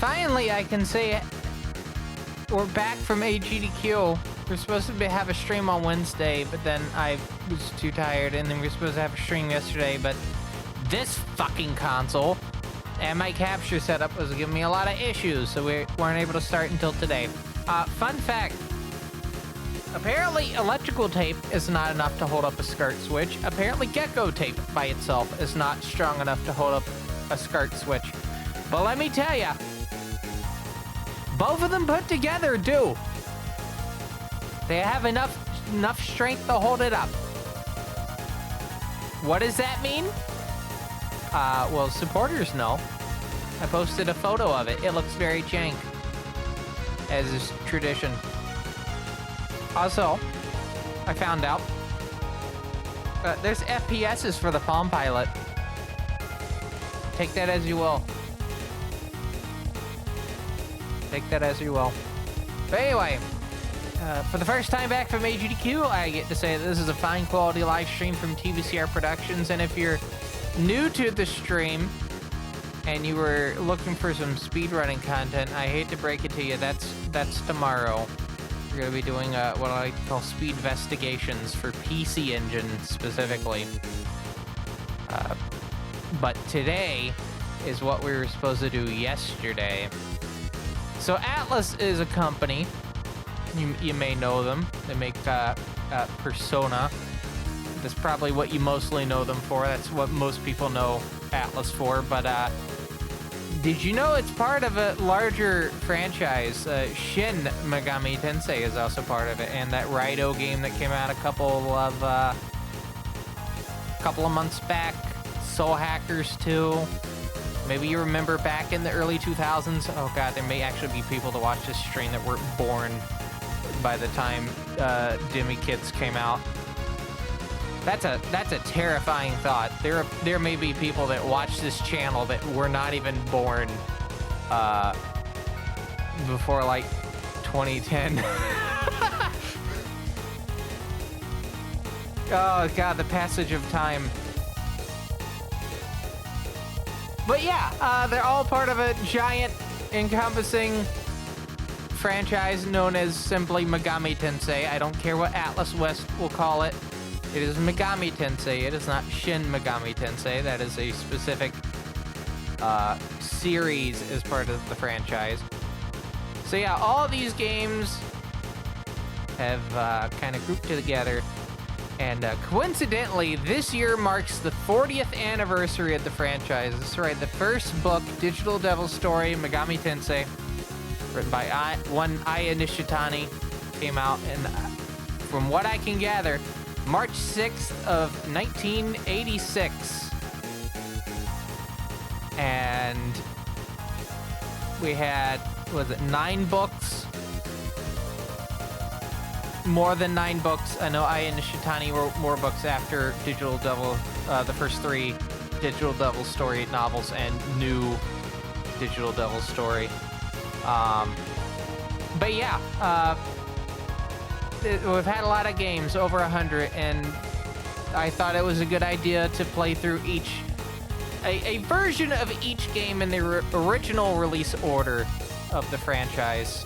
Finally, I can say we're back from AGDQ. We're supposed to have a stream on Wednesday, but then I was too tired, and then we were supposed to have a stream yesterday, but this fucking console and my capture setup was giving me a lot of issues, so we weren't able to start until today. Fun fact, apparently electrical tape is not enough to hold up a SCART switch. Apparently gecko tape by itself is not strong enough to hold up a SCART switch. But let me tell ya, both of them put together do. They have enough strength to hold it up. What does that mean? Well, supporters know. I posted a photo of it. It looks very jank, as is tradition. Also, I found out there's FPSs for the Palm Pilot. Take that as you will. Take that as you will. But anyway, for the first time back from AGDQ, I get to say that this is a fine quality live stream from TVCR Productions, and if you're new to the stream and you were looking for some speedrunning content, I hate to break it to you, that's tomorrow. We're going to be doing what I call speed investigations for PC Engine specifically. But today is what we were supposed to do yesterday. So Atlas is a company. You may know them. They make Persona. That's probably what you mostly know them for. That's what most people know Atlas for. But did you know it's part of a larger franchise? Shin Megami Tensei is also part of it, and that Raido game that came out a couple of months back. Soul Hackers 2. Maybe you remember back in the early 2000s. Oh god, there may actually be people to watch this stream that weren't born by the time Demi Kids came out. That's a terrifying thought. There may be people that watch this channel that were not even born before like 2010. Oh god, the passage of time. But yeah, they're all part of a giant encompassing franchise known as simply Megami Tensei. I don't care what Atlas West will call it. It is Megami Tensei. It is not Shin Megami Tensei. That is a specific series as part of the franchise. So yeah, all of these games have kind of grouped together. And coincidentally, this year marks the 40th anniversary of the franchise. That's right, the first book, Digital Devil Story, Megami Tensei, written by Aya Nishitani, came out, and from what I can gather, March 6th of 1986. And we had, was it 9 books? More than 9 books. I know Aya Nishitani wrote more books after Digital Devil, the first 3 Digital Devil Story novels and new Digital Devil Story. But yeah, we've had a lot of games, over 100, and I thought it was a good idea to play through a version of each game in the original release order of the franchise.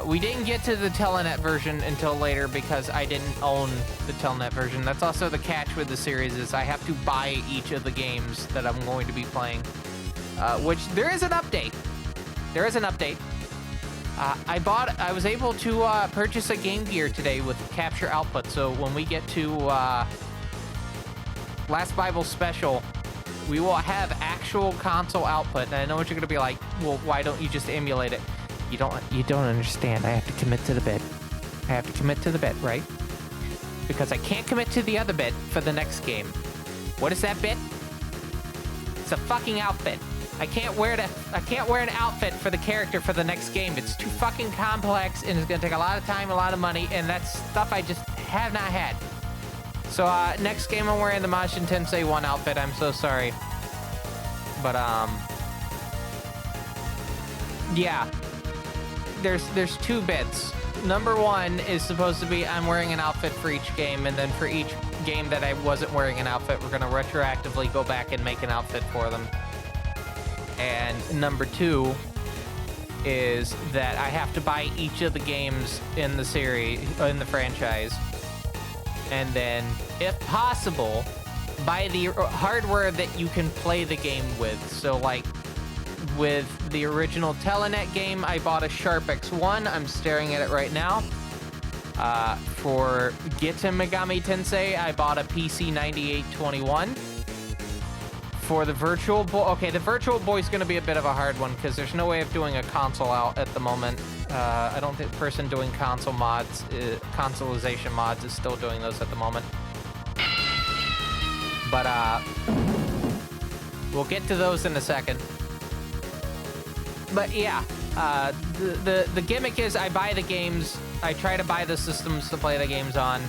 We didn't get to the Telenet version until later because I didn't own the Telenet version. That's also the catch with the series, is I have to buy each of the games that I'm going to be playing. Which, there is an update. There is an update. I was able to purchase a Game Gear today with capture output, so when we get to Last Bible Special, we will have actual console output. And I know what you're going to be like, well, why don't you just emulate it? You don't understand. I have to commit to the bit. I have to commit to the bit, right? Because I can't commit to the other bit for the next game. What is that bit? It's a fucking outfit. I can't wear an outfit for the character for the next game. It's too fucking complex, and it's gonna take a lot of time, a lot of money, and that's stuff I just have not had. So next game I'm wearing the Majin Tensei 1 outfit. I'm so sorry. But yeah. There's 2 bits. Number 1 is supposed to be I'm wearing an outfit for each game, and then for each game that I wasn't wearing an outfit, we're gonna retroactively go back and make an outfit for them. And number 2 is that I have to buy each of the games in the series, in the franchise, and then, if possible, buy the hardware that you can play the game with. So, like, with the original Telenet game, I bought a Sharp X1. I'm staring at it right now. For Shin Megami Tensei, I bought a PC 9821. For the Virtual Boy, okay, the Virtual Boy's gonna be a bit of a hard one because there's no way of doing a console out at the moment. I don't think the person doing console mods, consoleization mods, is still doing those at the moment. But we'll get to those in a second. But yeah, the gimmick is I buy the games, I try to buy the systems to play the games on,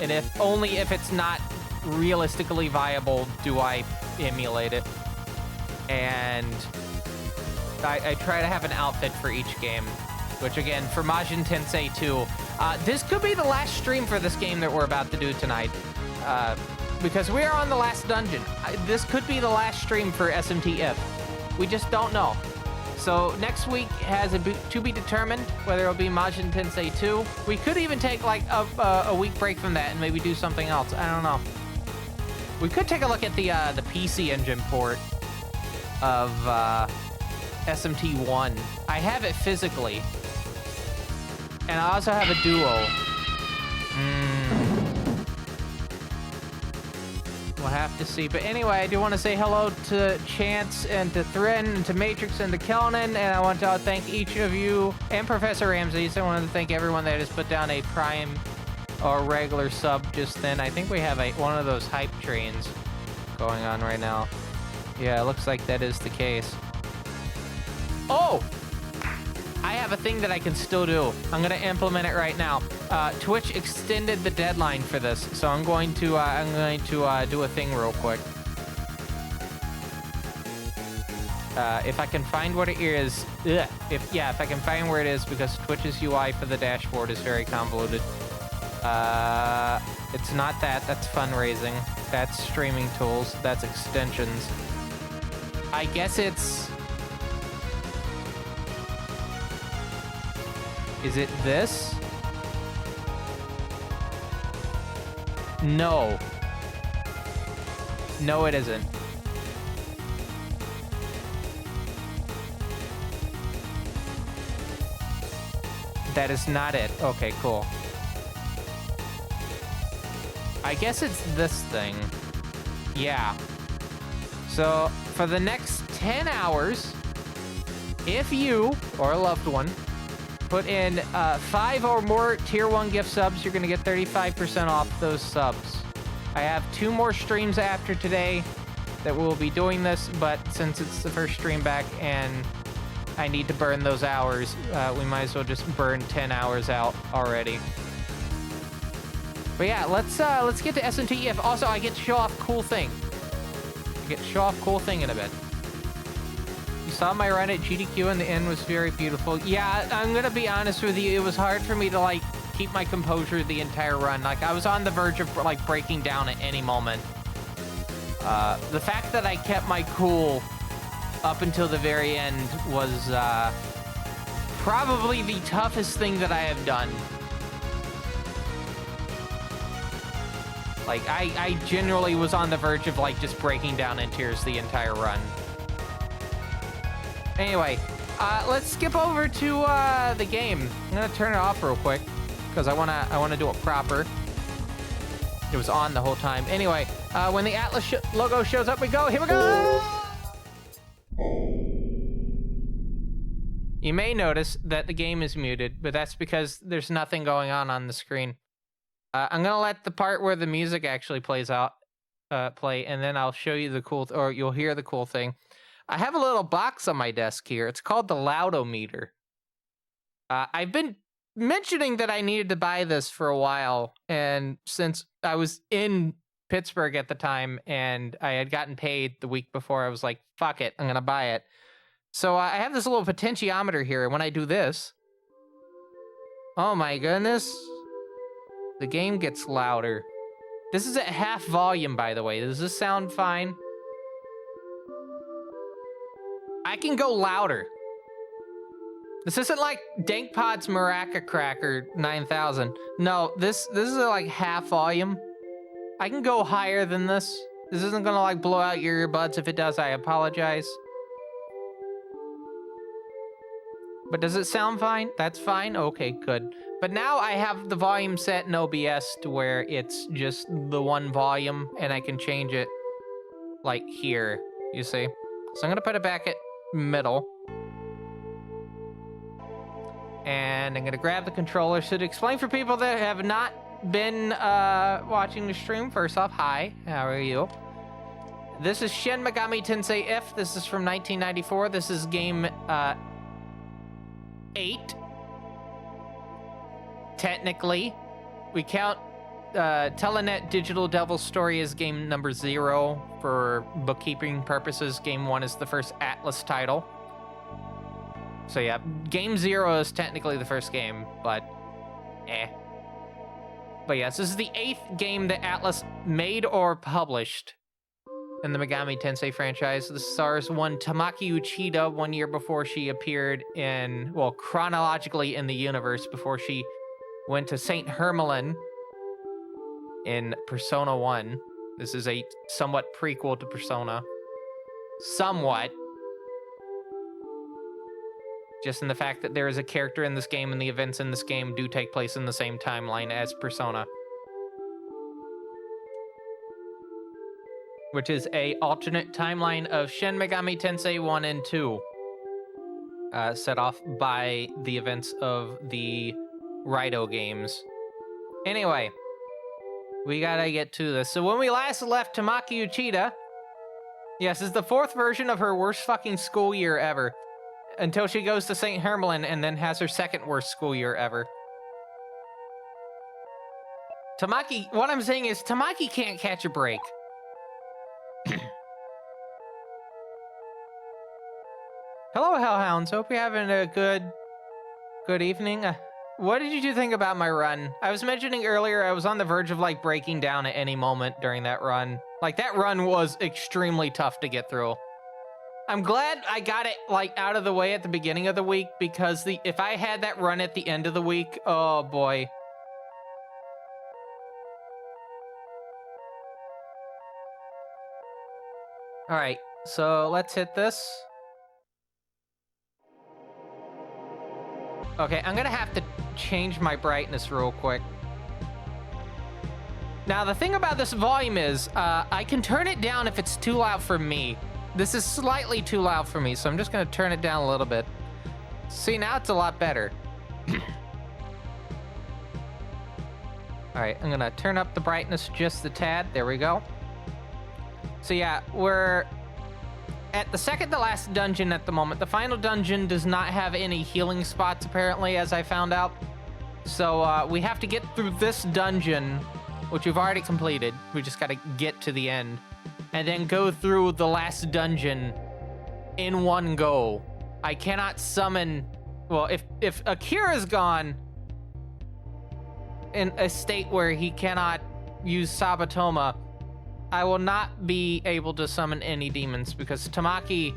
and only if it's not realistically viable do I emulate it. And I try to have an outfit for each game, which again, for Majin Tensei 2, this could be the last stream for this game that we're about to do tonight, because we are on the last dungeon. This could be the last stream for SMTF. We just don't know. So next week has to be determined whether it'll be Majin Tensei 2. We could even take like a week break from that and maybe do something else. I don't know. We could take a look at the PC Engine port of SMT1. I have it physically, and I also have a Duo. We'll have to see. But anyway, I do want to say hello to Chance and to Thrin and to Matrix and to Kelnan, and I want to thank each of you and Professor Ramses. I wanted to thank everyone that has put down a Prime or regular sub just then. I think we have one of those hype trains going on right now. Yeah, it looks like that is the case. Oh! I have a thing that I can still do. I'm gonna implement it right now. Twitch extended the deadline for this, so I'm going to do a thing real quick. If I can find what it is, if I can find where it is, because Twitch's UI for the dashboard is very convoluted. It's not that. That's fundraising. That's streaming tools. That's extensions. I guess it's... Is it this? No. No, it isn't. That is not it. Okay, cool. I guess it's this thing. Yeah. So, for the next 10 hours, if you, or a loved one, put in 5 or more tier 1 gift subs, you're going to get 35% off those subs. I have 2 more streams after today that we'll be doing this, but since it's the first stream back and I need to burn those hours, we might as well just burn 10 hours out already. But yeah, let's get to SMTF. Also, I get to show off cool thing. I get to show off cool thing in a bit. You saw my run at GDQ and the end was very beautiful. Yeah, I'm gonna be honest with you. It was hard for me to like keep my composure the entire run. Like I was on the verge of like breaking down at any moment. The fact that I kept my cool up until the very end was probably the toughest thing that I have done. Like I genuinely was on the verge of like just breaking down in tears the entire run. Anyway, let's skip over to the game. I'm gonna turn it off real quick because I wanna do it proper. It was on the whole time. Anyway, when the Atlas logo shows up, we go. Here we go. You may notice that the game is muted, but that's because there's nothing going on the screen. I'm gonna let the part where the music actually plays out play, and then I'll show you the cool, or you'll hear the cool thing. I have a little box on my desk here. It's called the Loudometer. I've been mentioning that I needed to buy this for a while, and since I was in Pittsburgh at the time and I had gotten paid the week before, I was like, fuck it, I'm gonna buy it. So I have this little potentiometer here, and when I do this, oh my goodness, the game gets louder. This is at half volume, by the way. Does this sound fine? I can go louder. This isn't like Dankpod's Maraca Cracker 9000. No, this is like half volume. I can go higher than this. This isn't gonna like blow out your earbuds. If it does, I apologize. But does it sound fine? That's fine? Okay, good. But now I have the volume set in OBS to where it's just the one volume and I can change it like here, you see? So I'm gonna put it back at middle. And I'm gonna grab the controller. So to explain for people that have not been watching the stream, first off, hi, how are you? This is Shin Megami Tensei If. This is from 1994. This is game 8. Technically, we count Telenet Digital Devil's Story as game number 0 for bookkeeping purposes. Game 1 is the first Atlas title. So yeah, game 0 is technically the first game, but But yes, this is the 8th game that Atlas made or published in the Megami Tensei franchise. This stars one Tamaki Uchida 1 year before she appeared in, well, chronologically in the universe, before she went to St. Hermelin in Persona 1. This is a somewhat prequel to Persona. Somewhat. Just in the fact that there is a character in this game and the events in this game do take place in the same timeline as Persona. Which is a alternate timeline of Shin Megami Tensei 1 and 2. Set off by the events of the Raito games. Anyway, we gotta get to this. So when we last left Tamaki Uchida, yes, this is the 4th version of her worst fucking school year ever. Until she goes to St. Hermelin and then has her 2nd worst school year ever. Tamaki, what I'm saying is Tamaki can't catch a break. Hello, Hellhounds. Hope you're having a good evening. What did you think about my run? I was mentioning earlier I was on the verge of like breaking down at any moment during that run. Like that run was extremely tough to get through. I'm glad I got it like out of the way at the beginning of the week, because if I had that run at the end of the week, oh boy. All right, so let's hit this. Okay, I'm gonna have to change my brightness real quick. Now, the thing about this volume is, I can turn it down if it's too loud for me. This is slightly too loud for me, so I'm just gonna turn it down a little bit. See, now it's a lot better. All right, I'm gonna turn up the brightness just a tad. There we go. So yeah, we're at the second to last dungeon at the moment. The final dungeon does not have any healing spots, apparently, as I found out. So we have to get through this dungeon, which we've already completed. We just gotta get to the end. And then go through the last dungeon in one go. I cannot summon... Well, if Akira's gone in a state where he cannot use Sabatoma, I will not be able to summon any demons, because Tamaki,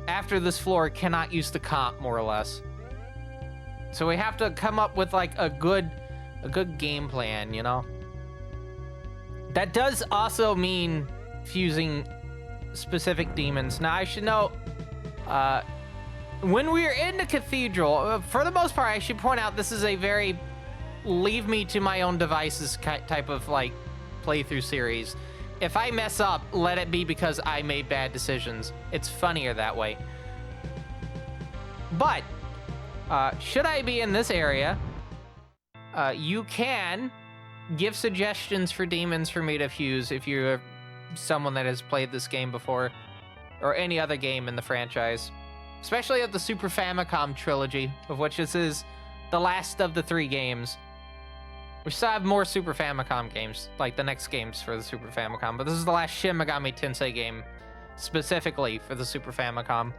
after this floor, cannot use the comp, more or less. So we have to come up with like a good game plan, you know? That does also mean fusing specific demons. Now, I should note, when we are in the cathedral, for the most part, I should point out this is a very leave me to my own devices type of like playthrough series. If I mess up, let it be because I made bad decisions. It's funnier that way. But should I be in this area, you can give suggestions for demons for me to fuse if you're someone that has played this game before, or any other game in the franchise, especially of the Super Famicom trilogy, of which this is the last of the 3 games. We still have more Super Famicom games, like the next games for the Super Famicom, but this is the last Shin Megami Tensei game, specifically for the Super Famicom.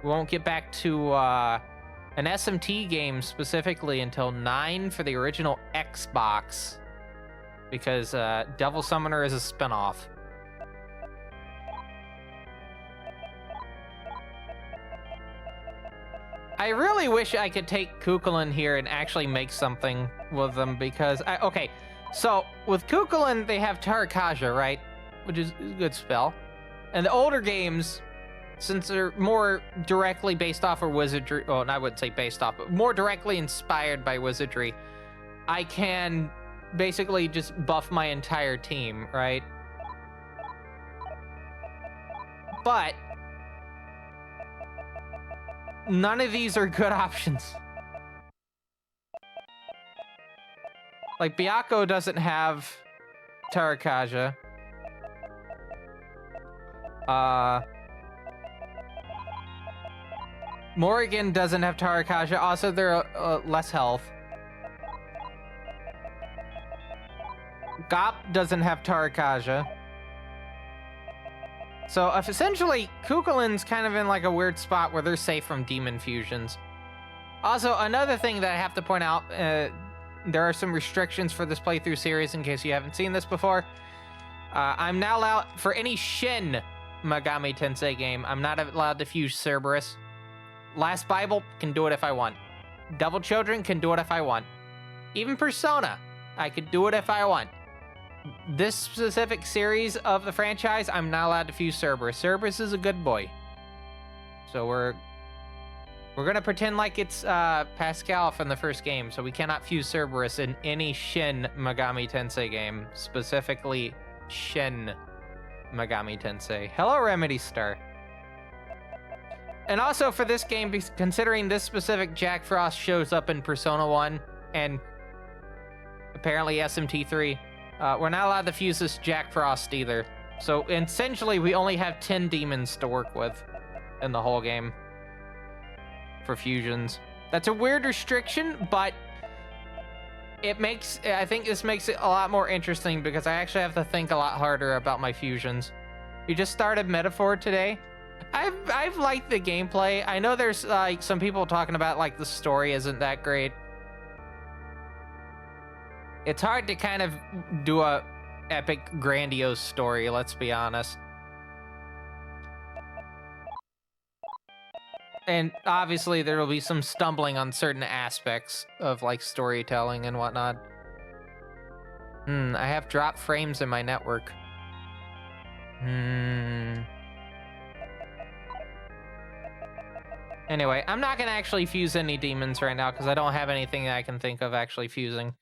We won't get back to an SMT game specifically until 9 for the original Xbox, because Devil Summoner is a spinoff. I really wish I could take Kukulin here and actually make something with them because okay, so with Kukulin they have Tarakaja, right? Which is a good spell. And the older games, since they're more directly based off of wizardry, well, I wouldn't say based off, but more directly inspired by wizardry, I can basically just buff my entire team, right? But none of these are good options. Like, Byakko doesn't have Tarakaja. Morrigan doesn't have Tarakaja. Also, they're less health. Gop doesn't have Tarakaja. So, essentially, Kukulin's kind of in like a weird spot where they're safe from demon fusions. Also, another thing that I have to point out, there are some restrictions for this playthrough series in case you haven't seen this before. I'm now allowed, for any Shin Megami Tensei game, I'm not allowed to fuse Cerberus. Last Bible can do it if I want. Devil Children can do it if I want. Even Persona, I could do it if I want. This specific series of the franchise, I'm not allowed to fuse Cerberus. Cerberus is a good boy. So we're gonna pretend like it's Pascal from the first game, so we cannot fuse Cerberus in any Shin Megami Tensei game. Specifically, Shin Megami Tensei. Hello, Remedy Star. And also for this game, considering this specific Jack Frost shows up in Persona 1 and apparently SMT3, we're not allowed to fuse this Jack Frost either. So essentially, we only have 10 demons to work with in the whole game for fusions. That's a weird restriction, but I think this makes it a lot more interesting because I actually have to think a lot harder about my fusions. We just started Metaphor today. I've liked the gameplay. I know there's like some people talking about like the story isn't that great. It's hard to kind of do a epic, grandiose story, let's be honest. And obviously there will be some stumbling on certain aspects of like storytelling and whatnot. I have dropped frames in my network. Anyway, I'm not gonna actually fuse any demons right now because I don't have anything that I can think of actually fusing.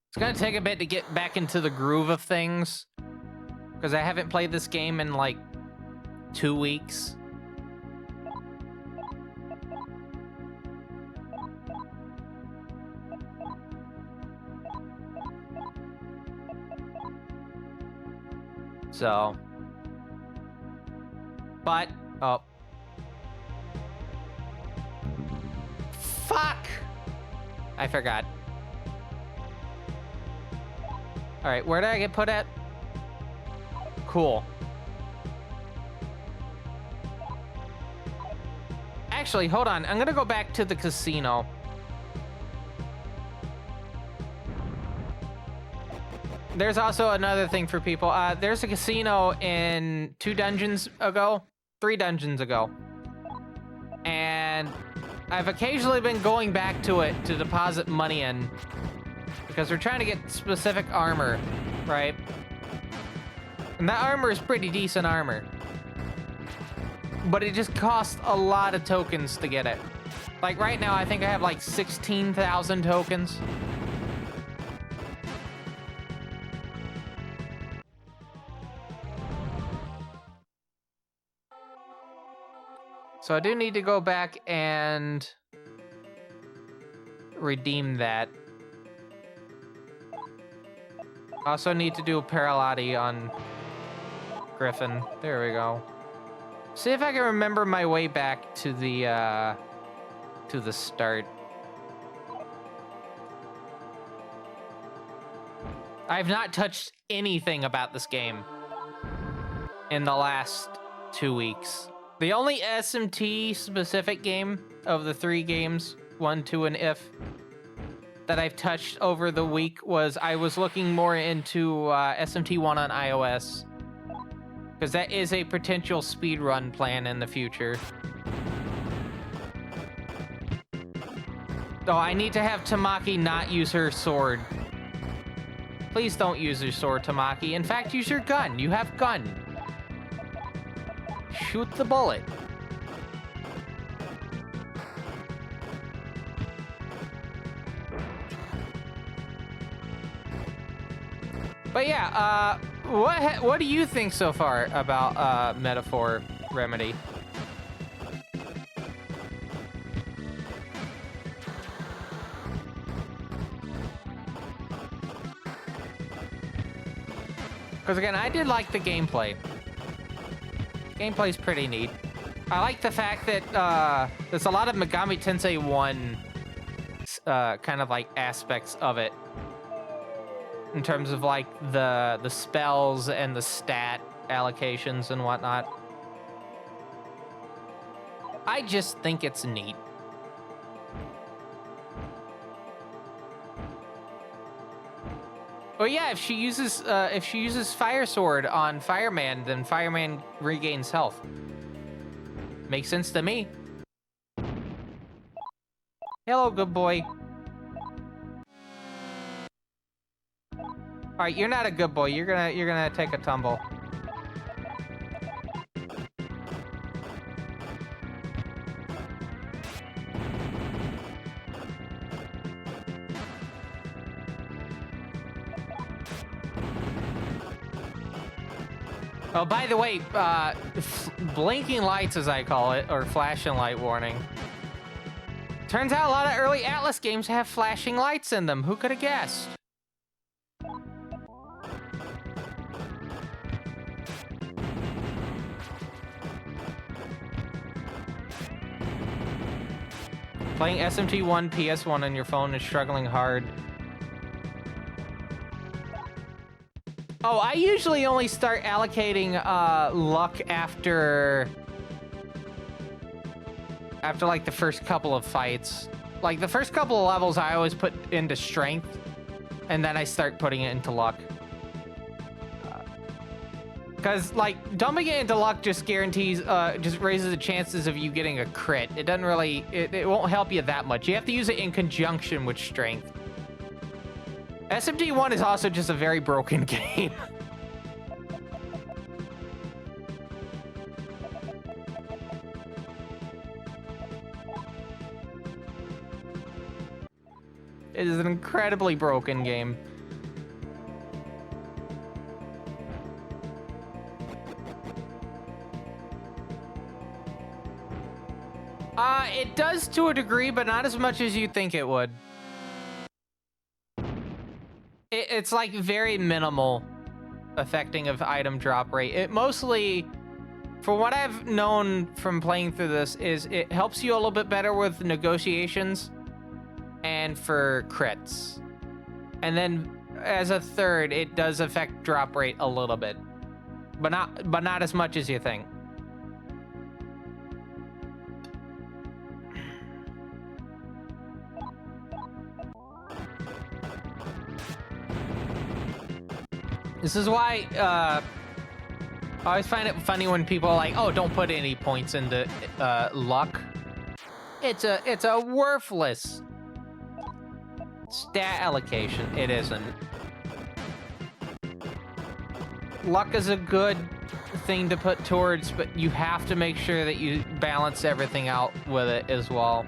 It's gonna take a bit to get back into the groove of things because I haven't played this game in like 2 weeks. So, but, oh. Fuck! I forgot. All right, where did I get put at? Cool. Actually, hold on. I'm gonna go back to the casino. There's also another thing for people. There's a casino in 3 dungeons ago. And I've occasionally been going back to it to deposit money in because we're trying to get specific armor, right? And that armor is pretty decent armor. But it just costs a lot of tokens to get it. Like right now, I think I have like 16,000 tokens. So I do need to go back and redeem that. Also need to do a Paralati on Griffin. There we go. See if I can remember my way back to the start. I've not touched anything about this game in the last 2 weeks. The only SMT specific game of the 3 games, 1, 2, and If, that I've touched over the week was I was looking more into SMT1 on iOS, because that is a potential speedrun plan in the future. Oh, I need to have Tamaki not use her sword. Please don't use your sword, Tamaki. In fact, use your gun. You have gun. Shoot the bullet. But yeah, what do you think so far about Metaphor Remedy? Because again, I did like the gameplay. Gameplay's pretty neat. I like the fact that there's a lot of Megami Tensei 1 kind of like aspects of it. In terms of like the spells and the stat allocations and whatnot. I just think it's neat. Oh yeah, if she uses Fire Sword on Fireman, then Fireman regains health. Makes sense to me. Hello, good boy. All right, you're not a good boy. You're gonna take a tumble. Oh, by the way, blinking lights, as I call it, or flashing light warning. Turns out a lot of early Atlas games have flashing lights in them. Who could have guessed? Playing SMT1 PS1 on your phone is struggling hard. Oh, I usually only start allocating luck after like the first couple of fights. Like the first couple of levels I always put into strength, and then I start putting it into luck. Because like dumping it into luck just guarantees, just raises the chances of you getting a crit. It doesn't really, it won't help you that much. You have to use it in conjunction with strength. SMT1 is also just a very broken game. It is an incredibly broken game. It does to a degree, but not as much as you think it would. It's like very minimal affecting of item drop rate. It mostly, for what I've known from playing through this, is it helps you a little bit better with negotiations and for crits. And then as a third, it does affect drop rate a little bit, but not as much as you think. This is why I always find it funny when people are like, "Oh, don't put any points into luck. It's a worthless stat allocation." It isn't. Luck is a good thing to put towards, but you have to make sure that you balance everything out with it as well.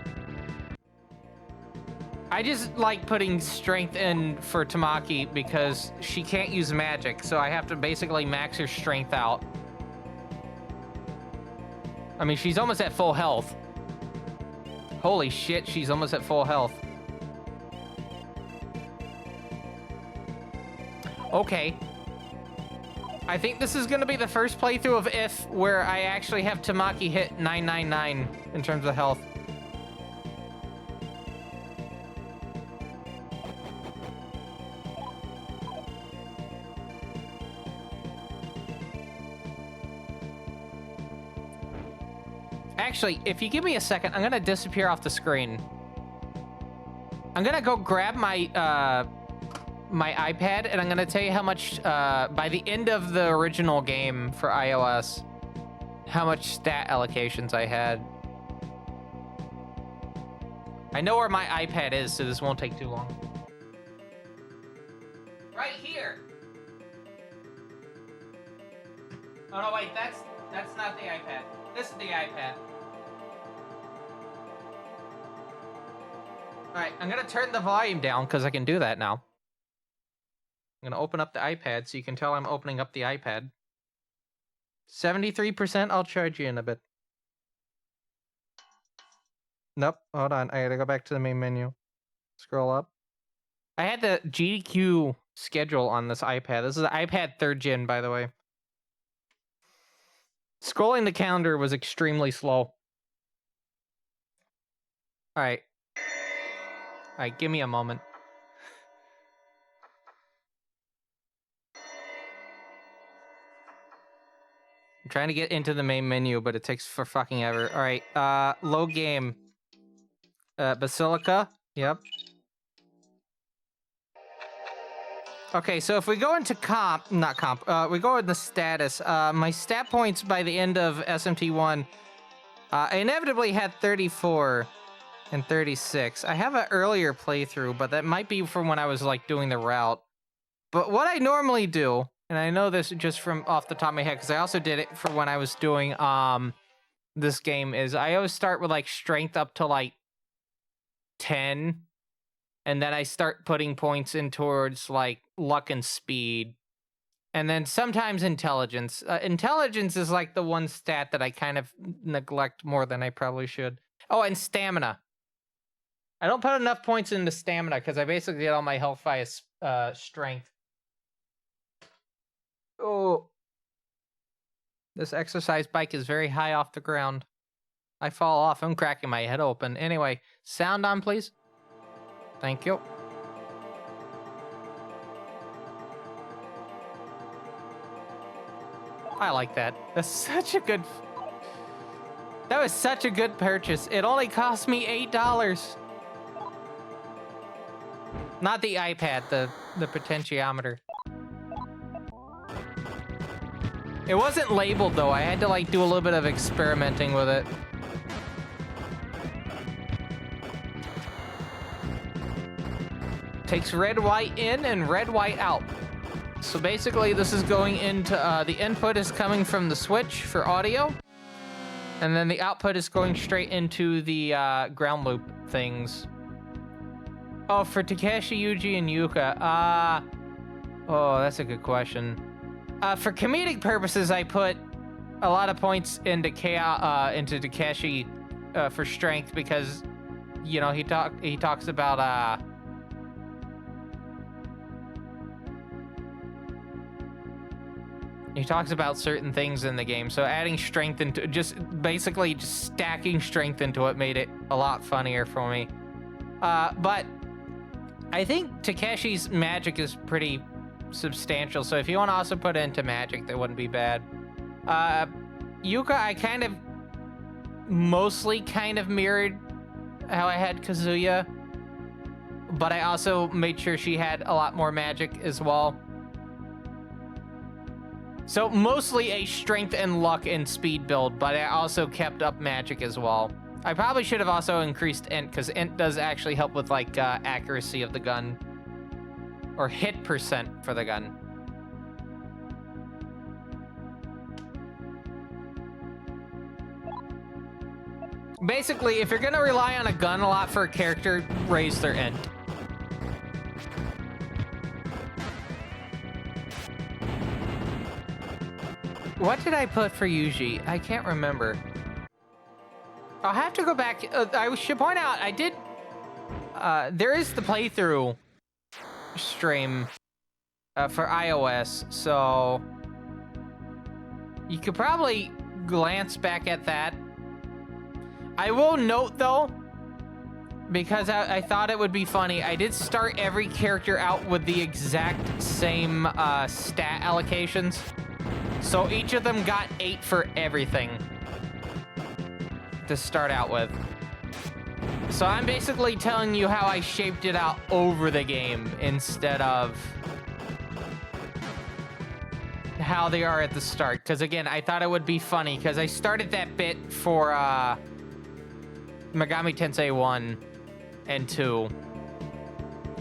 I just like putting strength in for Tamaki because she can't use magic, so I have to basically max her strength out. I mean, she's almost at full health. Holy shit, she's almost at full health. Okay. I think this is gonna be the first playthrough of If where I actually have Tamaki hit 999 in terms of health. Actually, if you give me a second, I'm gonna disappear off the screen. I'm gonna go grab my my iPad, and I'm gonna tell you how much by the end of the original game for iOS, how much stat allocations I had. I know where my iPad is, so this won't take too long. Right here. Oh no, wait, that's not the iPad. This is the iPad. All right, I'm gonna turn the volume down because I can do that now. I'm gonna open up the iPad so you can tell I'm opening up the iPad. 73%, I'll charge you in a bit. Nope, hold on, I gotta go back to the main menu. Scroll up. I had the GDQ schedule on this iPad. This is the iPad 3rd gen, by the way. Scrolling the calendar was extremely slow. All right, give me a moment. I'm trying to get into the main menu, but it takes for fucking ever. All right, load game. Basilica, yep. Okay, so if we go into we go into status. My stat points by the end of SMT1, I inevitably had 34 and 36. I have an earlier playthrough, but that might be from when I was like doing the route. But what I normally do, and I know this just from off the top of my head, because I also did it for when I was doing this game, is I always start with like strength up to like 10. And then I start putting points in towards like luck and speed. And then sometimes intelligence. Intelligence is like the one stat that I kind of neglect more than I probably should. Oh, and stamina. I don't put enough points into stamina because I basically get all my health via strength. Oh. This exercise bike is very high off the ground. I fall off. I'm cracking my head open. Anyway, sound on, please. Thank you. I like that. That's such a good... That was such a good purchase. It only cost me $8. Not the iPad, the potentiometer. It wasn't labeled though. I had to like do a little bit of experimenting with it. Takes red, white in and red, white out. So basically this is going into, the input is coming from the Switch for audio. And then the output is going straight into the ground loop things. Oh, for Takeshi, Yuji, and Yuka. Oh, that's a good question. For comedic purposes, I put a lot of points into Takeshi for strength because, you know, he talks about he talks about certain things in the game, so adding strength into just stacking strength into it made it a lot funnier for me. But I think Takeshi's magic is pretty substantial, so if you want to also put it into magic, that wouldn't be bad. Yuka, I kind of mostly mirrored how I had Kazuya, but I also made sure she had a lot more magic as well. So mostly a strength and luck and speed build, but I also kept up magic as well. I probably should have also increased int, because int does actually help with like accuracy of the gun. Or hit percent for the gun. Basically, if you're gonna rely on a gun a lot for a character, raise their int. What did I put for Yuji? I can't remember. I'll have to go back. I should point out, I did... there is the playthrough stream for iOS, so... You could probably glance back at that. I will note, though, because I thought it would be funny, I did start every character out with the exact same stat allocations. So each of them got 8 for everything to start out with. So I'm basically telling you how I shaped it out over the game instead of how they are at the start. Because again, I thought it would be funny because I started that bit for Megami Tensei 1 and 2.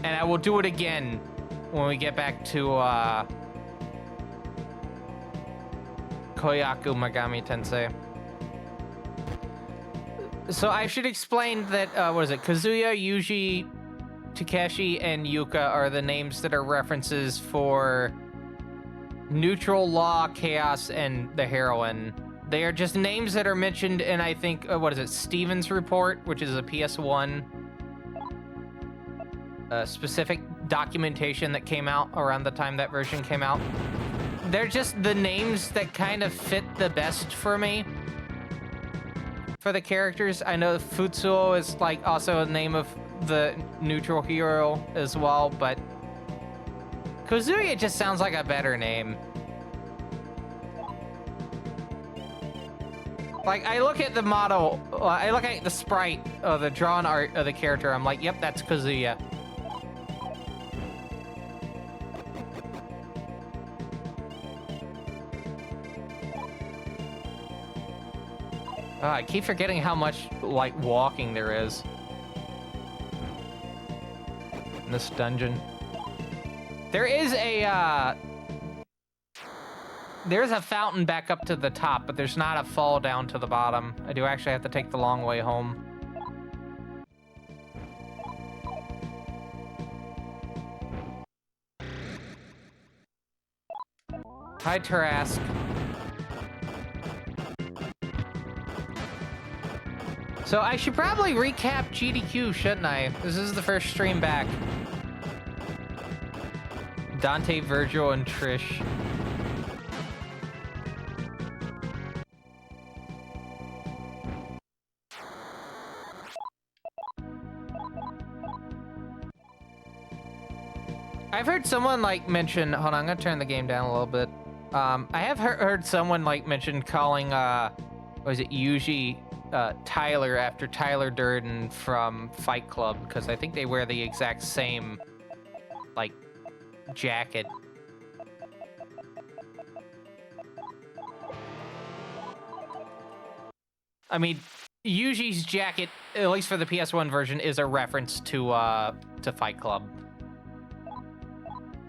And I will do it again when we get back to Koyaku Megami Tensei. So I should explain that, what is it? Kazuya, Yuji, Takeshi, and Yuka are the names that are references for Neutral, Law, Chaos, and the Heroine. They are just names that are mentioned in, I think, what is it? Steven's Report, which is a PS1 specific documentation that came out around the time that version came out. They're just the names that kind of fit the best for me. For the characters, I know Futsuo is like also a name of the neutral hero as well, but Kazuya just sounds like a better name. Like, I look at the model, I look at the sprite of the drawn art of the character, I'm like, yep, that's Kazuya. I keep forgetting how much, like, walking there is in this dungeon. There is a, there's a fountain back up to the top, but there's not a fall down to the bottom. I do actually have to take the long way home. Hi, Tarask. So I should probably recap GDQ, shouldn't I? This is the first stream back. Dante, Virgil, and Trish. I've heard someone like mention, hold on, I'm gonna turn the game down a little bit. I have heard someone like mention calling, what was it, Yuji, Tyler after Tyler Durden from Fight Club, because I think they wear the exact same, like, jacket. I mean, Yuji's jacket, at least for the PS1 version, is a reference to Fight Club.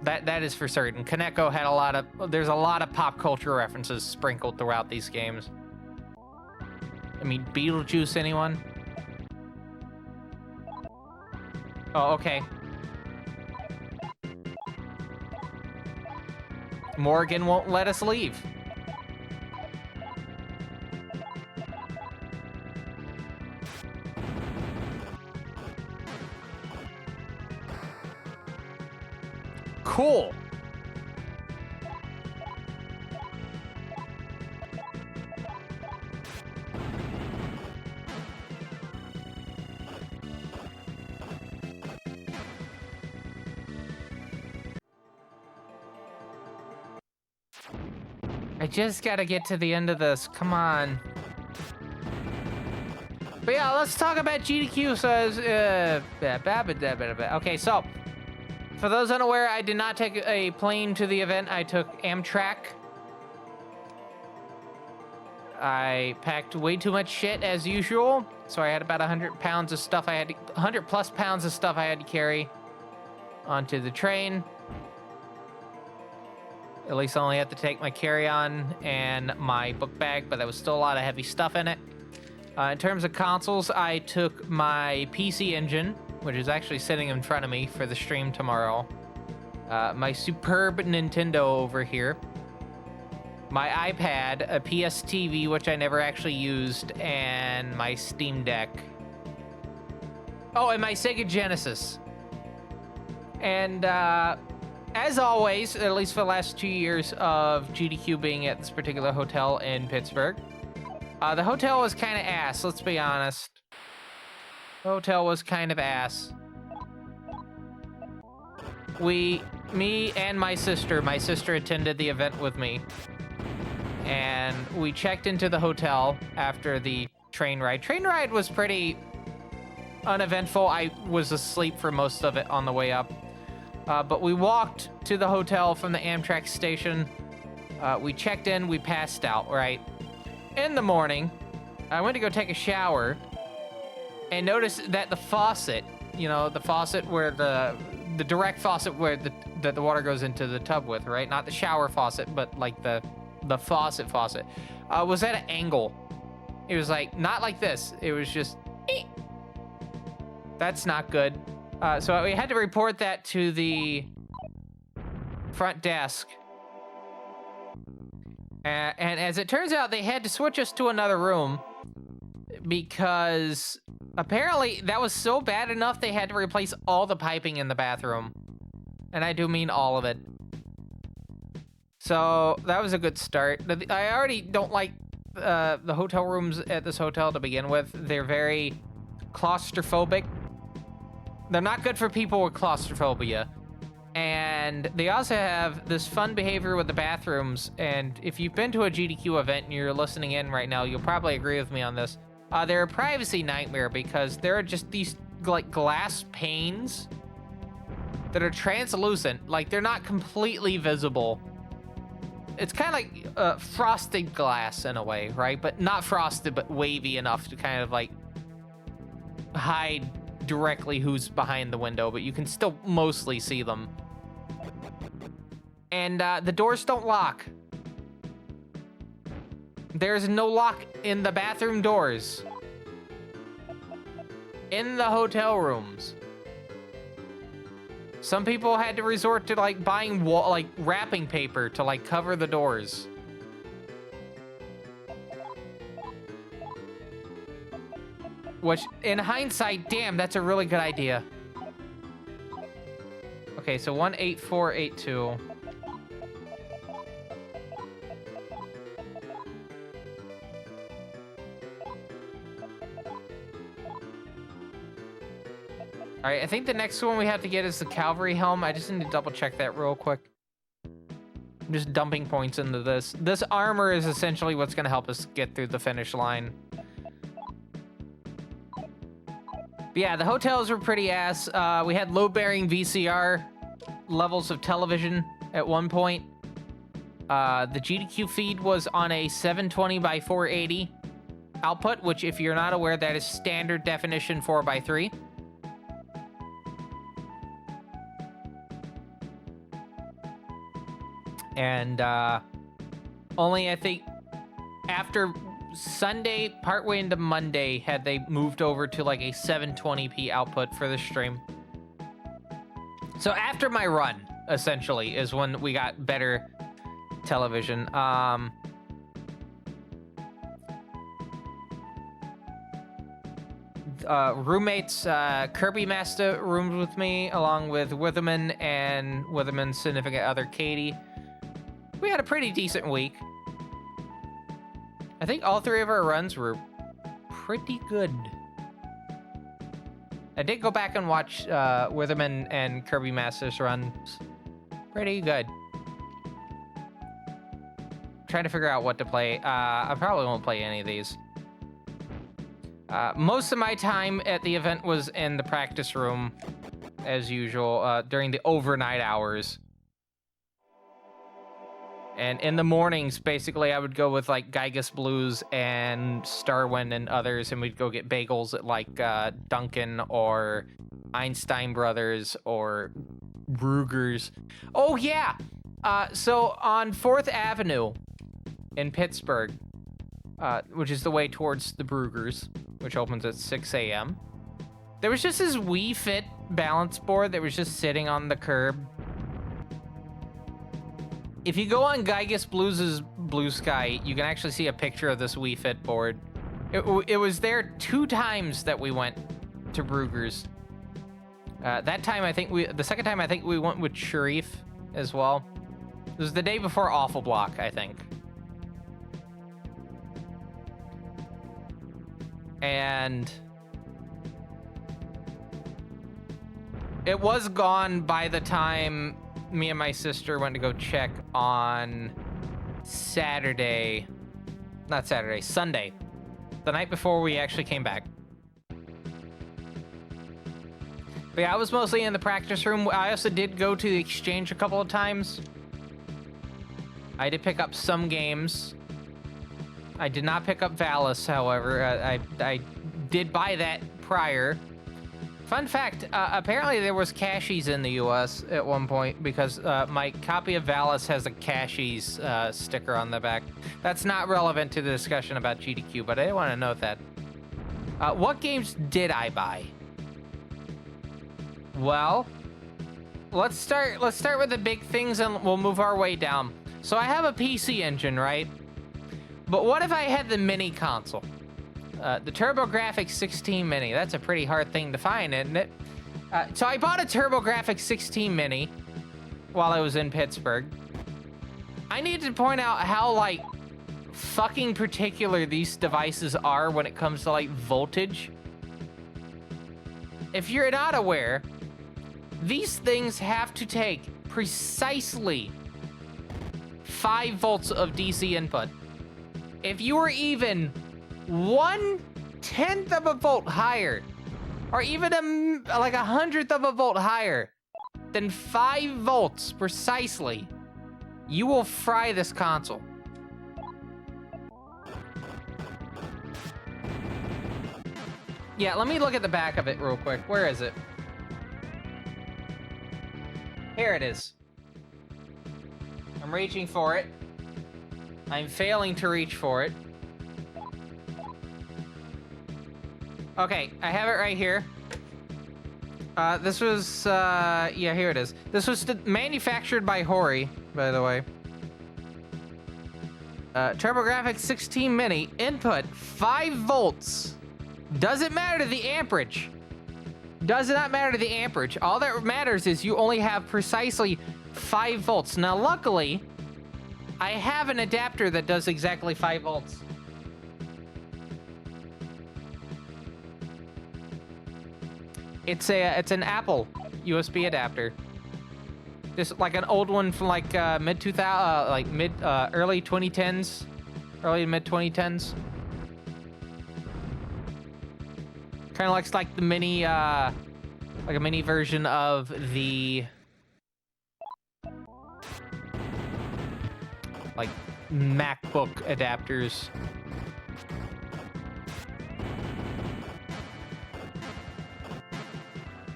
That is for certain. Kaneko had a lot of, there's a lot of pop culture references sprinkled throughout these games. I mean, Beetlejuice, anyone? Oh, okay. Morgan won't let us leave. Cool. I just gotta get to the end of this. Come on. But yeah, let's talk about GDQ. Says, okay, so for those unaware, I did not take a plane to the event. I took Amtrak. I packed way too much shit as usual, so I had about 100 pounds of stuff. 100 plus pounds of stuff I had to carry onto the train. At least I only had to take my carry-on and my book bag, but there was still a lot of heavy stuff in it. In terms of consoles, I took my PC Engine, which is actually sitting in front of me for the stream tomorrow. My superb Nintendo over here. My iPad, a PS TV, which I never actually used, and my Steam Deck. Oh, and my Sega Genesis. And, as always, at least for the last 2 years of GDQ being at this particular hotel in Pittsburgh, the hotel was kind of ass, let's be honest. The hotel was kind of ass. Me and my sister attended the event with me. And we checked into the hotel after the train ride. Train ride was pretty uneventful. I was asleep for most of it on the way up. But we walked to the hotel from the Amtrak station. We checked in, we passed out, right? In the morning, I went to go take a shower and noticed that the faucet, you know, the faucet where the direct faucet where the water goes into the tub with, right? Not the shower faucet, but like the faucet was at an angle. It was like, not like this. It was just, that's not good. So we had to report that to the front desk. And as it turns out, they had to switch us to another room because apparently that was so bad enough they had to replace all the piping in the bathroom. And I do mean all of it. So that was a good start. I already don't like the hotel rooms at this hotel to begin with. They're very claustrophobic. They're not good for people with claustrophobia. And they also have this fun behavior with the bathrooms. And if you've been to a GDQ event and you're listening in right now, you'll probably agree with me on this. They're a privacy nightmare because there are just these like glass panes that are translucent. Like they're not completely visible. It's kind of like frosted glass in a way, right? But not frosted, but wavy enough to kind of like hide directly who's behind the window, but you can still mostly see them. And the doors don't lock. There's no lock in the bathroom doors. In the hotel rooms. Some people had to resort to like buying like wrapping paper to like cover the doors. Which, in hindsight, damn, that's a really good idea. Okay, so 18482. All right, I think the next one we have to get is the cavalry helm. I just need to double check that real quick. I'm just dumping points into this. This armor is essentially what's going to help us get through the finish line. But yeah, the hotels were pretty ass. We had load-bearing VCR levels of television at one point. The GDQ feed was on a 720 by 480 output, which, if you're not aware, that is standard definition 4:3. And only, I think, after Sunday, partway into Monday, had they moved over to like a 720p output for the stream. So after my run, essentially, is when we got better television. Roommates, Kirby Master roomed with me, along with Witherman and Witherman's significant other, Katie. We had a pretty decent week. I think all three of our runs were pretty good. I did go back and watch Witherman and Kirby Master's runs. Pretty good. Trying to figure out what to play. I probably won't play any of these. Most of my time at the event was in the practice room, as usual, during the overnight hours. And in the mornings, basically, I would go with, like, Gygus Blues and Starwind and others, and we'd go get bagels at, like, Duncan or Einstein Brothers or Ruger's. Oh, yeah! So on 4th Avenue in Pittsburgh, which is the way towards the Brugger's, which opens at 6 a.m., there was just this Wii Fit balance board that was just sitting on the curb. If you go on Gygus Blues' Blue Sky, you can actually see a picture of this Wii Fit board. It was there 2 times that we went to Brugger's. That time, the second time, I think we went with Sharif as well. It was the day before Awful Block, I think. And it was gone by the time me and my sister went to go check on Sunday, the night before we actually came back. But yeah, I was mostly in the practice room. I also did go to the exchange a couple of times. I did pick up some games. I did not pick up Valis, however. I did buy that prior. Fun fact, apparently there was cashies in the US at one point because my copy of Valis has a cashies sticker on the back. That's not relevant to the discussion about GDQ, but I did want to note that. What games did I buy? Well, let's start with the big things and we'll move our way down. So I have a PC Engine, right? But what if I had the mini console? The TurboGrafx 16 Mini. That's a pretty hard thing to find, isn't it? So I bought a TurboGrafx 16 Mini while I was in Pittsburgh. I need to point out how, like, fucking particular these devices are when it comes to, like, voltage. If you're not aware, these things have to take precisely 5 volts of DC input. If you were even 1/10 of a volt higher, or even like 100th of a volt higher than 5 volts precisely, you will fry this console. Yeah, let me look at the back of it real quick. Where is it? Here it is. I'm reaching for it. I'm failing to reach for it. Okay, I have it right here. This was, yeah, here it is. This was manufactured by Hori, by the way. TurboGrafx 16 Mini, input 5 volts. Doesn't matter the amperage. Does not matter the amperage. All that matters is you only have precisely 5 volts. Now, luckily, I have an adapter that does exactly 5 volts. It's an Apple USB adapter. Just like an old one from like early 2010s, early to mid 2010s. Kind of looks like the mini, like a mini version of the like MacBook adapters.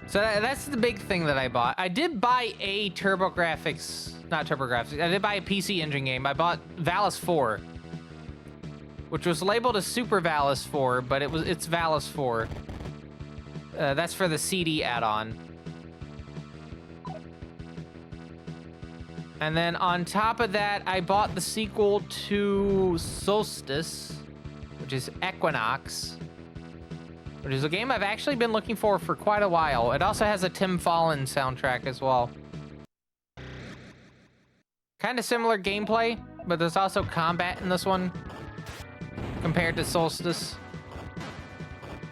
So that's the big thing that I bought. I did buy a not TurboGrafx. I did buy a PC Engine game. I bought Valis 4, which was labeled as Super Valis 4, but it's Valis 4. That's for the CD add-on. And then on top of that, I bought the sequel to Solstice, which is Equinox, which is a game I've actually been looking for quite a while. It also has a Tim Fallon soundtrack as well. Kind of similar gameplay, but there's also combat in this one compared to Solstice.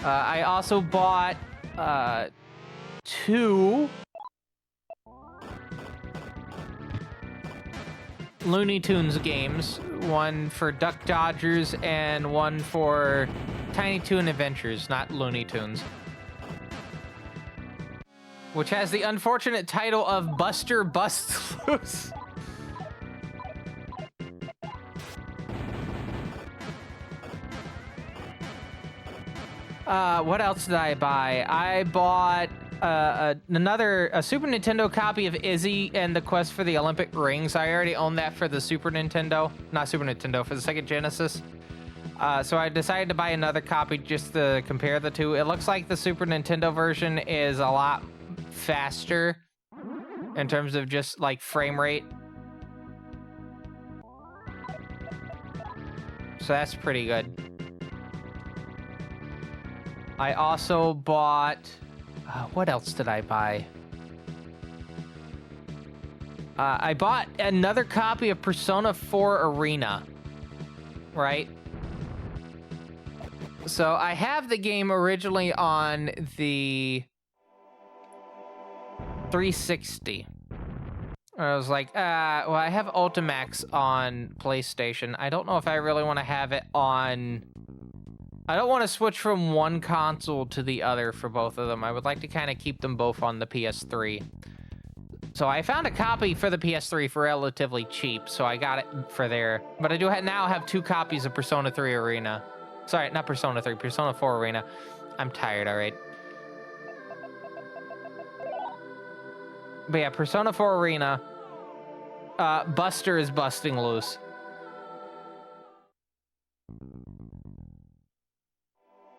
I also bought 2 Looney Tunes games, one for Duck Dodgers and one for Tiny Toon Adventures, not Looney Tunes, which has the unfortunate title of Buster Busts Loose. What else did I buy? I bought a Super Nintendo copy of Izzy and the Quest for the Olympic Rings. I already own that for the Super Nintendo. Not Super Nintendo, for the Sega Genesis. So I decided to buy another copy just to compare the two. It looks like the Super Nintendo version is a lot faster in terms of just like frame rate. So that's pretty good. I also bought... what else did I buy? I bought another copy of Persona 4 Arena. Right? So I have the game originally on the 360. I was like, well, I have Ultimax on PlayStation. I don't know if I really want to have it on I don't want to switch from one console to the other for both of them. I would like to kind of keep them both on the PS3. So I found a copy for the PS3 for relatively cheap, so I got it for there. But I do now have 2 copies of Persona 3 Arena. Sorry, not Persona 3, Persona 4 Arena. I'm tired, all right. But yeah, Persona 4 Arena. Buster is busting loose.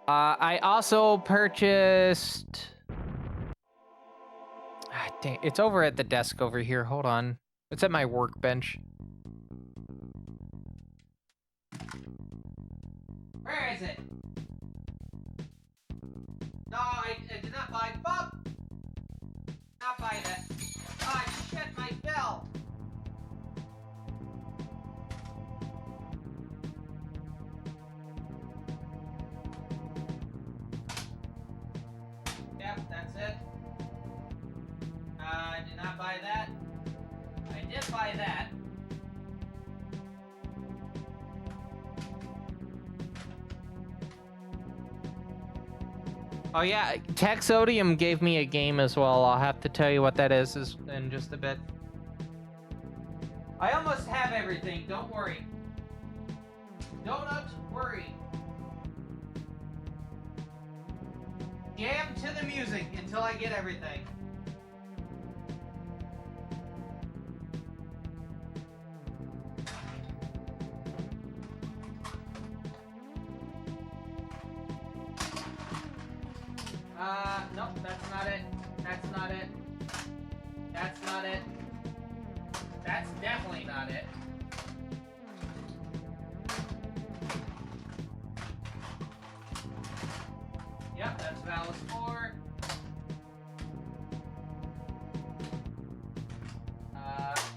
I also purchased... Ah, dang, it's over at the desk over here. Hold on. It's at my workbench. Where is it? No, I did not buy... Bob! Not buy that. Oh, shit, my bell! Yep, that's it. I did not buy that. I did buy that. Oh yeah, Texodium gave me a game as well. I'll have to tell you what that is in just a bit. I almost have everything, don't worry. Don't worry. Jam to the music until I get everything. Nope, that's not it. That's not it. That's not it. That's definitely not it. Yep, that's Valis 4.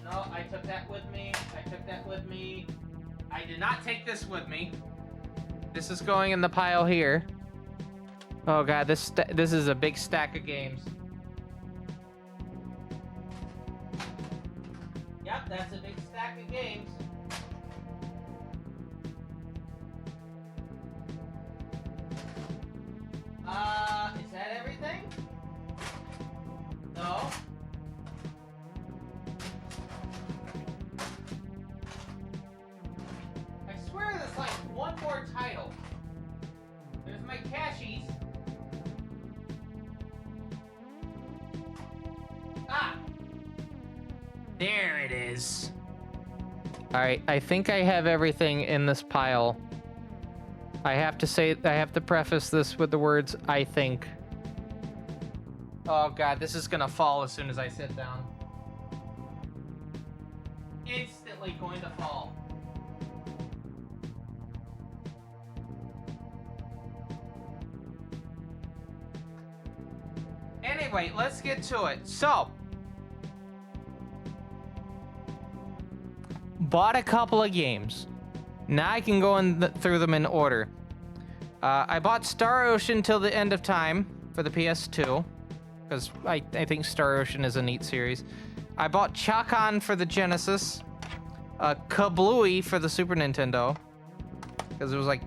No, I took that with me. I took that with me. I did not take this with me. This is going in the pile here. Oh god, this is a big stack of games. Yep, that's a big stack of games. Is that everything? No. I swear there's like one more title. There's my cashies. Ah! There it is. Alright, I think I have everything in this pile. I have to preface this with the words, I think. Oh god, this is gonna fall as soon as I sit down. Instantly going to fall. Anyway, let's get to it. So, bought a couple of games. Now I can go through them in order. I bought Star Ocean Till the End of Time for the PS2, because I think Star Ocean is a neat series. I bought Chakan for the Genesis, Kablooey for the Super Nintendo, because it was like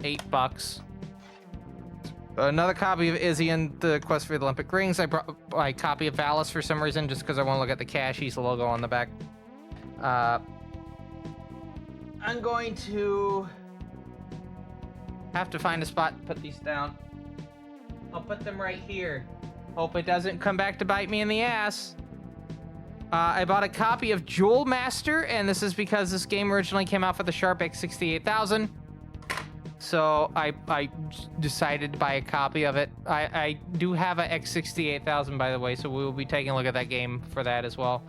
$8. Another copy of Izzy and the Quest for the Olympic Rings. I brought my copy of Valis for some reason, just because I want to look at the Cashies logo on the back. I'm going to have to find a spot to put these down. I'll put them right here. Hope it doesn't come back to bite me in the ass. I bought a copy of Jewel Master, and this is because this game originally came out for the Sharp X68000. So I decided to buy a copy of it. I do have a X68000, by the way, so we will be taking a look at that game for that as well.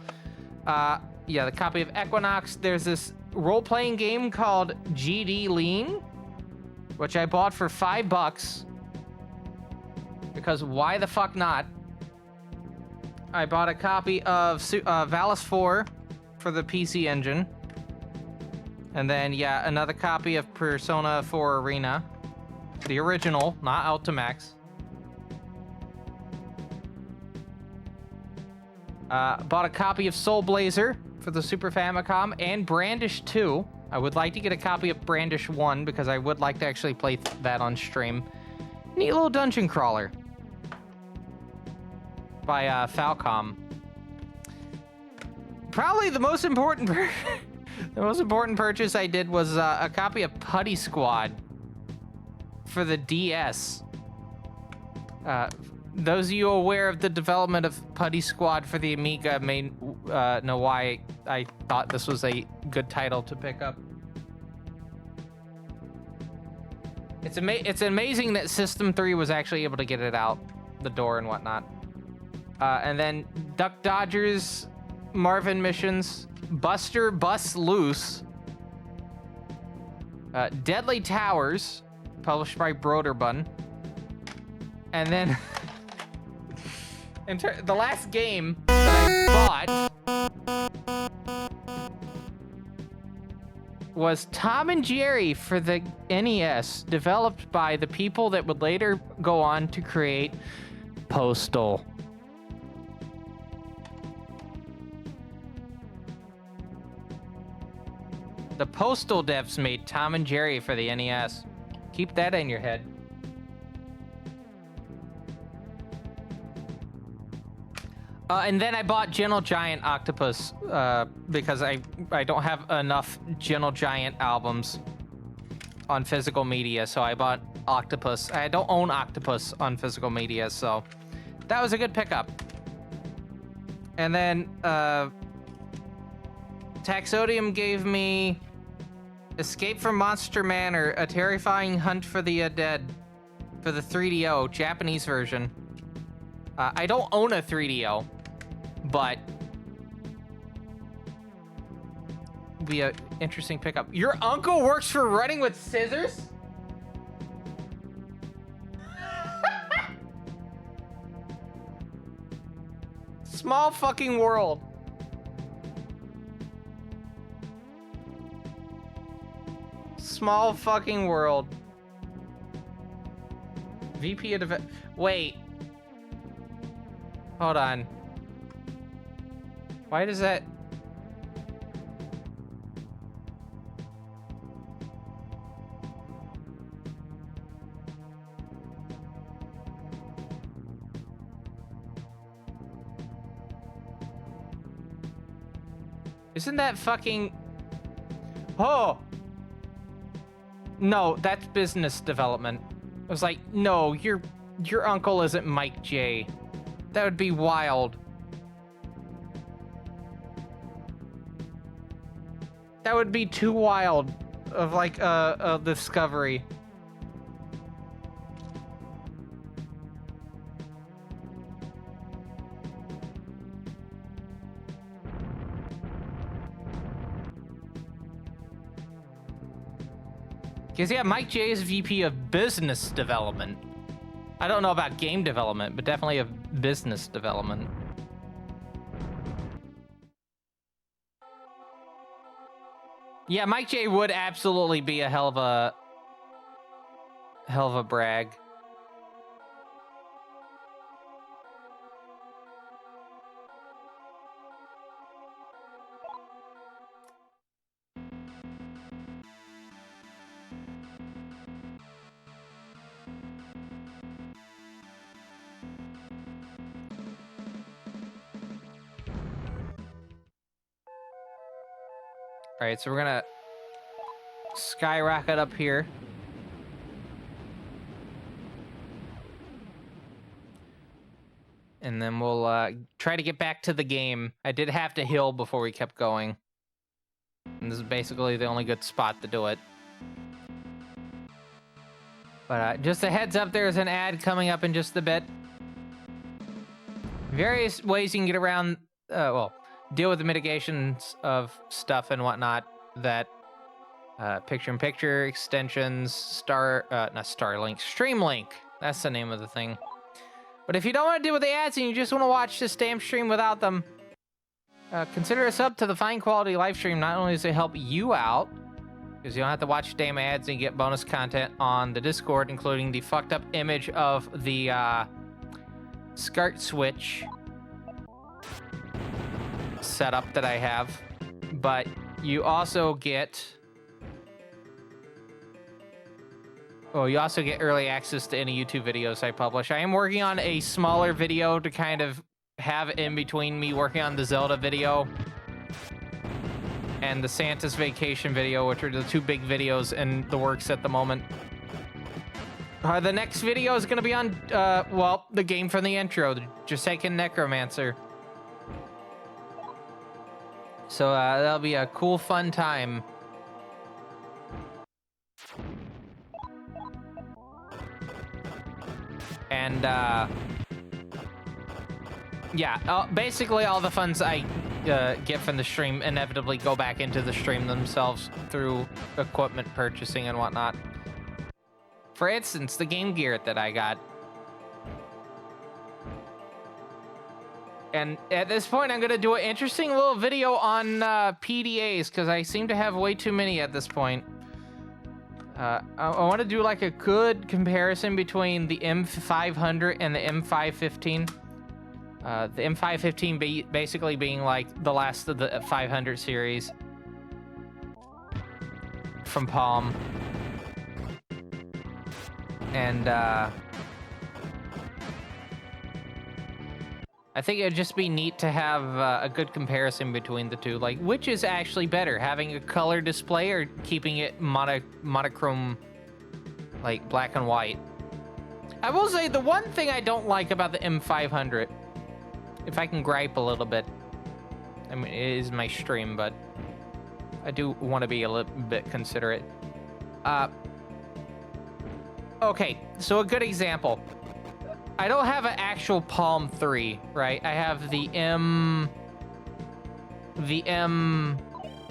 Yeah, the copy of Equinox. There's this role-playing game called GD Lean, which I bought for $5. Because why the fuck not? I bought a copy of Valis 4 for the PC Engine. And then, yeah, another copy of Persona 4 Arena. The original, not Ultimax. Bought a copy of Soul Blazer for the Super Famicom and Brandish 2. I would like to get a copy of Brandish 1 because I would like to actually play that on stream. Neat little dungeon crawler by Falcom. Probably the most important the most important purchase I did was a copy of Putty Squad for the DS. Those of you aware of the development of Putty Squad for the Amiga may know why I thought this was a good title to pick up. It's amazing that System 3 was actually able to get it out the door and whatnot. And then Duck Dodgers, Marvin Missions, Buster Bust Loose, Deadly Towers, published by Broderbun, and then the last game that I bought was Tom and Jerry for the NES, developed by the people that would later go on to create Postal. The Postal devs made Tom and Jerry for the NES. Keep that in your head. And then I bought Gentle Giant Octopus because I don't have enough Gentle Giant albums on physical media, so I bought Octopus. I don't own Octopus on physical media, so that was a good pickup. And then Taxodium gave me Escape from Monster Manor, A Terrifying Hunt for the Dead for the 3DO, Japanese version. I don't own a 3DO, but be an interesting pickup. Your uncle works for Running with Scissors? Small fucking world. Small fucking world. VP of wait. Hold on. Why does that... Isn't that fucking... Oh! No, that's business development. I was like, no, your uncle isn't Mike J. That would be wild. That would be too wild of like a discovery. Because, yeah, Mike J is VP of Business Development. I don't know about game development, but definitely of business development. Yeah, Mike J would absolutely be a hell of a brag. All right, so we're gonna skyrocket up here. And then we'll try to get back to the game. I did have to heal before we kept going. And this is basically the only good spot to do it. But just a heads up, there's an ad coming up in just a bit. Various ways you can get around, well, deal with the mitigations of stuff and whatnot that picture-in-picture extensions, not Starlink, Streamlink. That's the name of the thing. But if you don't want to deal with the ads and you just want to watch this damn stream without them, consider a sub to the fine quality live stream. Not only does it help you out, because you don't have to watch damn ads and get bonus content on the Discord, including the fucked up image of the SCART switch setup that I have, but you also get Oh, you also get early access to any YouTube videos I publish. I am working on a smaller video to kind of have in between me working on the Zelda video and the Santa's Vacation video, which are the two big videos in the works at the moment. The next video is going to be on, well, the game from the intro, the Jisekin Necromancer. So that'll be a cool, fun time. And, yeah, basically all the funds I get from the stream inevitably go back into the stream themselves through equipment purchasing and whatnot. For instance, the Game Gear that I got. And at this point, I'm going to do an interesting little video on PDAs, because I seem to have way too many at this point. I want to do like a good comparison between the M500 and the M515. The M515 basically being like the last of the 500 series from Palm. And I think it'd just be neat to have a good comparison between the two. Like, which is actually better, having a color display or keeping it monochrome, like black and white? I will say the one thing I don't like about the M500, if I can gripe a little bit, I mean, it is my stream, but I do want to be a little bit considerate. Okay, so a good example. I don't have an actual Palm 3, right? I have the M... I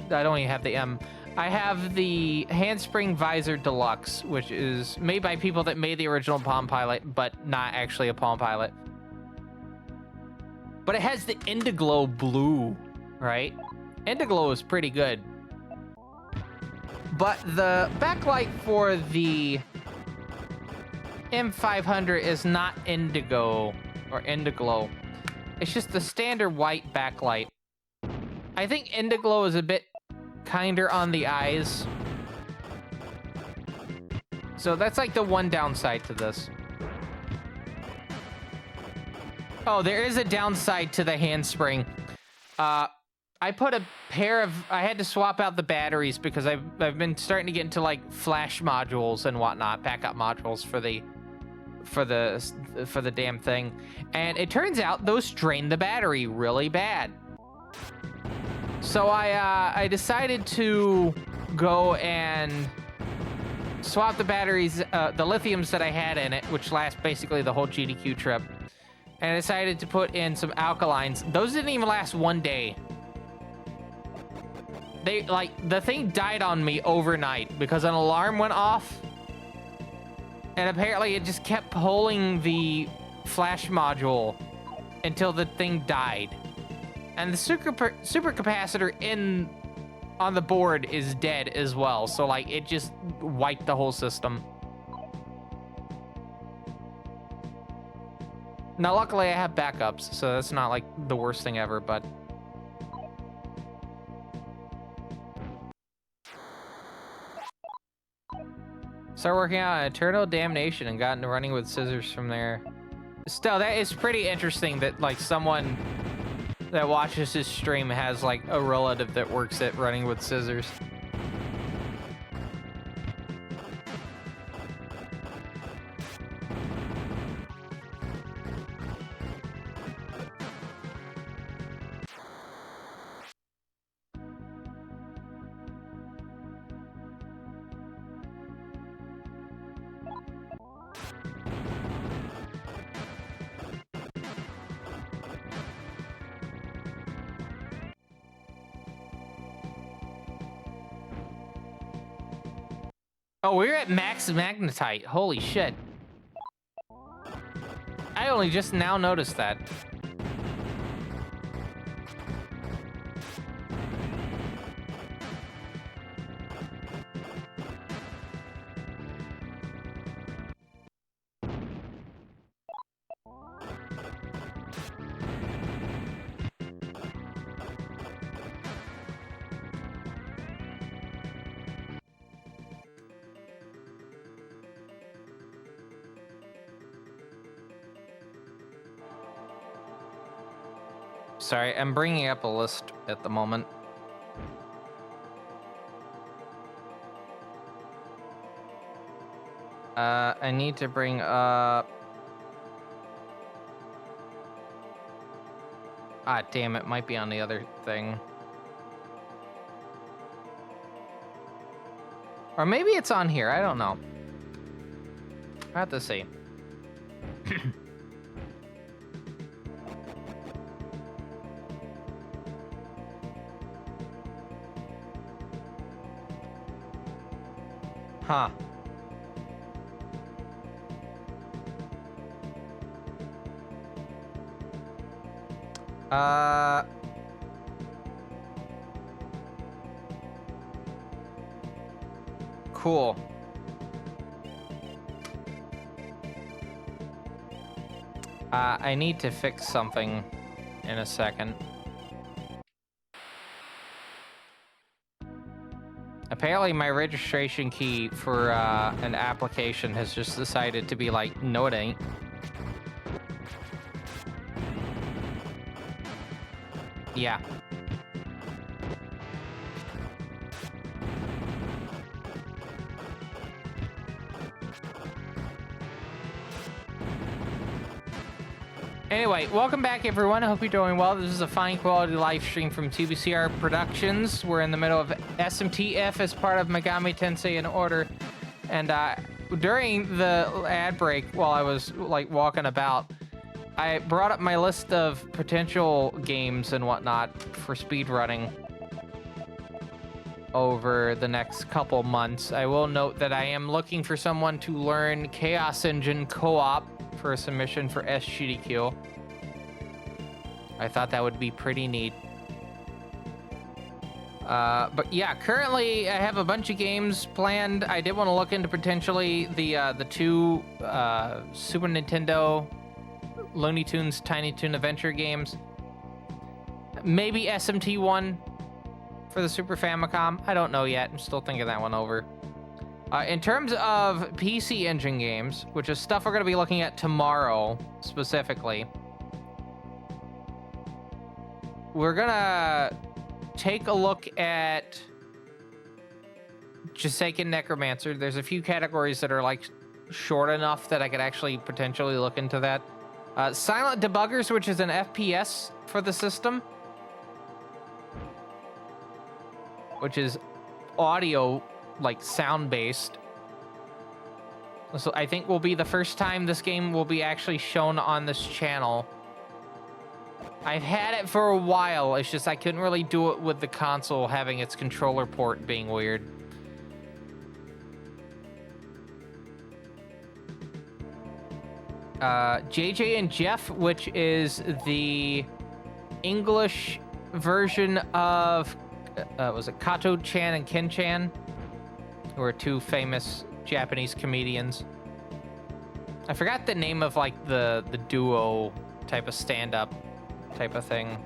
don't even have the M. I have the Handspring Visor Deluxe, which is made by people that made the original Palm Pilot, but not actually a Palm Pilot. But it has the Indiglow blue, right? Indiglow is pretty good. But the backlight for the M500 is not indigo or indiglow. It's just the standard white backlight. I think indiglow is a bit kinder on the eyes. So that's like the one downside to this. Oh, there is a downside to the handspring. I put a pair of... I had to swap out the batteries because I've been starting to get into like flash modules and whatnot, backup modules for the damn thing, and it turns out those drain the battery really bad. So I decided to go and swap the batteries, the lithiums that I had in it, which last basically the whole GDQ trip, and I decided to put in some alkalines. Those didn't even last one day. The thing died on me overnight because an alarm went off. And apparently it just kept pulling the flash module until the thing died. And the super capacitor on the board is dead as well. So like it just wiped the whole system. Now luckily I have backups, so that's not like the worst thing ever, but... Started working on Eternal Damnation and got into Running with Scissors from there. Still, that is pretty interesting that like someone that watches his stream has like a relative that works at Running with Scissors. Oh, we're at max magnetite. Holy shit. I only just now noticed that. Sorry, I'm bringing up a list at the moment. I need to bring up... Ah, damn, it might be on the other thing. Or maybe it's on here, I don't know. I have to see. Huh. Cool. I need to fix something in a second. Apparently my registration key for an application has just decided to be like, no it ain't. Yeah. Anyway, welcome back everyone. I hope you're doing well. This is a fine quality live stream from TBCR Productions. We're in the middle of SMTF as part of Megami Tensei in Order. And during the ad break, while I was like walking about, I brought up my list of potential games and whatnot for speedrunning over the next couple months. I will note that I am looking for someone to learn Chaos Engine co-op for a submission for SGDQ. I thought that would be pretty neat. But yeah, currently I have a bunch of games planned. I did want to look into potentially the two Super Nintendo Looney Tunes Tiny Toon Adventure games. Maybe SMT1 for the Super Famicom. I don't know yet. I'm still thinking that one over. In terms of PC Engine games, which is stuff we're going to be looking at tomorrow specifically, we're going to take a look at Jiseiki Necromancer. There's a few categories that are like short enough that I could actually potentially look into that. Silent Debuggers, which is an FPS for the system, which is audio, like sound-based. So I think will be the first time this game will be actually shown on this channel. I've had it for a while, it's just I couldn't really do it with the console having its controller port being weird. JJ and Jeff, which is the English version of, was it Kato-chan and Ken-chan, who are two famous Japanese comedians. I forgot the name of like the duo type of stand-up type of thing.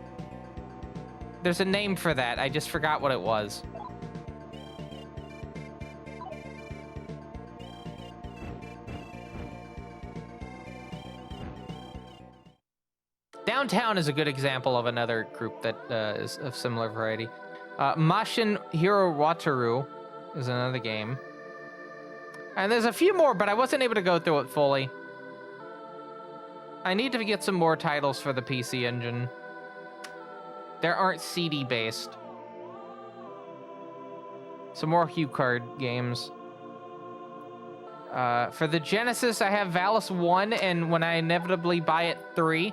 There's a name for that, I just forgot what it was. Downtown is a good example of another group that is of similar variety. Mashin Hiro Wataru is another game. And there's a few more, but I wasn't able to go through it fully. I need to get some more titles for the PC Engine. There aren't CD-based. Some more HuCard games. For the Genesis, I have Valis 1, and when I inevitably buy it, 3.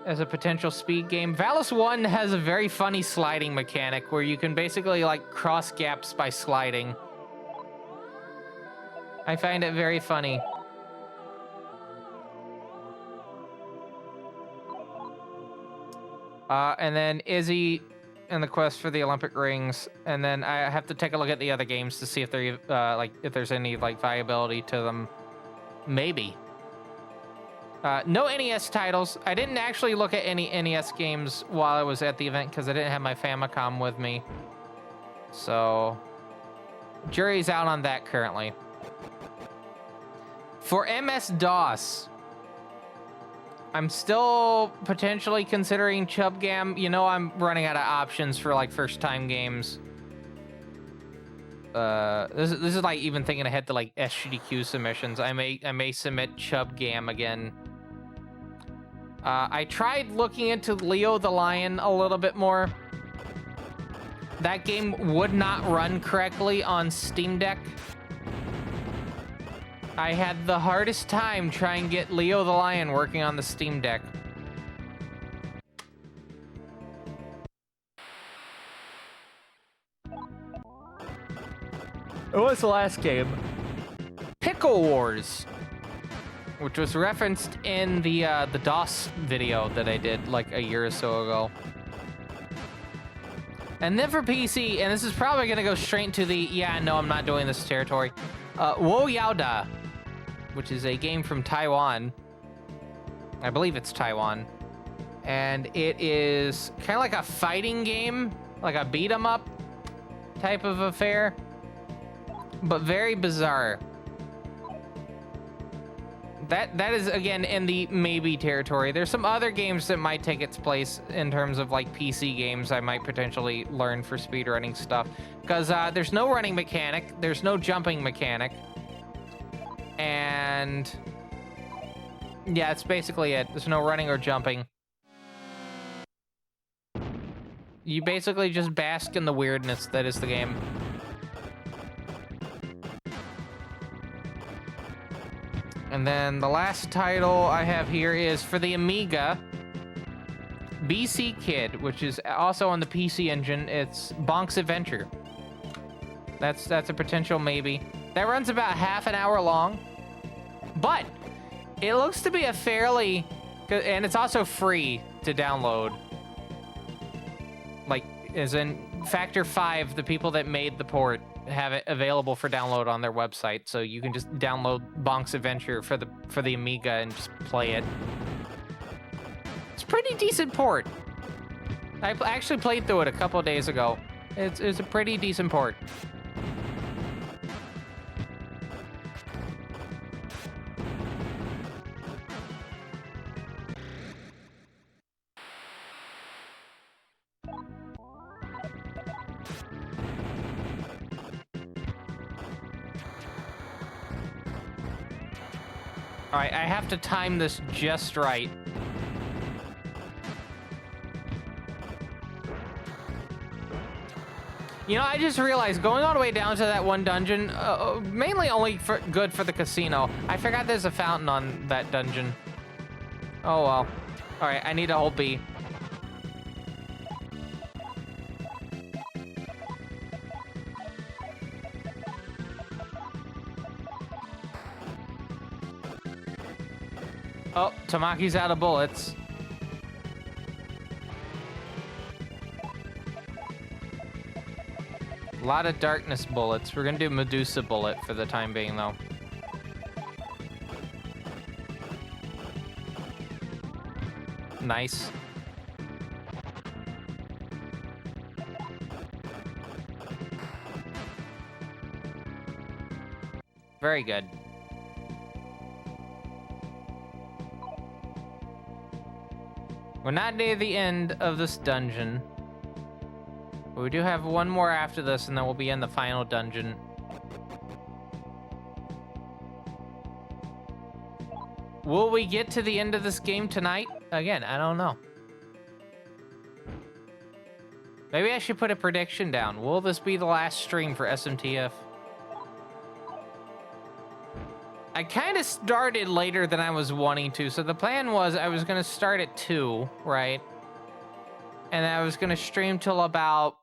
As a potential speed game. Valis 1 has a very funny sliding mechanic where you can basically like cross gaps by sliding. I find it very funny. And then Izzy and the quest for the Olympic rings, and then I have to take a look at the other games to see if they're like if there's any like viability to them. Maybe. No NES titles. I didn't actually look at any NES games while I was at the event because I didn't have my Famicom with me. So, jury's out on that currently. For MS-DOS, I'm still potentially considering Chubgam. You know, I'm running out of options for like first-time games. This is like even thinking ahead to like SGDQ submissions. I may submit Chubgam again. I tried looking into Leo the Lion a little bit more. That game would not run correctly on Steam Deck. I had the hardest time trying to get Leo the Lion working on the Steam Deck. What was the last game? Pickle Wars, which was referenced in the DOS video that I did like a year or so ago. And then for PC, and this is probably gonna go straight into the, yeah, no, I'm not doing this territory. Wo Yaoda, which is a game from Taiwan. I believe it's Taiwan. And it is kind of like a fighting game, like a beat 'em up type of affair, but very bizarre. That is, again, in the maybe territory. There's some other games that might take its place in terms of like PC games I might potentially learn for speedrunning stuff. Because there's no running mechanic, there's no jumping mechanic. And yeah, that's basically it. There's no running or jumping. You basically just bask in the weirdness that is the game. And then the last title I have here is for the Amiga, BC Kid, which is also on the PC Engine. It's Bonk's Adventure. That's a potential maybe. That runs about half an hour long, but it looks to be a fairly, and it's also free to download. Like, as in Factor 5, the people that made the port have it available for download on their website, so you can just download Bonk's Adventure for the Amiga and just play it. It's a pretty decent port. I actually played through it a couple of days ago. It's a pretty decent port. All right, I have to time this just right. You know, I just realized going all the way down to that one dungeon, mainly only good for the casino. I forgot there's a fountain on that dungeon. Oh, well. All right, I need to hold B. Oh, Tamaki's out of bullets. A lot of darkness bullets. We're gonna do Medusa bullet for the time being, though. Nice. Very good. We're not near the end of this dungeon. But we do have one more after this, and then we'll be in the final dungeon. Will we get to the end of this game tonight? Again, I don't know. Maybe I should put a prediction down. Will this be the last stream for SMTF? I kind of started later than I was wanting to. So the plan was I was going to start at 2, right? And I was going to stream till about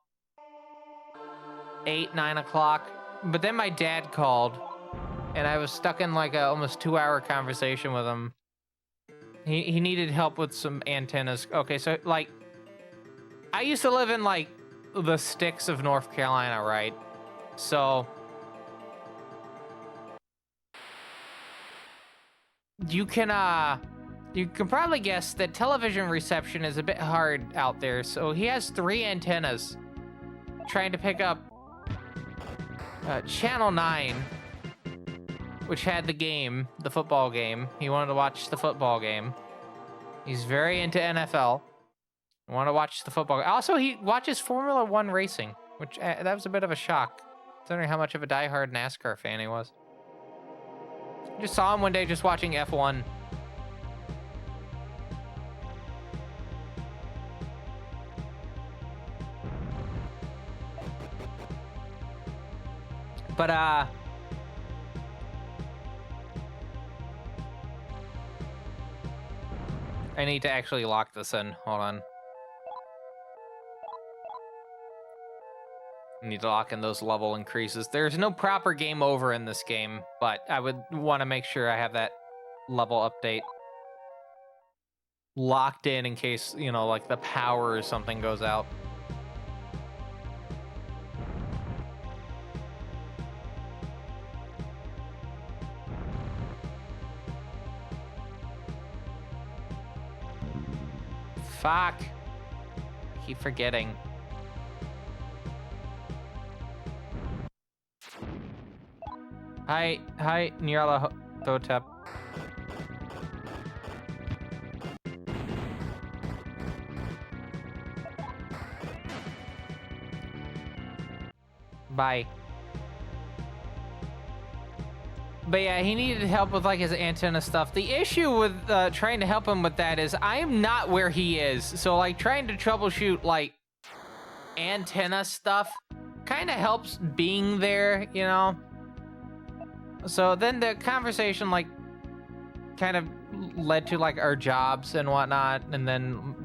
8, 9 o'clock. But then my dad called, and I was stuck in like a almost 2-hour conversation with him. He needed help with some antennas. Okay, so like, I used to live in like the sticks of North Carolina, right? So you can probably guess that television reception is a bit hard out there. So he has 3 antennas trying to pick up Channel 9, which had the game, the football game. He wanted to watch the football game. He's very into NFL. I want to watch the football. Also, he watches Formula One racing, which that was a bit of a shock, considering how much of a diehard NASCAR fan he was. Just saw him one day just watching F1. But, I need to actually lock this in. Hold on. I need to lock in those level increases. There's no proper game over in this game, but I would want to make sure I have that level update locked in case, you know, like the power or something goes out. Fuck. I keep forgetting. Hi, Nyarla Hotep. Bye. But yeah, he needed help with like his antenna stuff. The issue with trying to help him with that is I am not where he is. So like trying to troubleshoot like antenna stuff kind of helps being there, you know? So then the conversation like kind of led to like our jobs and whatnot. And then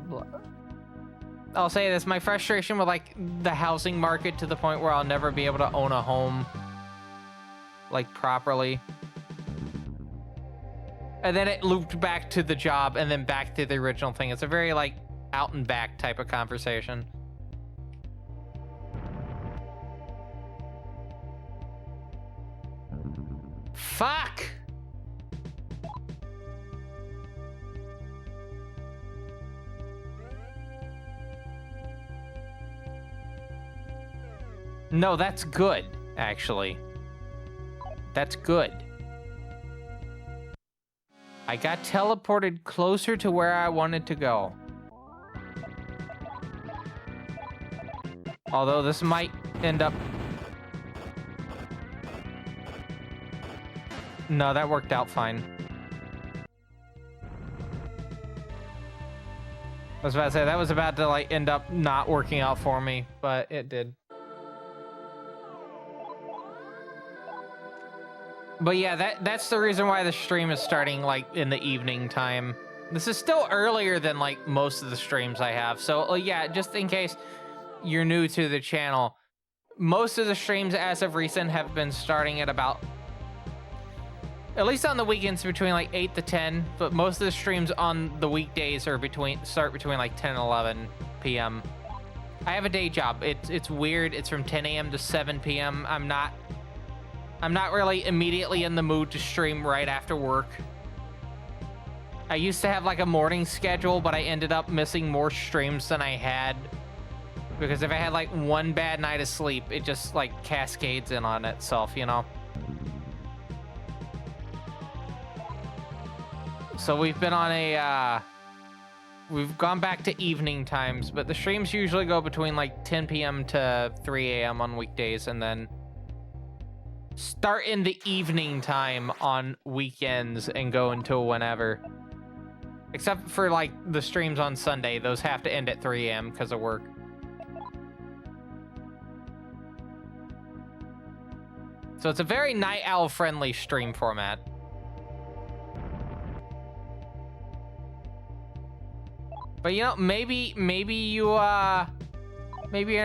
I'll say this, my frustration with like the housing market to the point where I'll never be able to own a home like properly. And then it looped back to the job and then back to the original thing. It's a very like out and back type of conversation. Fuck! No, that's good, actually. That's good. I got teleported closer to where I wanted to go. Although this might end up... No, that worked out fine. I was about to say, that was about to like end up not working out for me, but it did. But yeah, that's the reason why the stream is starting like in the evening time. This is still earlier than like most of the streams I have. So yeah, just in case you're new to the channel, most of the streams as of recent have been starting at about, at least on the weekends, between like 8 to 10, but most of the streams on the weekdays are start between like 10 and 11 p.m. I have a day job. It's weird. It's from 10 a.m. to 7 p.m. I'm not really immediately in the mood to stream right after work. I used to have like a morning schedule, but I ended up missing more streams than I had. Because if I had like one bad night of sleep, it just like cascades in on itself, you know? So we've been on a, we've gone back to evening times, but the streams usually go between like 10 p.m. to 3 a.m. on weekdays, and then start in the evening time on weekends and go until whenever. Except for like the streams on Sunday, those have to end at 3 a.m. because of work. So it's a very night owl friendly stream format. But you know, maybe you're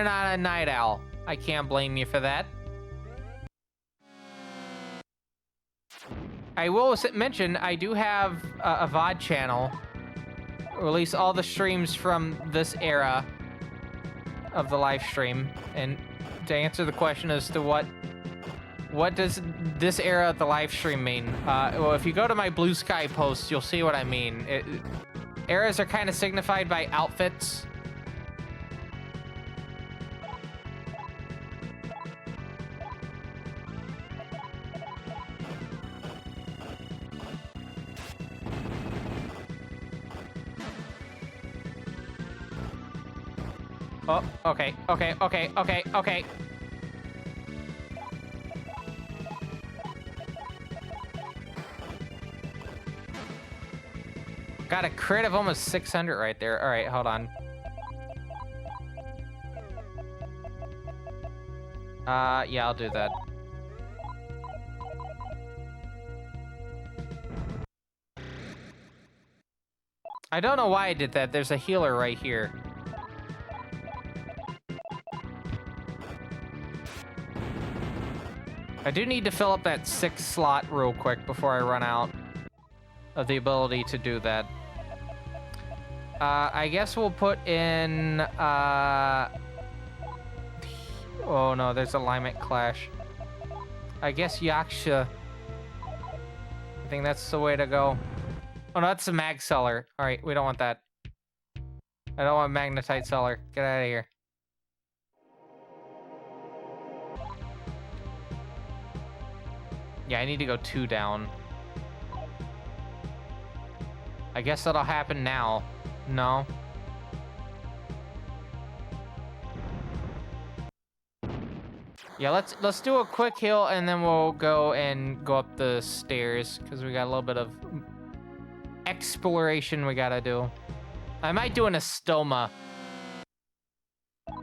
not a night owl. I can't blame you for that. I will mention, I do have a VOD channel. Release all the streams from this era of the live stream. And to answer the question as to what does this era of the live stream mean? Well, if you go to my Blue Sky post, you'll see what I mean. Eras are kind of signified by outfits. Oh, okay, okay, okay, okay, okay. Got a crit of almost 600 right there. All right, hold on. Yeah, I'll do that. I don't know why I did that. There's a healer right here. I do need to fill up that 6 slot real quick before I run out of the ability to do that. I guess we'll put in, oh no, there's alignment clash. I guess Yaksha. I think that's the way to go. Oh no, that's the mag seller. All right, we don't want that. I don't want magnetite seller. Get out of here. Yeah, I need to go 2 down. I guess that'll happen now. No. Yeah, let's do a quick heal and then we'll go up the stairs because we got a little bit of exploration we gotta do. I might do an estoma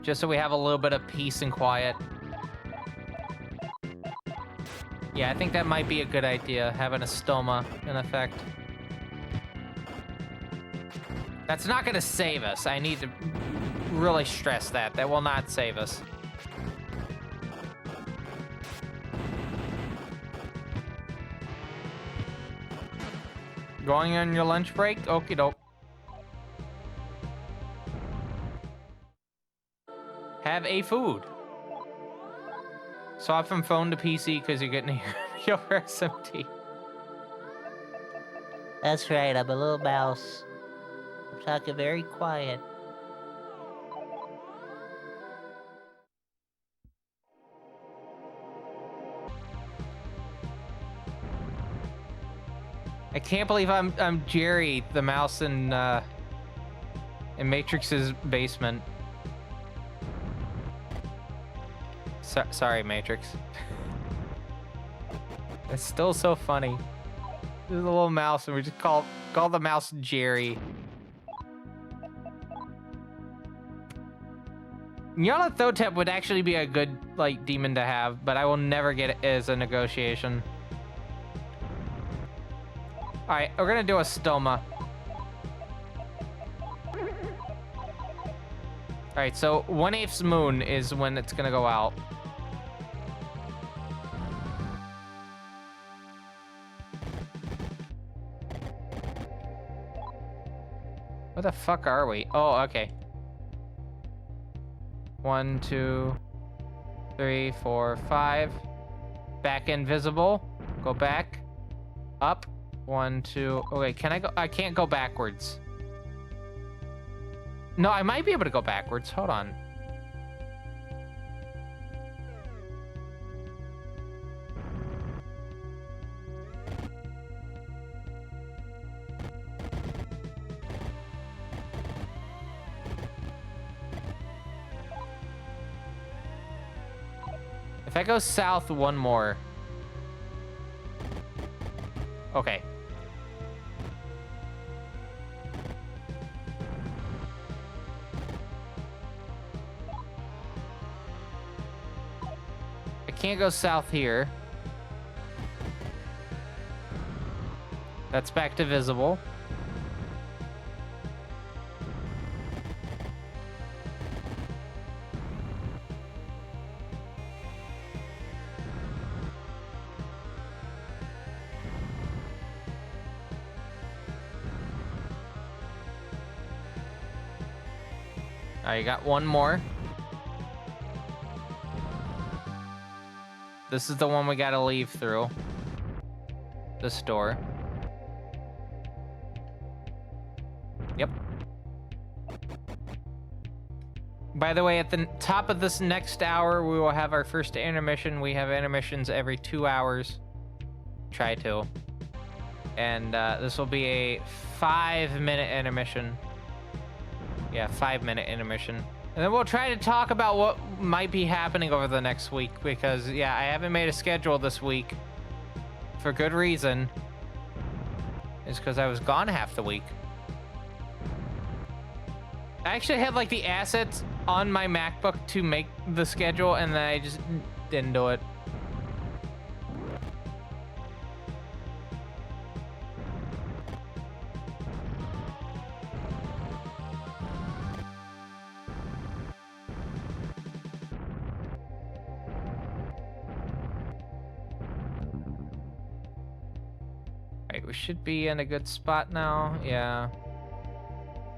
just so we have a little bit of peace and quiet. Yeah, I think that might be a good idea, having a stoma in effect. That's not gonna save us. I need to really stress that. That will not save us. Going on your lunch break? Okie doke. Have a food. Swap from phone to PC because you're getting your SMT. That's right, I'm a little mouse. I'm talking very quiet. I can't believe I'm Jerry, the mouse in Matrix's basement. Sorry, Matrix. It's still so funny. There's a little mouse, and we just call the mouse Jerry. Nyarlathotep would actually be a good like demon to have, but I will never get it as a negotiation. All right, we're gonna do a stoma. All right, so 1/8 moon is when it's gonna go out. Where the fuck are we? Oh, okay. 1, 2, 3, 4, 5. Back invisible. Go back. Up. 1, 2. Okay, can I go? I can't go backwards. No, I might be able to go backwards. Hold on. If I go south one more. Okay. I can't go south here. That's back to visible. I got one more. This is the one we gotta leave through. This door. Yep. By the way, at the top of this next hour, we will have our first intermission. We have intermissions every 2 hours. Try to. And this will be a 5-minute intermission. Yeah, 5-minute intermission. And then we'll try to talk about what might be happening over the next week because, yeah, I haven't made a schedule this week for good reason. It's because I was gone half the week. I actually had like the assets on my MacBook to make the schedule and then I just didn't do it. Right, we should be in a good spot now. Yeah.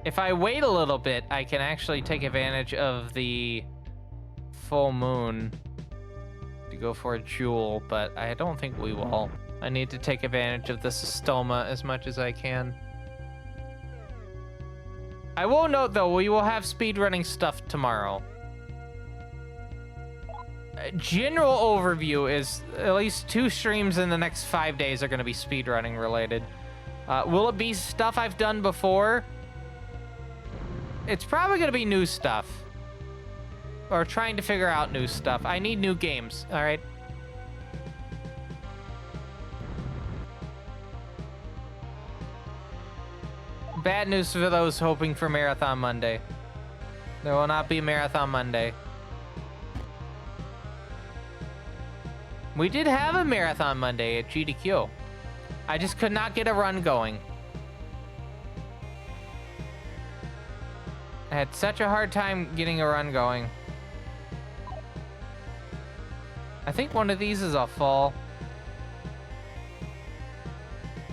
If I wait a little bit, I can actually take advantage of the full moon to go for a jewel, but I don't think we will. I need to take advantage of the stoma as much as I can. I will note, though, we will have speedrunning stuff tomorrow. General overview is at least 2 streams in the next 5 days are going to be speedrunning related. Will it be stuff I've done before? It's probably going to be new stuff. Or trying to figure out new stuff. I need new games, all right? Bad news for those hoping for Marathon Monday. There will not be Marathon Monday. We did have a Marathon Monday at GDQ. I just could not get a run going. I had such a hard time getting a run going. I think one of these is a fall.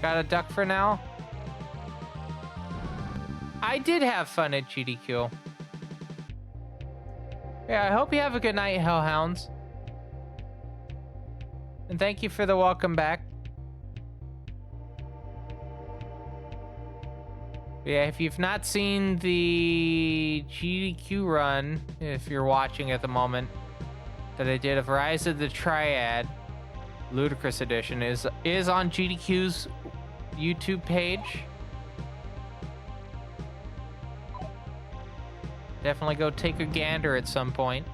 Got a duck for now. I did have fun at GDQ. Yeah, I hope you have a good night, Hellhounds. And thank you for the welcome back. Yeah, if you've not seen the GDQ run, if you're watching at the moment, that I did of Rise of the Triad, Ludicrous Edition, is on GDQ's YouTube page. Definitely go take a gander at some point.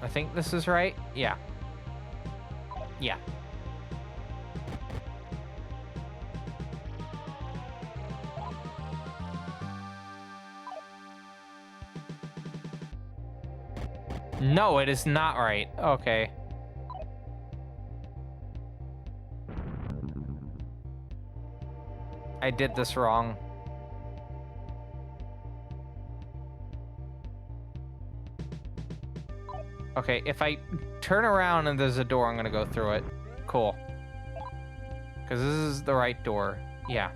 I think this is right. Yeah. Yeah. No, it is not right. Okay. I did this wrong. Okay, if I turn around and there's a door, I'm gonna go through it. Cool. Because this is the right door. Yeah.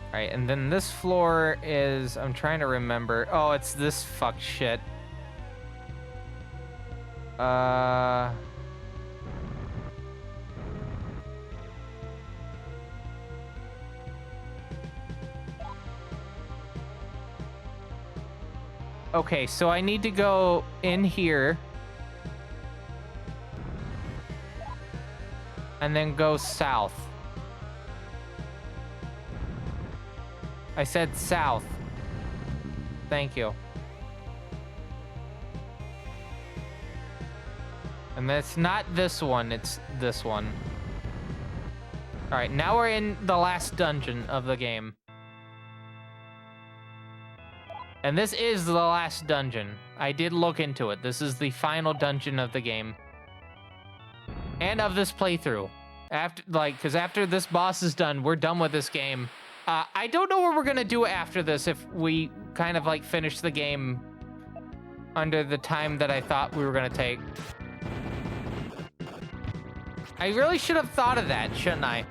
Alright, and then this floor is... I'm trying to remember. Oh, it's this fuck shit. Okay, so I need to go in here. And then go south. I said south. Thank you. And it's not this one, it's this one. Alright, now we're in the last dungeon of the game. And this is the last dungeon. I did look into it. This is the final dungeon of the game. And of this playthrough. Because after this boss is done, we're done with this game. I don't know what we're gonna do after this if we kind of finish the game under the time that I thought we were gonna take. I really should have thought of that, shouldn't I?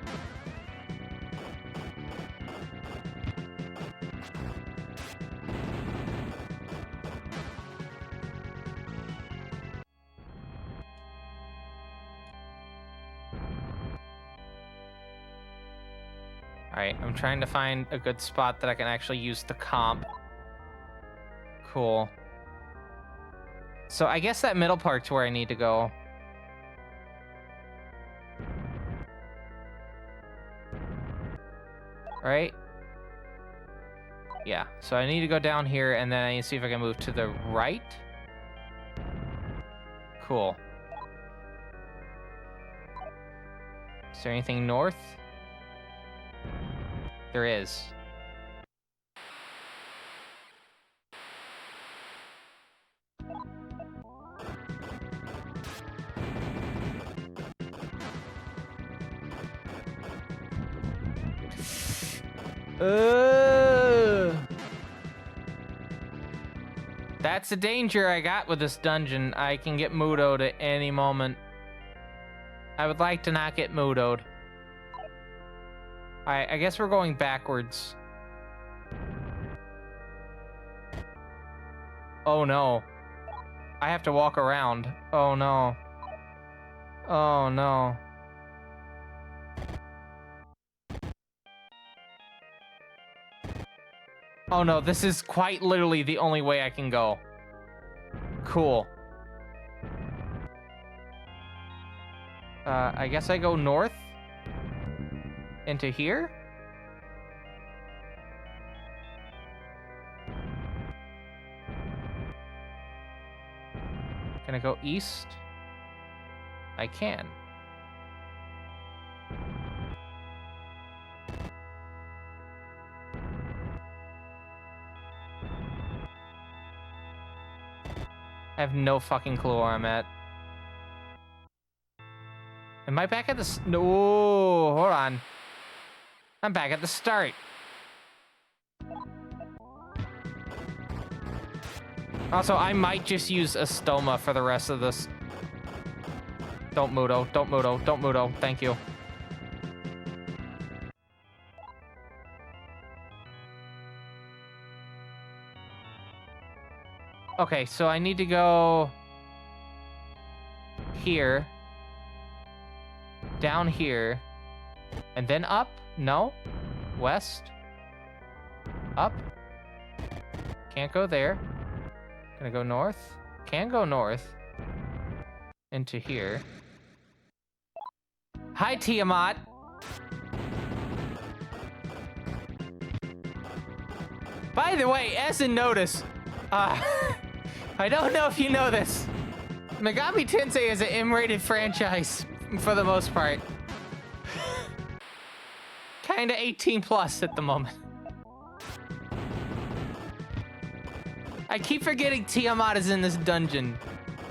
Alright, I'm trying to find a good spot that I can actually use to comp. Cool. So I guess that middle part's where I need to go. Right? Yeah, so I need to go down here, and then I need to see if I can move to the right. Cool. Is there anything north? There is. That's the danger I got with this dungeon. I can get Mudo'd at any moment. I would like to not get Mudo'd. Alright, I guess we're going backwards. Oh no. I have to walk around. Oh no. Oh no. Oh no, this is quite literally the only way I can go. Cool. I guess I go north into here. Can I go east? I can. I have no fucking clue where I'm at. Am I back at the... No, hold on. I'm back at the start. Also, I might just use a stoma for the rest of this. Don't Mudo, don't Mudo, don't Mudo. Thank you. Okay, so I need to go here, down here, and then up? No? West? Up? Can't go there. Gonna go north? Can go north. Into here. Hi, Tiamat! By the way, as a notice, I don't know if you know this. Megami Tensei is an M-rated franchise for the most part. Kinda 18 plus at the moment. I keep forgetting Tiamat is in this dungeon.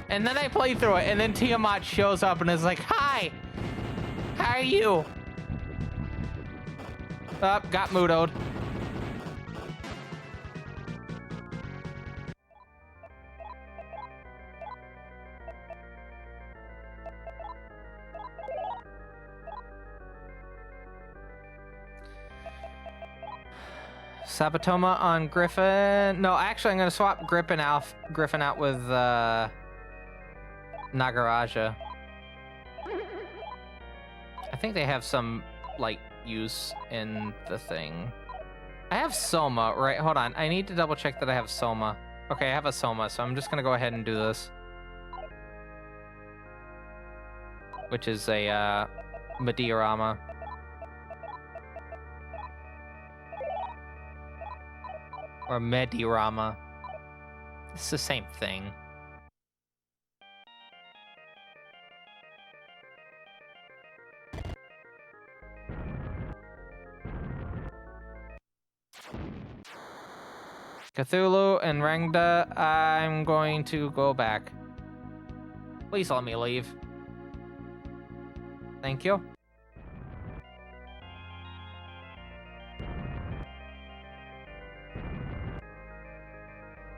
And then I play through it, and then Tiamat shows up and is like, hi! How are you? Got Mudo'd. Sabatoma on Griffin. No, actually, I'm gonna swap Griffin out with Nagaraja. I think they have some like use in the thing. I have Soma, right? Hold on. I need to double check that I have Soma. Okay, I have a Soma, so I'm just gonna go ahead and do this. Which is a Mediorama. Or Mediorama. It's the same thing. Cthulhu and Rangda, I'm going to go back. Please let me leave. Thank you.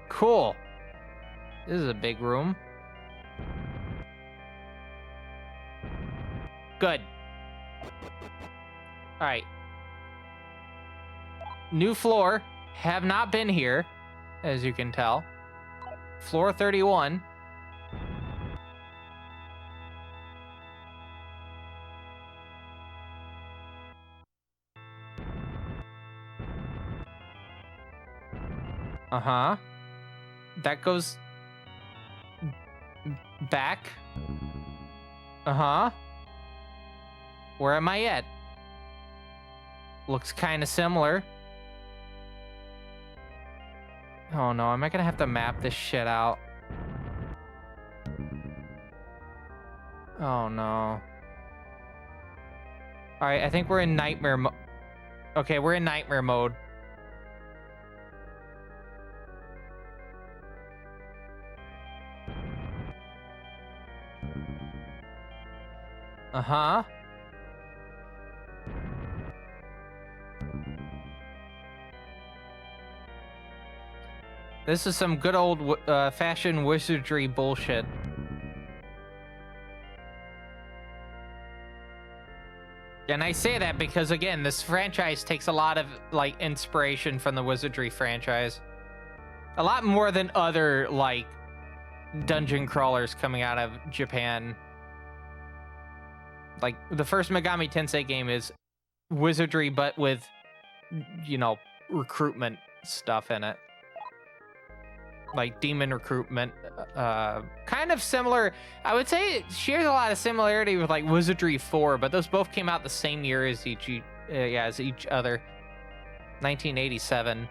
Cool. This is a big room. Good. All right. New floor. Have not been here, as you can tell. Floor 31. Uh-huh. That goes back. Uh-huh. Where am I at? Looks kind of similar. Oh no, am I gonna have to map this shit out? Oh no. Alright, I think we're in nightmare mode. Okay, we're in nightmare mode. Uh-huh. This is some good old fashioned wizardry bullshit. And I say that because, again, this franchise takes a lot of, like, inspiration from the wizardry franchise. A lot more than other, like, dungeon crawlers coming out of Japan. Like, the first Megami Tensei game is wizardry, but with, you know, recruitment stuff in it. Like demon recruitment, kind of similar. I would say it shares a lot of similarity with like Wizardry 4, but those both came out the same year as each other. 1987.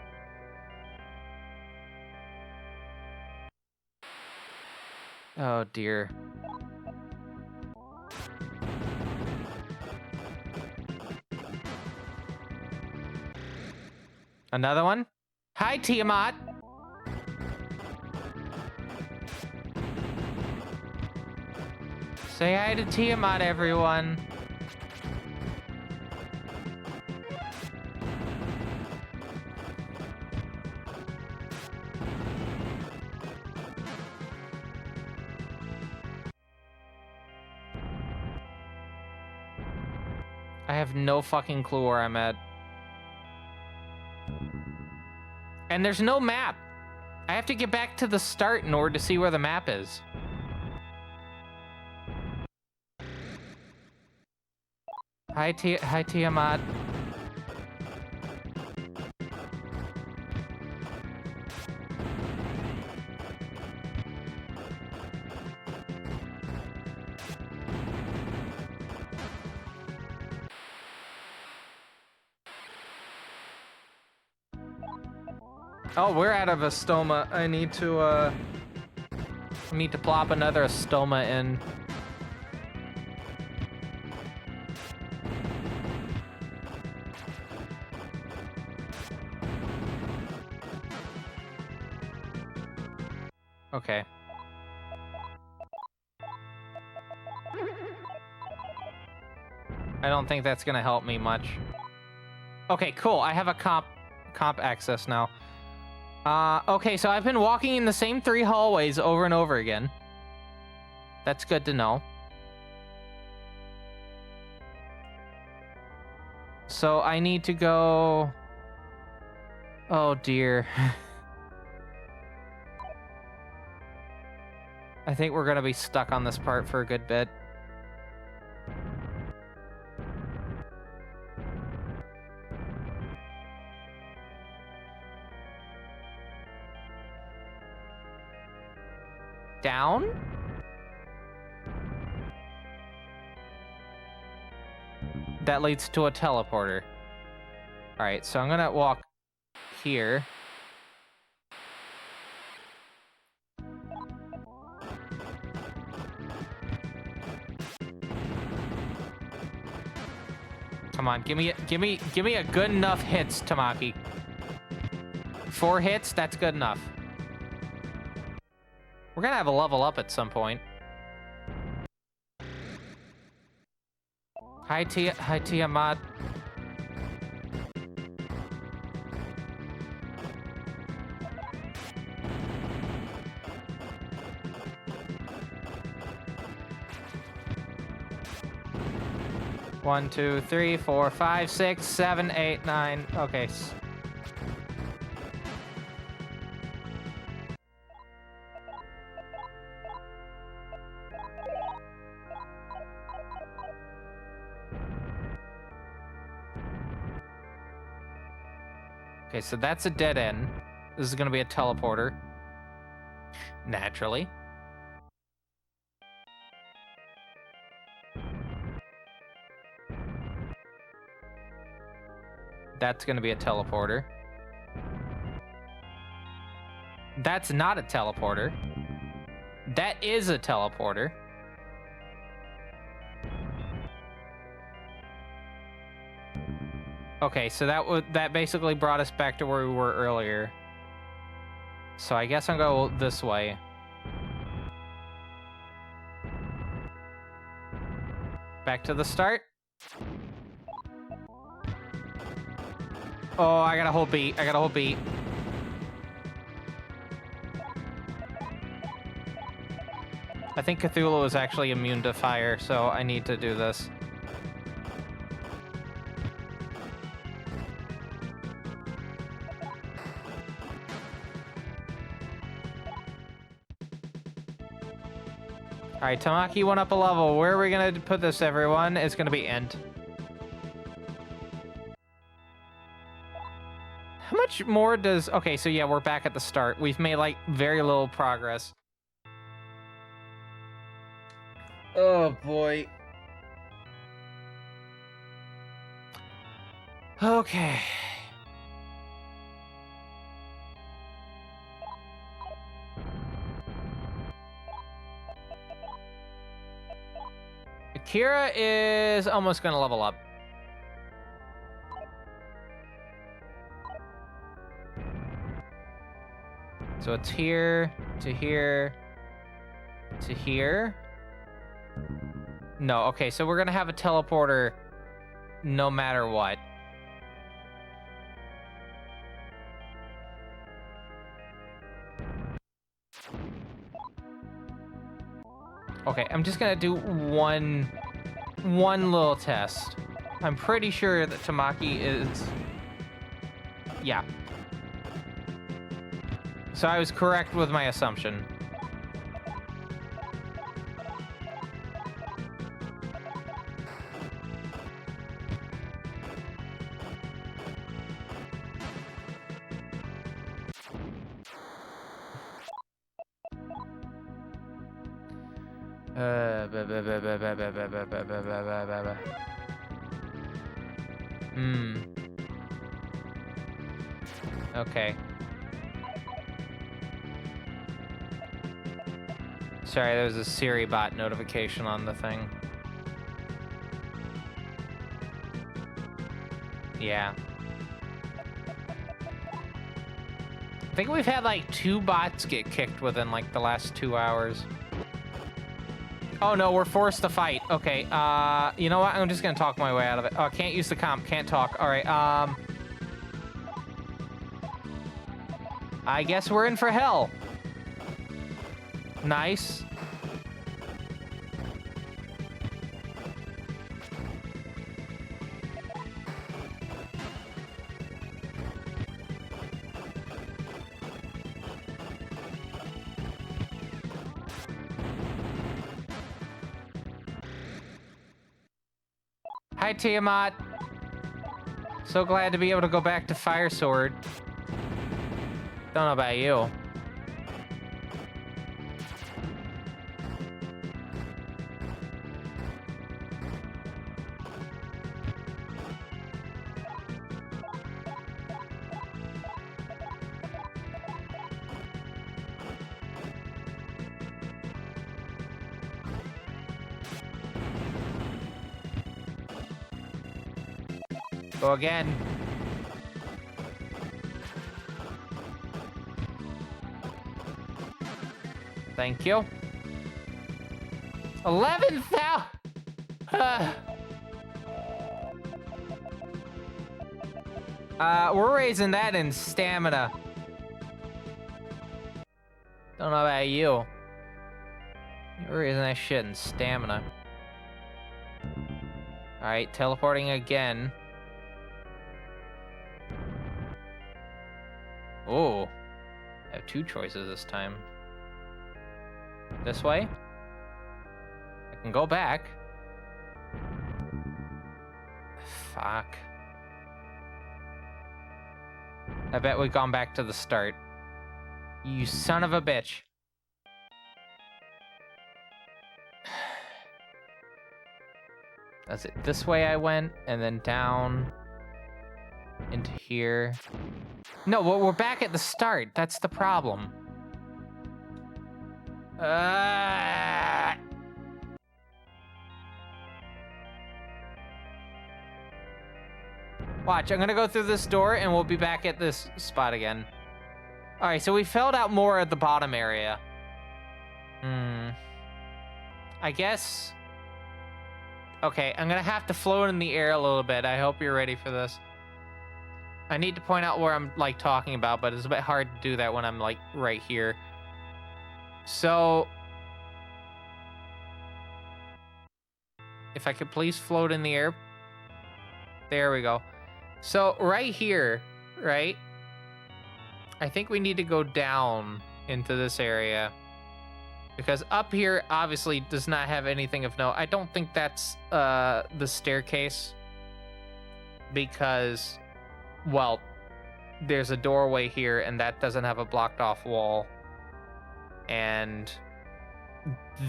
Oh dear. Another one? Hi, Tiamat. Say hi to Tiamat, everyone. I have no fucking clue where I'm at. And there's no map. I have to get back to the start in order to see where the map is. Hi, Tiamat. Oh, we're out of Astoma. I need to plop another Astoma in. Okay. I don't think that's gonna help me much. Okay, cool. I have a comp access now. Okay, so I've been walking in the same 3 hallways over and over again. That's good to know. So I need to go... Oh dear. I think we're gonna be stuck on this part for a good bit. Down? That leads to a teleporter. Alright, so I'm gonna walk here. Come on, give me a good enough hits, Tamaki. 4 hits, that's good enough. We're gonna have a level up at some point. Hi, Tiamat. One, 2, 3, 4, 5, 6, 7, 8, 9. Okay. Okay, so that's a dead end. This is gonna be a teleporter. Naturally. That's gonna be a teleporter. That's not a teleporter. That is a teleporter. Okay, so that basically brought us back to where we were earlier. So I guess I'll go this way. Back to the start. Oh, I got a whole beat. I got a whole beat. I think Cthulhu is actually immune to fire, so I need to do this. All right, Tamaki went up a level. Where are we gonna put this, everyone? It's gonna be end. How much more does... Okay, so yeah, we're back at the start. We've made, like, very little progress. Oh, boy. Okay. Akira is almost gonna level up. So it's here, to here, to here. No, okay, so we're gonna have a teleporter no matter what. Okay, I'm just gonna do one little test. I'm pretty sure that Tamaki is... Yeah. So I was correct with my assumption. Okay. Sorry, there was a Siri bot notification on the thing. Yeah. I think we've had like 2 bots get kicked within like the last 2 hours. Oh no, we're forced to fight. Okay, you know what? I'm just gonna talk my way out of it. Oh, can't use the comp, can't talk. All right, I guess we're in for hell. Nice. Hi, Tiamat. So glad to be able to go back to Fire Sword. Don't know about you. Go again. Thank you. 11,000. We're raising that in stamina. Don't know about you. We're raising that shit in stamina. All right, teleporting again. Oh, I have 2 choices this time. This way. I can go back. Fuck. I bet we've gone back to the start. You son of a bitch. That's it. This way I went, and then down into here. No, well, we're back at the start. That's the problem. Watch, I'm gonna go through this door, and we'll be back at this spot again. All right, so we filled out more at the bottom area. I guess... Okay, I'm gonna have to float in the air a little bit. I hope you're ready for this. I need to point out where I'm, like, talking about, but it's a bit hard to do that when I'm, like, right here. So... If I could please float in the air. There we go. So, right here, right? I think we need to go down into this area. Because up here, obviously, does not have anything of note. I don't think that's the staircase. Because, well, there's a doorway here, and that doesn't have a blocked-off wall. And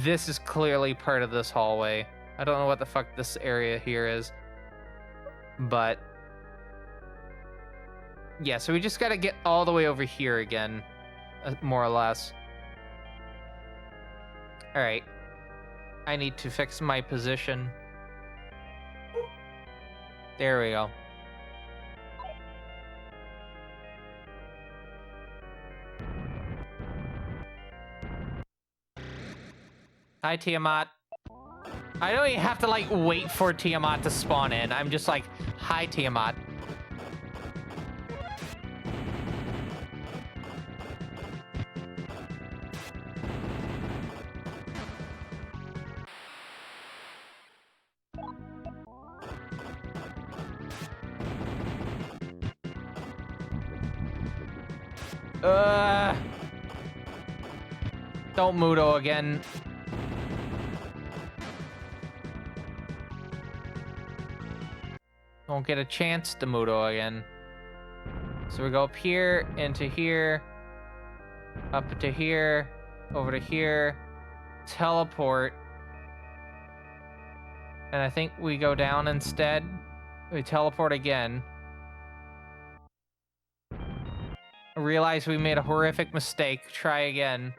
this is clearly part of this hallway. I don't know what the fuck this area here is. But... yeah, so we just gotta get all the way over here again. More or less. Alright. I need to fix my position. There we go. Hi, Tiamat. I don't even have to, like, wait for Tiamat to spawn in. I'm just like, hi, Tiamat. Don't Mudo again. Don't get a chance to Mudo again. So we go up here, into here, up to here, over to here, teleport. And I think we go down instead. We teleport again. Realize we made a horrific mistake. Try again.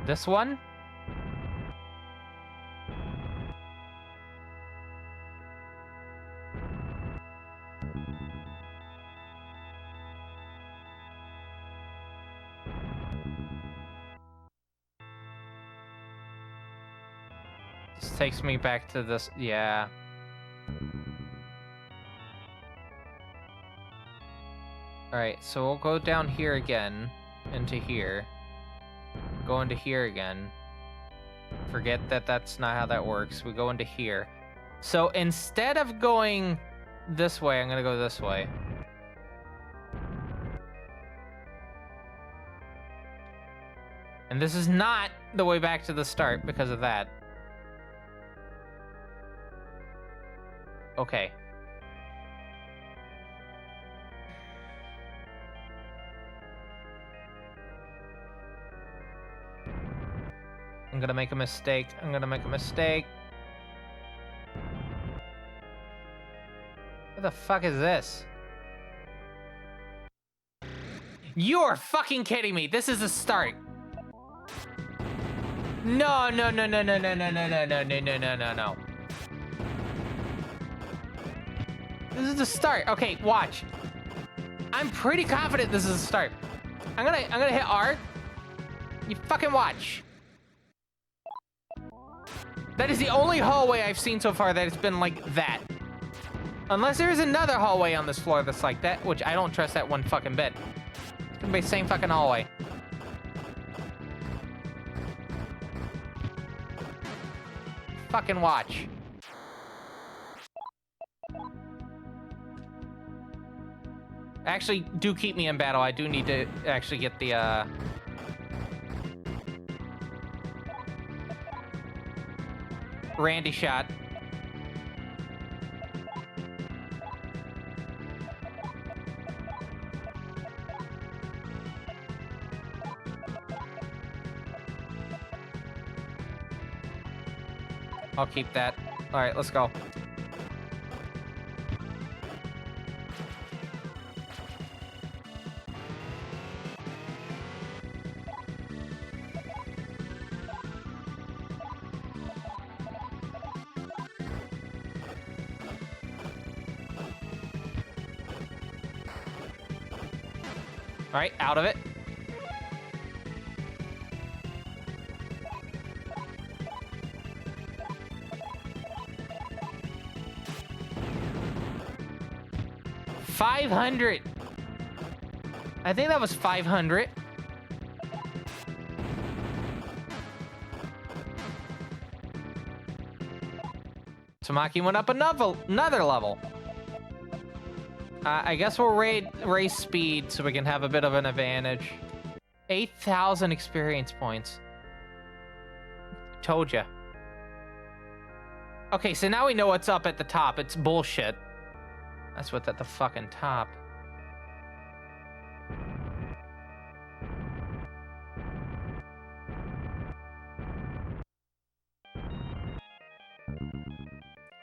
This one? This takes me back to this, yeah. Alright, so we'll go down here again, into here. Go into here again. Forget that that's not how that works. We go into here. So instead of going this way, I'm gonna go this way. And this is not the way back to the start because of that. Okay. I'm gonna make a mistake. I'm gonna make a mistake. What the fuck is this? You are fucking kidding me. This is the start. No, no, no, no, no, no, no, no, no, no, no, no, no, no, no. This is the start. Okay, watch. I'm pretty confident this is the start. I'm gonna hit R. You fucking watch. That is the only hallway I've seen so far that it's been like that. Unless there's another hallway on this floor that's like that, which I don't trust that one fucking bit. It's gonna be the same fucking hallway. Fucking watch. Actually, do keep me in battle. I do need to actually get the, Randy shot. I'll keep that. All right, let's go. All right, out of it. $500. I think that was 500. Tamaki went up another level. I guess we'll raise speed so we can have a bit of an advantage. 8,000 experience points. Told ya. Okay, so now we know what's up at the top. It's bullshit. That's what's at the fucking top.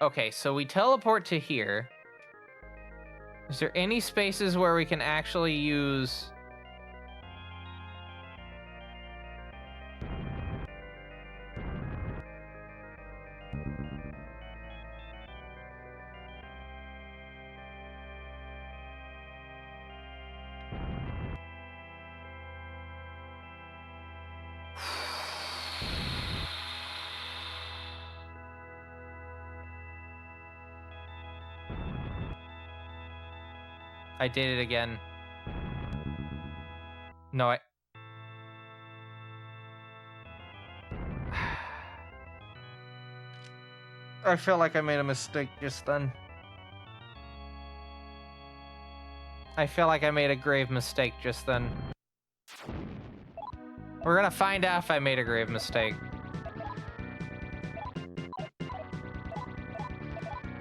Okay, so we teleport to here. Is there any spaces where we can actually use... I did it again. No, I feel like I made a mistake just then. I feel like I made a grave mistake just then. We're gonna find out if I made a grave mistake.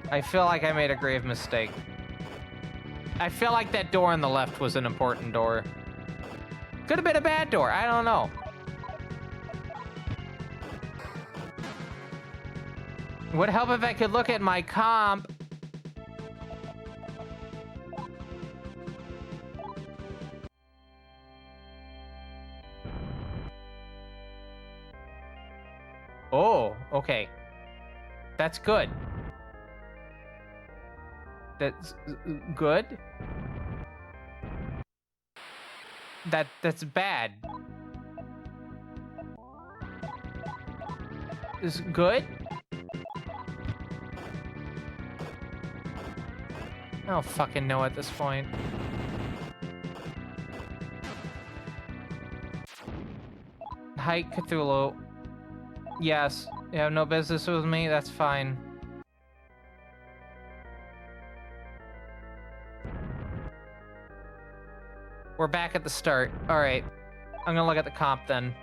I feel like I made a grave mistake. I feel like that door on the left was an important door. Could have been a bad door, I don't know. Would help if I could look at my comp. Oh, okay. That's good. That's good. That's bad. Is good? I don't fucking know at this point. Hike Cthulhu. Yes. You have no business with me? That's fine. We're back at the start. All right. I'm gonna look at the comp then.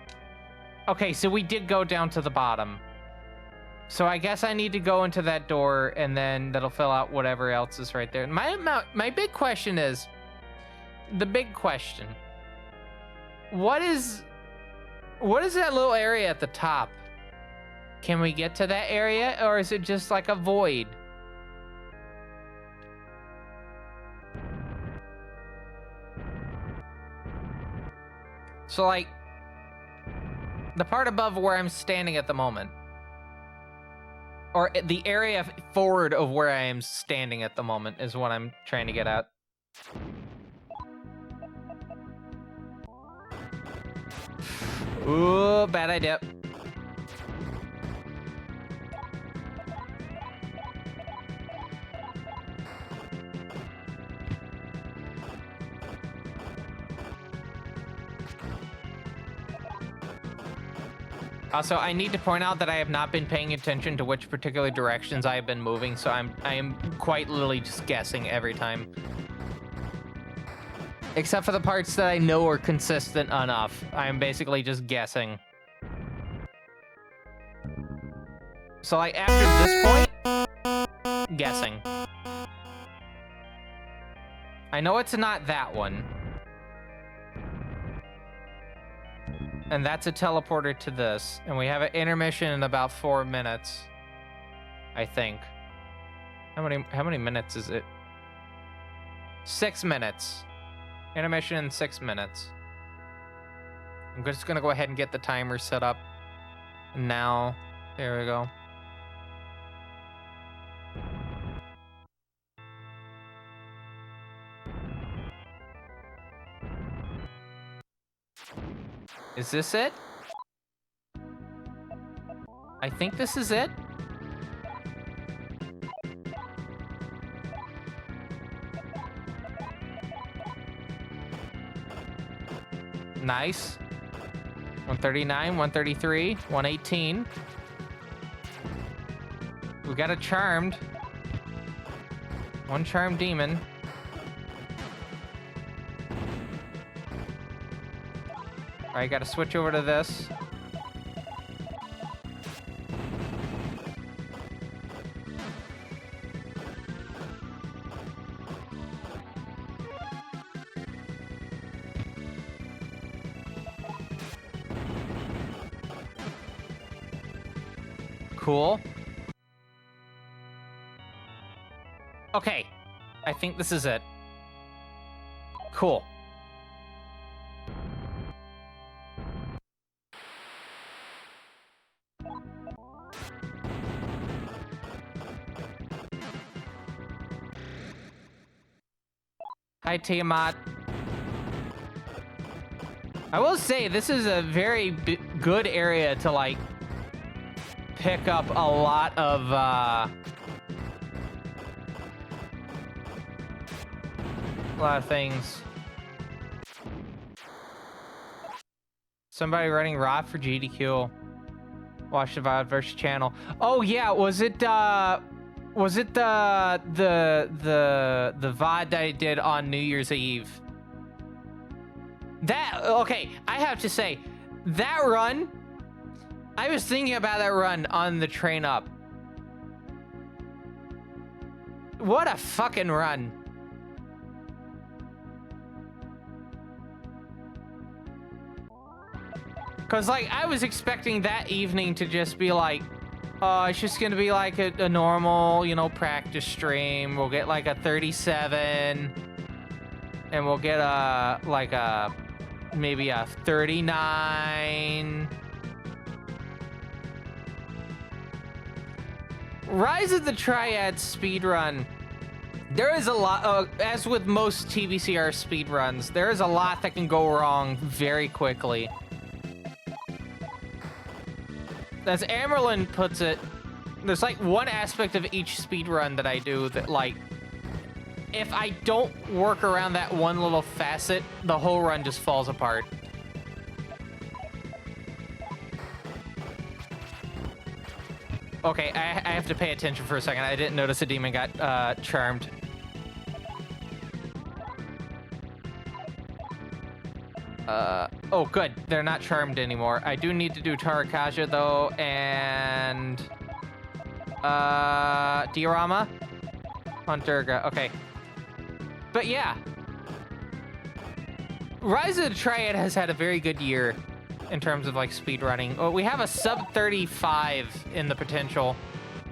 Okay, so we did go down to the bottom. So I guess I need to go into that door and then that'll fill out whatever else is right there. My big question is, the big question. What is that little area at the top? Can we get to that area or is it just like a void? So like, the part above where I'm standing at the moment. Or the area forward of where I am standing at the moment is what I'm trying to get at. Ooh, bad idea. Also, I need to point out that I have not been paying attention to which particular directions I have been moving, so I am quite literally just guessing every time. Except for the parts that I know are consistent enough. I am basically just guessing. So, like, after this point, guessing. I know it's not that one. And that's a teleporter to this. And we have an intermission in about 4 minutes. I think. How many minutes is it? 6 minutes. Intermission in 6 minutes. I'm just gonna go ahead and get the timer set up. Now, there we go. Is this it? I think this is it. Nice. 139, 133, 118. We got a charmed. One charmed demon. Alright, gotta switch over to this. Cool. Okay. I think this is it. Cool. Hi, Tiamat. I will say, this is a very good area to, like, pick up a lot of things. Somebody running Rot for GDQ. Watch the VOD versus channel. Oh yeah, was it the VOD that I did on New Year's Eve? That, okay, I have to say, that run, I was thinking about that run on the train up. What a fucking run. Cause like, I was expecting that evening to just be like, oh, it's just gonna be like a normal, you know, practice stream. We'll get like a 37, and we'll get maybe a 39. Rise of the Triad speedrun. There is a lot, as with most TBCR speedruns, there is a lot that can go wrong very quickly. As Amerlin puts it, there's like one aspect of each speedrun that I do that, like, if I don't work around that one little facet, the whole run just falls apart. Okay, I have to pay attention for a second. I didn't notice a demon got charmed. Oh, good. They're not charmed anymore. I do need to do Tarakaja, though, and... Diorama? On Durga. Okay. But yeah. Rise of the Triad has had a very good year in terms of, like, speedrunning. Oh, we have a sub 35 in the potential,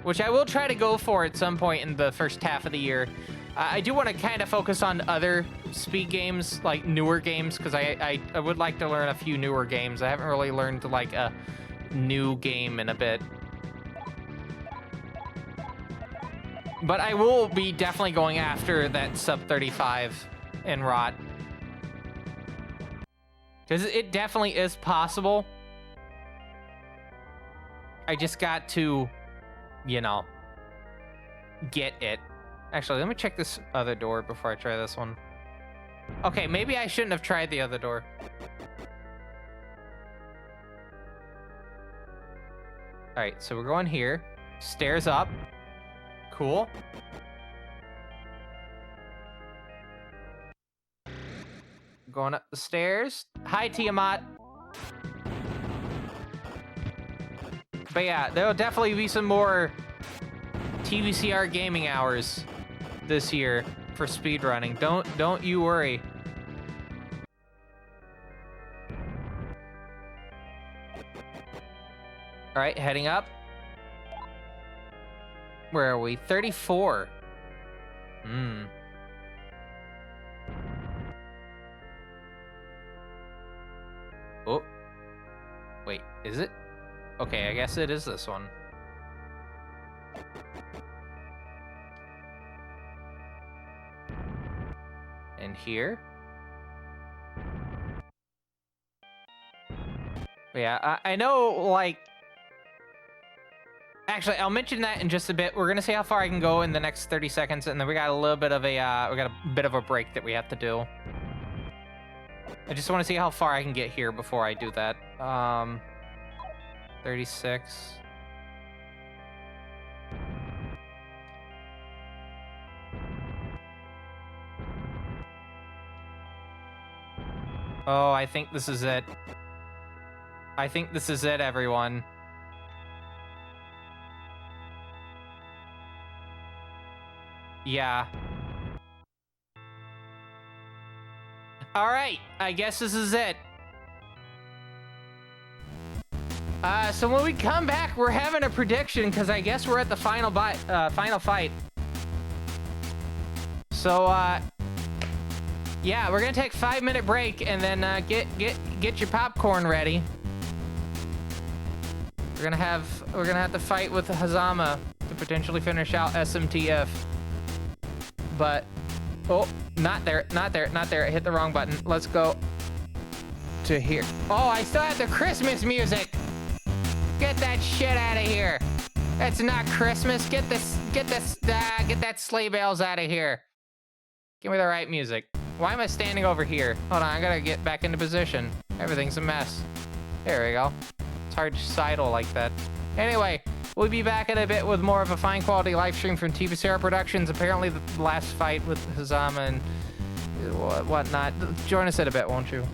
which I will try to go for at some point in the first half of the year. I do want to kind of focus on other speed games, like newer games, because I would like to learn a few newer games. I haven't really learned like a new game in a bit. But I will be definitely going after that sub 35 in Rot. Because it definitely is possible. I just got to, you know, get it. Actually, let me check this other door before I try this one. Okay, maybe I shouldn't have tried the other door. All right, so we're going here. Stairs up. Cool. going up the stairs. Hi, Tiamat. But yeah, there'll definitely be some more TVCR gaming hours this year for speedrunning. Don't you worry. All right, heading up. Where are we? 34. Oh. Wait, is it? Okay, I guess it is this one. And here. Yeah, I know, like... Actually, I'll mention that in just a bit. We're gonna see how far I can go in the next 30 seconds, and then we got a little bit of a, we got a bit of a break that we have to do. I just want to see how far I can get here before I do that. 36. Oh, I think this is it. I think this is it, everyone. Yeah. All right, I guess this is it. So when we come back, we're having a prediction because I guess we're at the final fight. So yeah, we're gonna take a 5-minute break and then get your popcorn ready. We're gonna have to fight with Hazama to potentially finish out SMTF. But oh, not there. I hit the wrong button. Let's go to here. Oh, I still have the Christmas music. Get that shit out of here. That's not Christmas. Get that sleigh bells out of here. Give me the right music. Why am I standing over here? Hold on, I gotta get back into position. Everything's a mess. There we go. It's hard to sidle like that. Anyway, we'll be back in a bit with more of a fine quality live stream from TVCR Productions. Apparently the last fight with Hazama and whatnot. Join us in a bit, won't you?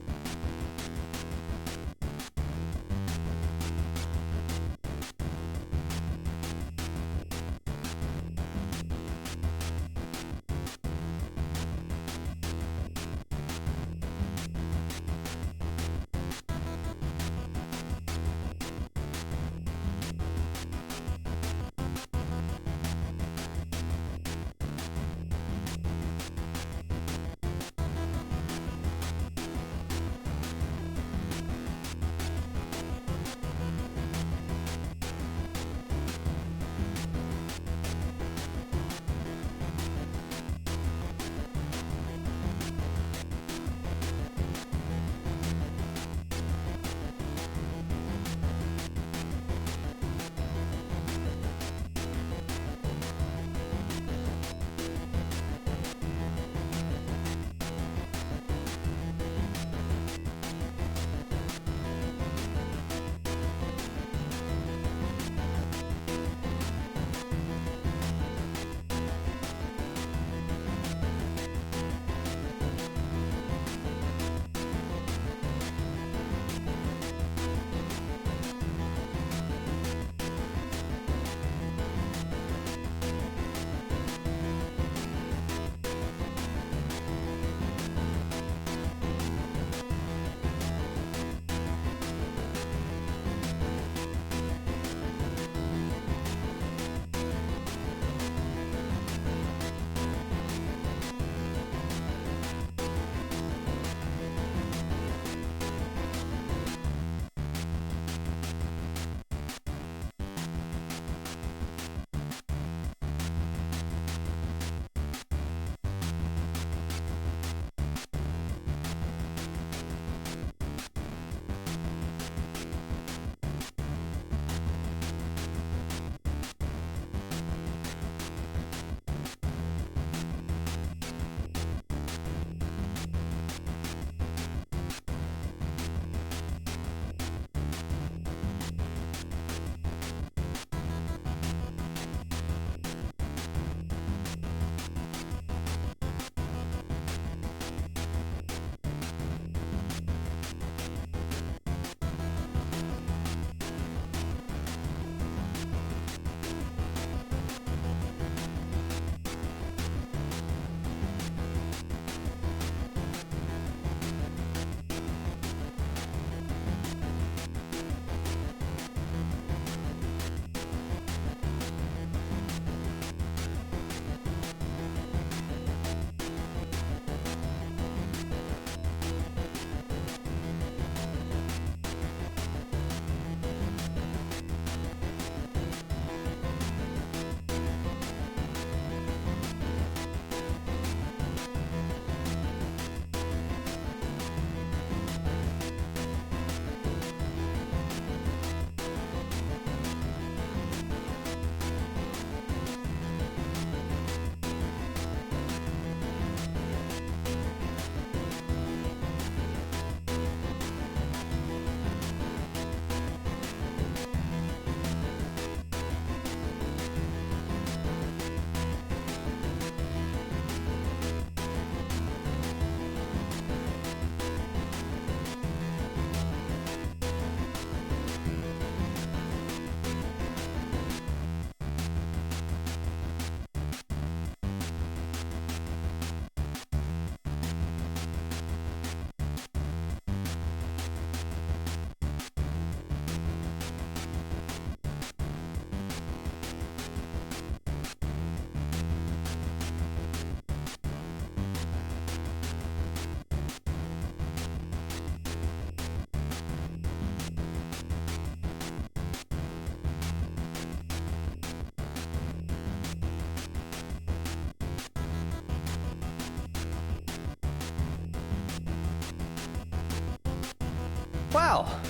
Well,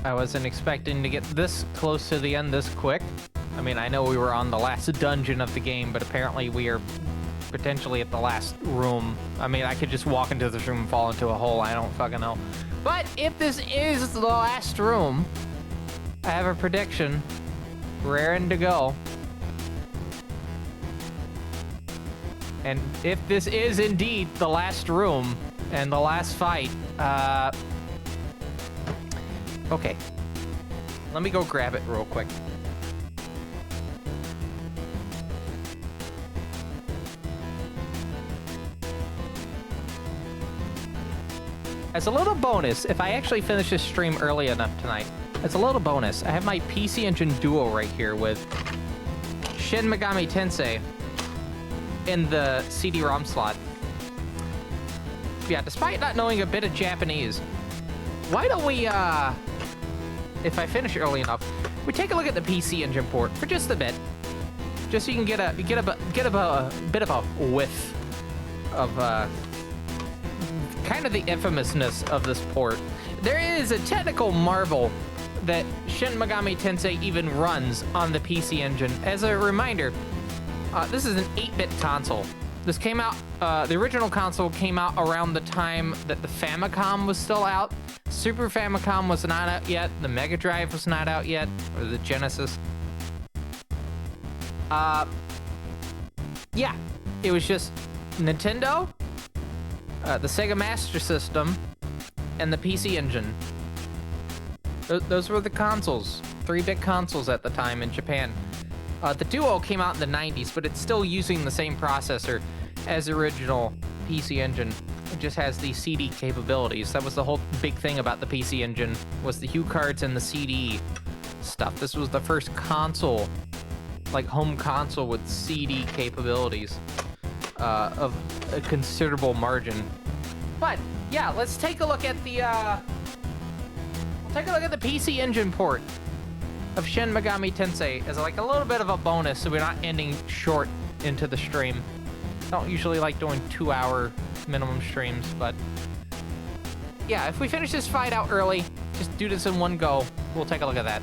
I wasn't expecting to get this close to the end this quick. I mean, I know we were on the last dungeon of the game, but apparently we are potentially at the last room. I mean, I could just walk into this room and fall into a hole. I don't fucking know. But if this is the last room, I have a prediction. Raring to go. And if this is indeed the last room and the last fight, okay. Let me go grab it real quick. As a little bonus, if I actually finish this stream early enough tonight, as a little bonus, I have my PC Engine Duo right here with Shin Megami Tensei in the CD-ROM slot. Yeah, despite not knowing a bit of Japanese, why don't we, if I finish early enough, we take a look at the PC Engine port for just a bit, just so you can get a bit of a whiff of kind of the infamousness of this port. There is a technical marvel that Shin Megami Tensei even runs on the PC Engine. As a reminder, this is an 8-bit console. This came out, the original console came out around the time that the Famicom was still out. Super Famicom was not out yet. The Mega Drive was not out yet, or the Genesis. Yeah, it was just Nintendo, the Sega Master System, and the PC Engine. Those were the consoles, 3-bit consoles at the time in Japan. The Duo came out in the 90s, but it's still using the same processor as the original PC Engine. It just has the CD capabilities. That was the whole big thing about the PC Engine, was the hue cards and the CD stuff. This was the first console, like home console with CD capabilities of a considerable margin. But yeah, let's take a look at the PC Engine port of Shin Megami Tensei as like a little bit of a bonus, so we're not ending short into the stream. I don't usually like doing 2-hour minimum streams, but yeah, if we finish this fight out early, just do this in one go, we'll take a look at that.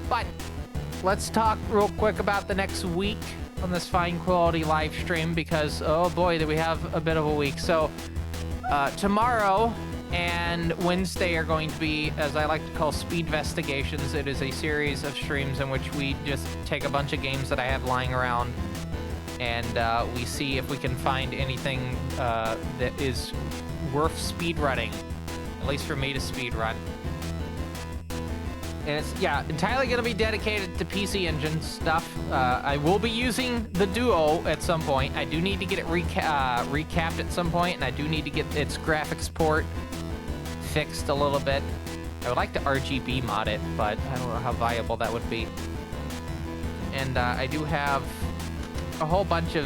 But let's talk real quick about the next week on this fine quality live stream, because oh boy, do we have a bit of a week. So tomorrow and Wednesday are going to be, as I like to call, speed investigations. It is a series of streams in which we just take a bunch of games that I have lying around, and we see if we can find anything that is worth speedrunning, at least for me to speedrun. And it's, yeah, entirely going to be dedicated to PC Engine stuff. I will be using the Duo at some point. I do need to get it recapped at some point, and I do need to get its graphics port fixed a little bit. I would like to RGB mod it, but I don't know how viable that would be. And I do have a whole bunch of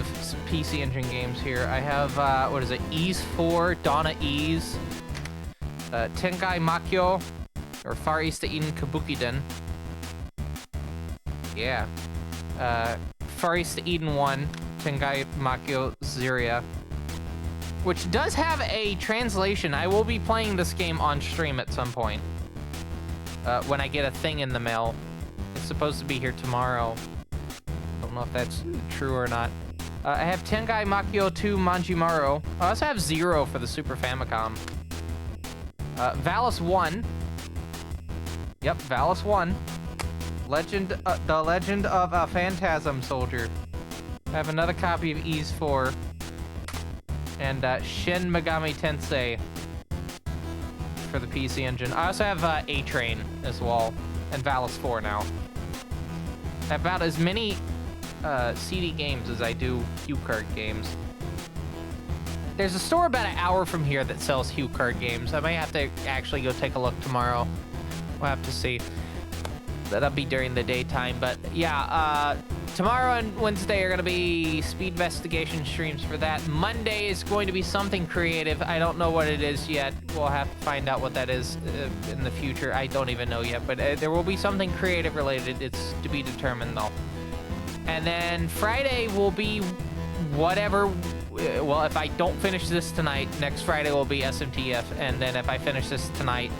PC Engine games here. I have, what is it, Ys 4, Dawn of Ys, Tenkai Makyo, or Far East to Eden Kabukiden. Yeah. Far East to Eden 1, Tenkai Makyo Ziria, which does have a translation. I will be playing this game on stream at some point. When I get a thing in the mail. It's supposed to be here tomorrow. Don't know if that's true or not. I have Tenkai Makyo 2 Manjimaru. I also have Zero for the Super Famicom. Valis 1. Yep, Valis 1. The Legend of a Phantasm Soldier. I have another copy of Ys 4. And Shin Megami Tensei for the PC Engine. I also have A-Train as well, and Valis 4 now. I have about as many CD games as I do hue card games. There's a store about an hour from here that sells hue card games. I might have to actually go take a look tomorrow. We'll have to see. That'll be during the daytime, but yeah, tomorrow and Wednesday are going to be speed investigation streams for that. Monday is going to be something creative. I don't know what it is yet. We'll have to find out what that is in the future. I don't even know yet, but there will be something creative related. It's to be determined, though. And then Friday will be whatever. Well, if I don't finish this tonight, next Friday will be SMTF, and then if I finish this tonight,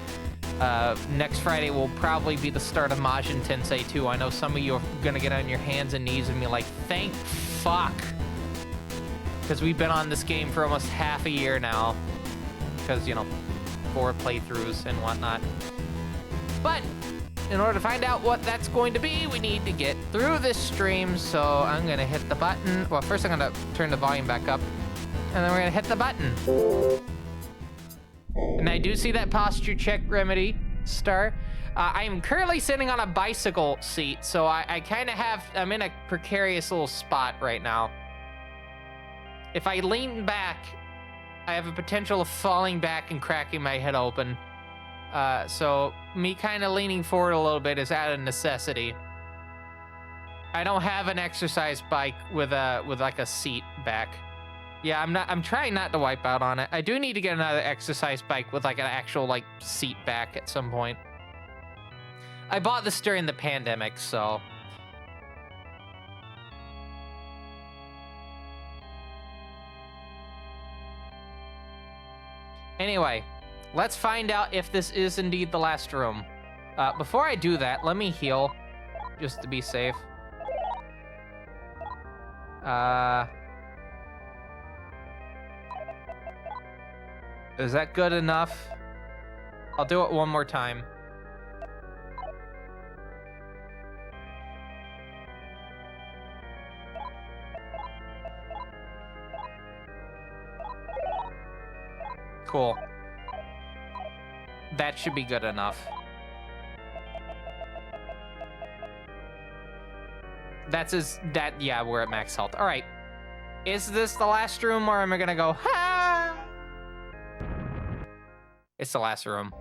Next Friday will probably be the start of Majin Tensei 2. I know some of you are gonna get on your hands and knees and be like, thank fuck. Because we've been on this game for almost half a year now. Because, you know, 4 playthroughs and whatnot. But in order to find out what that's going to be, we need to get through this stream. So I'm gonna hit the button. Well, first I'm gonna turn the volume back up. And then we're gonna hit the button. And I do see that posture check remedy star. I am currently sitting on a bicycle seat, so I kind of I'm in a precarious little spot right now. If I lean back, I have a potential of falling back and cracking my head open. So me kind of leaning forward a little bit is out of necessity. I don't have an exercise bike with like a seat back. Yeah, I'm trying not to wipe out on it. I do need to get another exercise bike with like an actual like seat back at some point. I bought this during the pandemic, so. Anyway, let's find out if this is indeed the last room. Before I do that, let me heal, just to be safe. Is that good enough? I'll do it one more time. Cool. That should be good enough. Yeah, we're at max health. All right. Is this the last room, or am I gonna go, ha? It's the last room.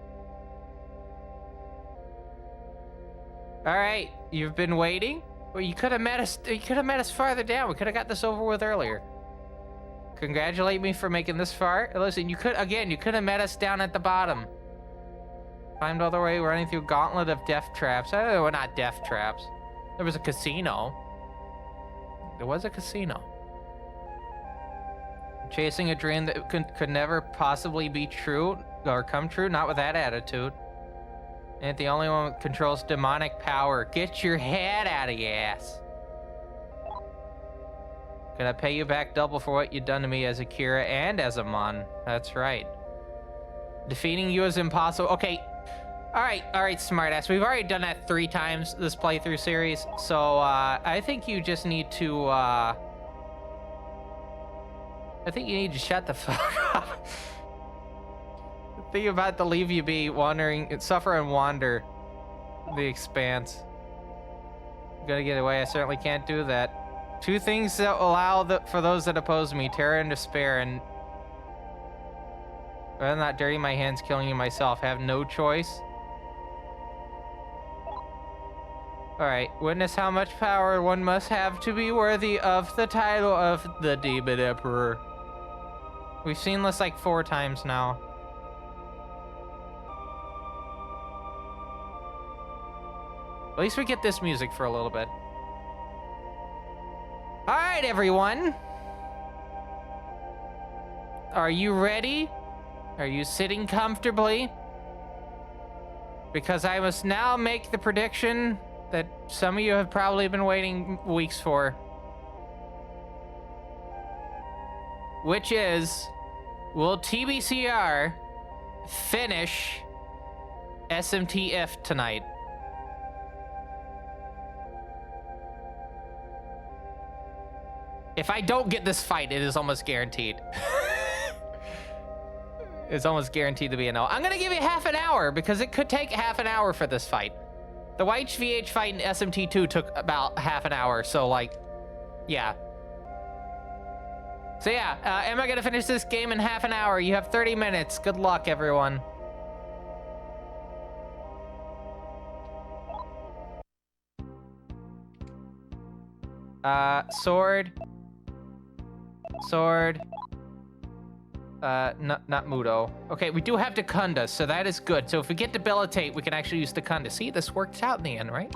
All right, you've been waiting? Well, you could have met us farther down. We could have got this over with earlier. Congratulate me for making this far. Listen, you could have met us down at the bottom. Climbed all the way, running through a gauntlet of death traps. Oh, well, not death traps. There was a casino. There was a casino. Chasing a dream that could never possibly be true or come true, not with that attitude. And the only one that controls demonic power. Get your head out of your ass. Gonna pay you back double for what you've done to me as Akira and as a Mon. That's right. Defeating you is impossible. Okay. All right, smartass. We've already done that 3 times this playthrough series, so I think you just need to. I think you need to shut the fuck up. Think about to leave you be, wandering, suffer and wander the expanse. I'm gonna get away. I certainly can't do that. 2 things that allow for those that oppose me: terror and despair. And rather than not dirty my hands, killing you myself, I have no choice. All right, witness how much power one must have to be worthy of the title of the Demon Emperor. We've seen this like 4 times now. At least we get this music for a little bit. All right, everyone. Are you ready? Are you sitting comfortably? Because I must now make the prediction that some of you have probably been waiting weeks for. Which is, will TBCR finish SMTF tonight? If I don't get this fight, it is almost guaranteed. It's almost guaranteed to be a no. I'm gonna give you half an hour because it could take half an hour for this fight. The YHVH fight in SMT2 took about half an hour, so like, yeah. So yeah, am I gonna finish this game in half an hour? You have 30 minutes. Good luck, everyone. Sword. Sword. Not Mudo. Okay, we do have Dekunda, so that is good. So if we get Debilitate, we can actually use Dekunda. See, this worked out in the end, right?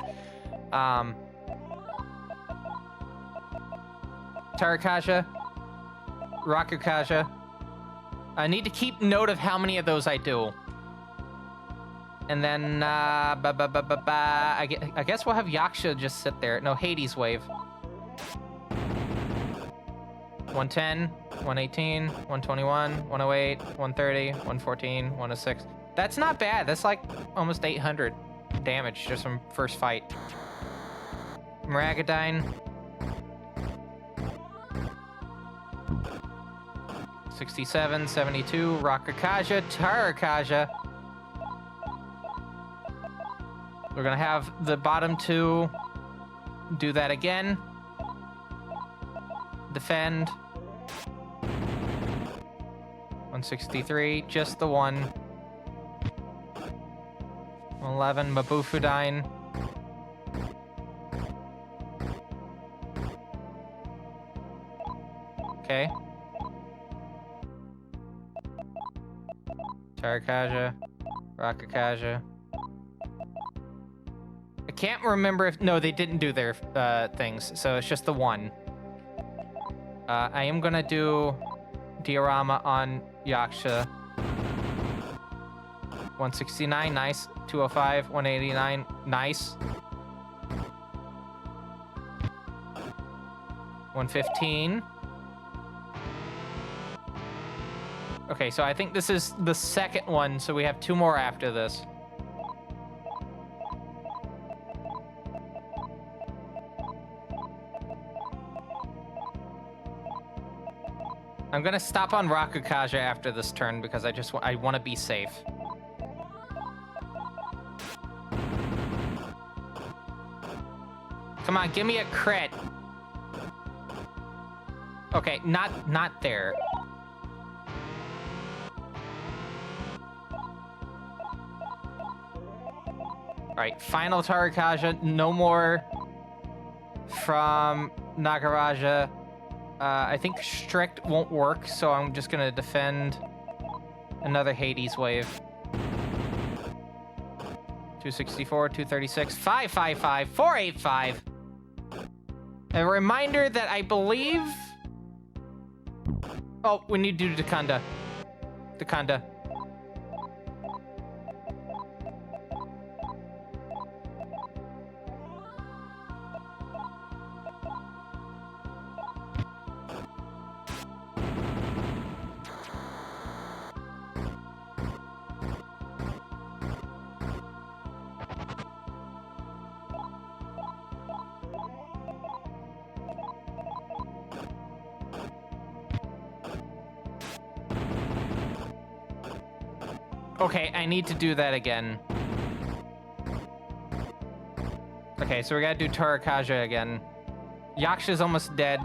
Tarakasha. Rakukasha. I need to keep note of how many of those I do. And then, I guess we'll have Yaksha just sit there. No, Hades wave. 110, 118, 121, 108, 130, 114, 106. That's not bad. That's like almost 800 damage just from first fight. Maragadine. 67, 72, Rakakaja, Tarakaja. We're gonna have the bottom two do that again. Defend. 163, just the one. 11, Mabufudine. Okay. Tarakaja, Rakakaja. I can't remember if... No, they didn't do their things, so it's just the one. I am gonna do diorama on Yaksha. 169, nice. 205, 189, nice. 115. Okay, so I think this is the second one, so we have two more after this. I'm gonna stop on Rakukaja after this turn because I want to be safe. Come on, give me a crit. Okay, not there. Alright, final Tarakaja. No more from Nagaraja. I think Strict won't work, so I'm just gonna defend another Hades wave. 264, 236, 555, 485. A reminder that I believe... Oh, we need to do Dakanda. Dakanda. Okay, I need to do that again. Okay, so we gotta do Tarakaja again. Yaksha's almost dead.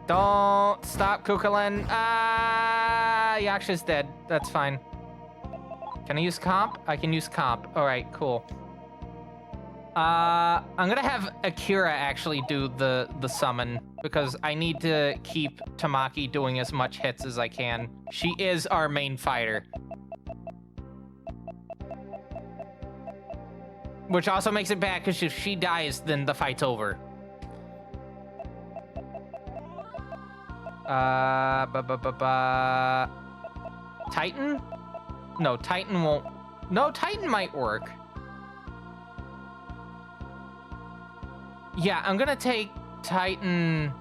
Don't stop, Kukulin. Yaksha's dead. That's fine. Can I use comp? I can use comp. All right, cool. I'm gonna have Akira actually do the summon because I need to keep Tamaki doing as much hits as I can. She is our main fighter. Which also makes it bad because if she dies, then the fight's over. Titan? No, Titan won't. No, Titan might work. Yeah, I'm gonna take Titan.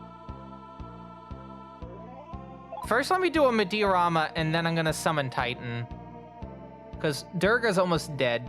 First, let me do a Meteorama, and then I'm gonna summon Titan. Because Durga's almost dead.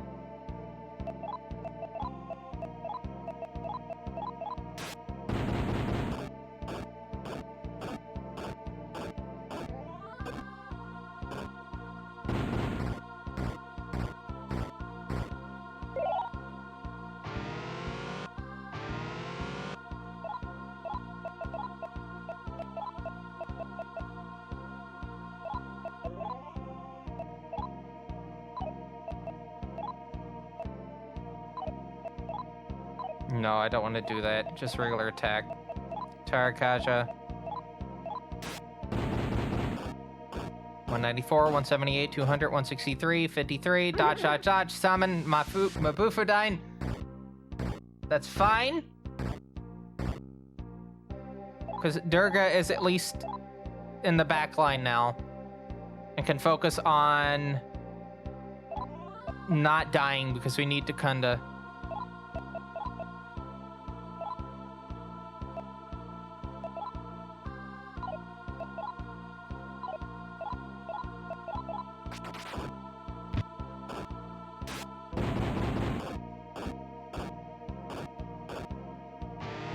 No, I don't want to do that. Just regular attack. Tarakaja. 194, 178, 200, 163, 53. Dodge, dodge, dodge. Summon Mabufudine. That's fine. Because Durga is at least in the back line now. And can focus on not dying because we need to kinda...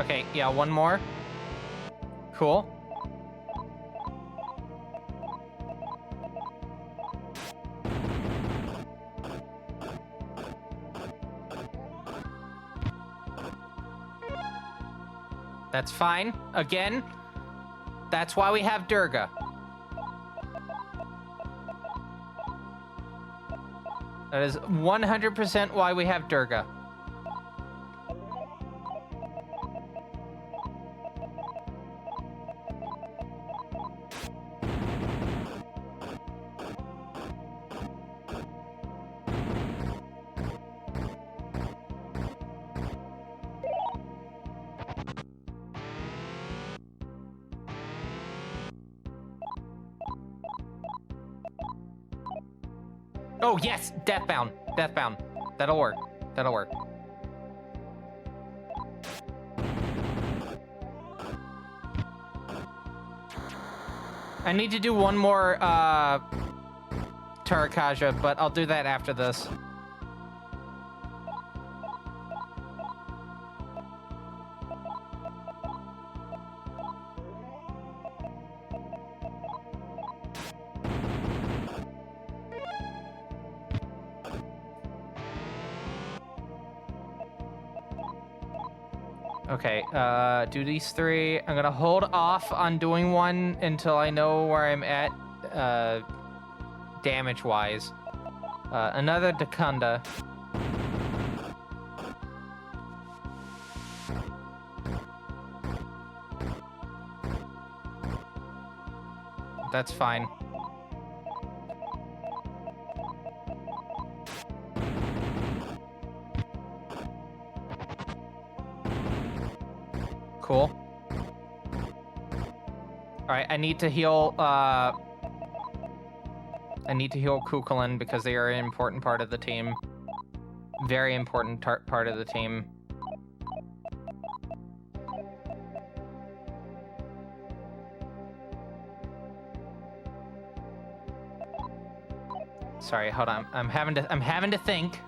Okay, yeah, one more. Cool. That's fine. Again, that's why we have Durga. That is 100% why we have Durga. Oh, yes! Deathbound. Deathbound. That'll work. That'll work. I need to do one more, Tarakaja, but I'll do that after this. Okay, do these three. I'm gonna hold off on doing one until I know where I'm at, damage-wise. Another Dakunda. That's fine. Cool. Alright, I need to heal, Kukulin because they are an important part of the team. Very important part of the team. Sorry, hold on. I'm having to think.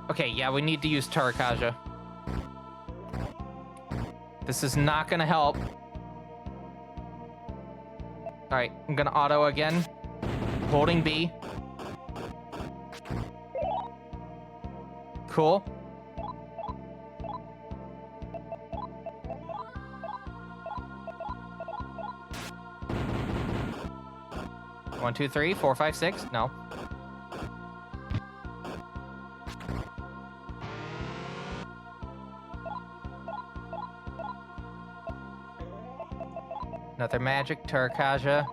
Okay, yeah, we need to use Tarakaja. This is not gonna help. Alright, I'm gonna auto again. Holding B. Cool. One, two, three, four, five, six. No. Another magic, Tarakaja.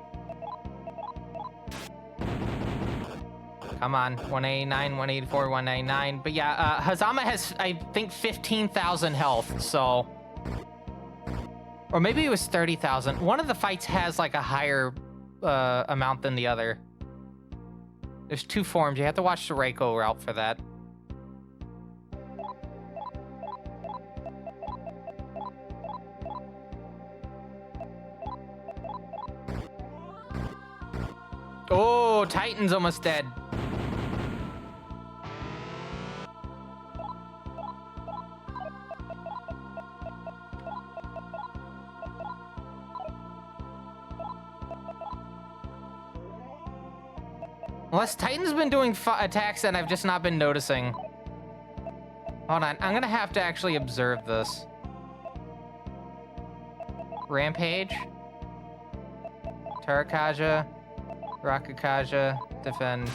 Come on, 189, 184, 199. But yeah, Hazama has, I think, 15,000 health, so... Or maybe it was 30,000. One of the fights has, like, a higher amount than the other. There's two forms. You have to watch the Reiko route for that. Oh, Titan's almost dead. Unless Titan's been doing attacks and I've just not been noticing. Hold on, I'm gonna have to actually observe this. Rampage. Tarakaja. Rakukaja, defend.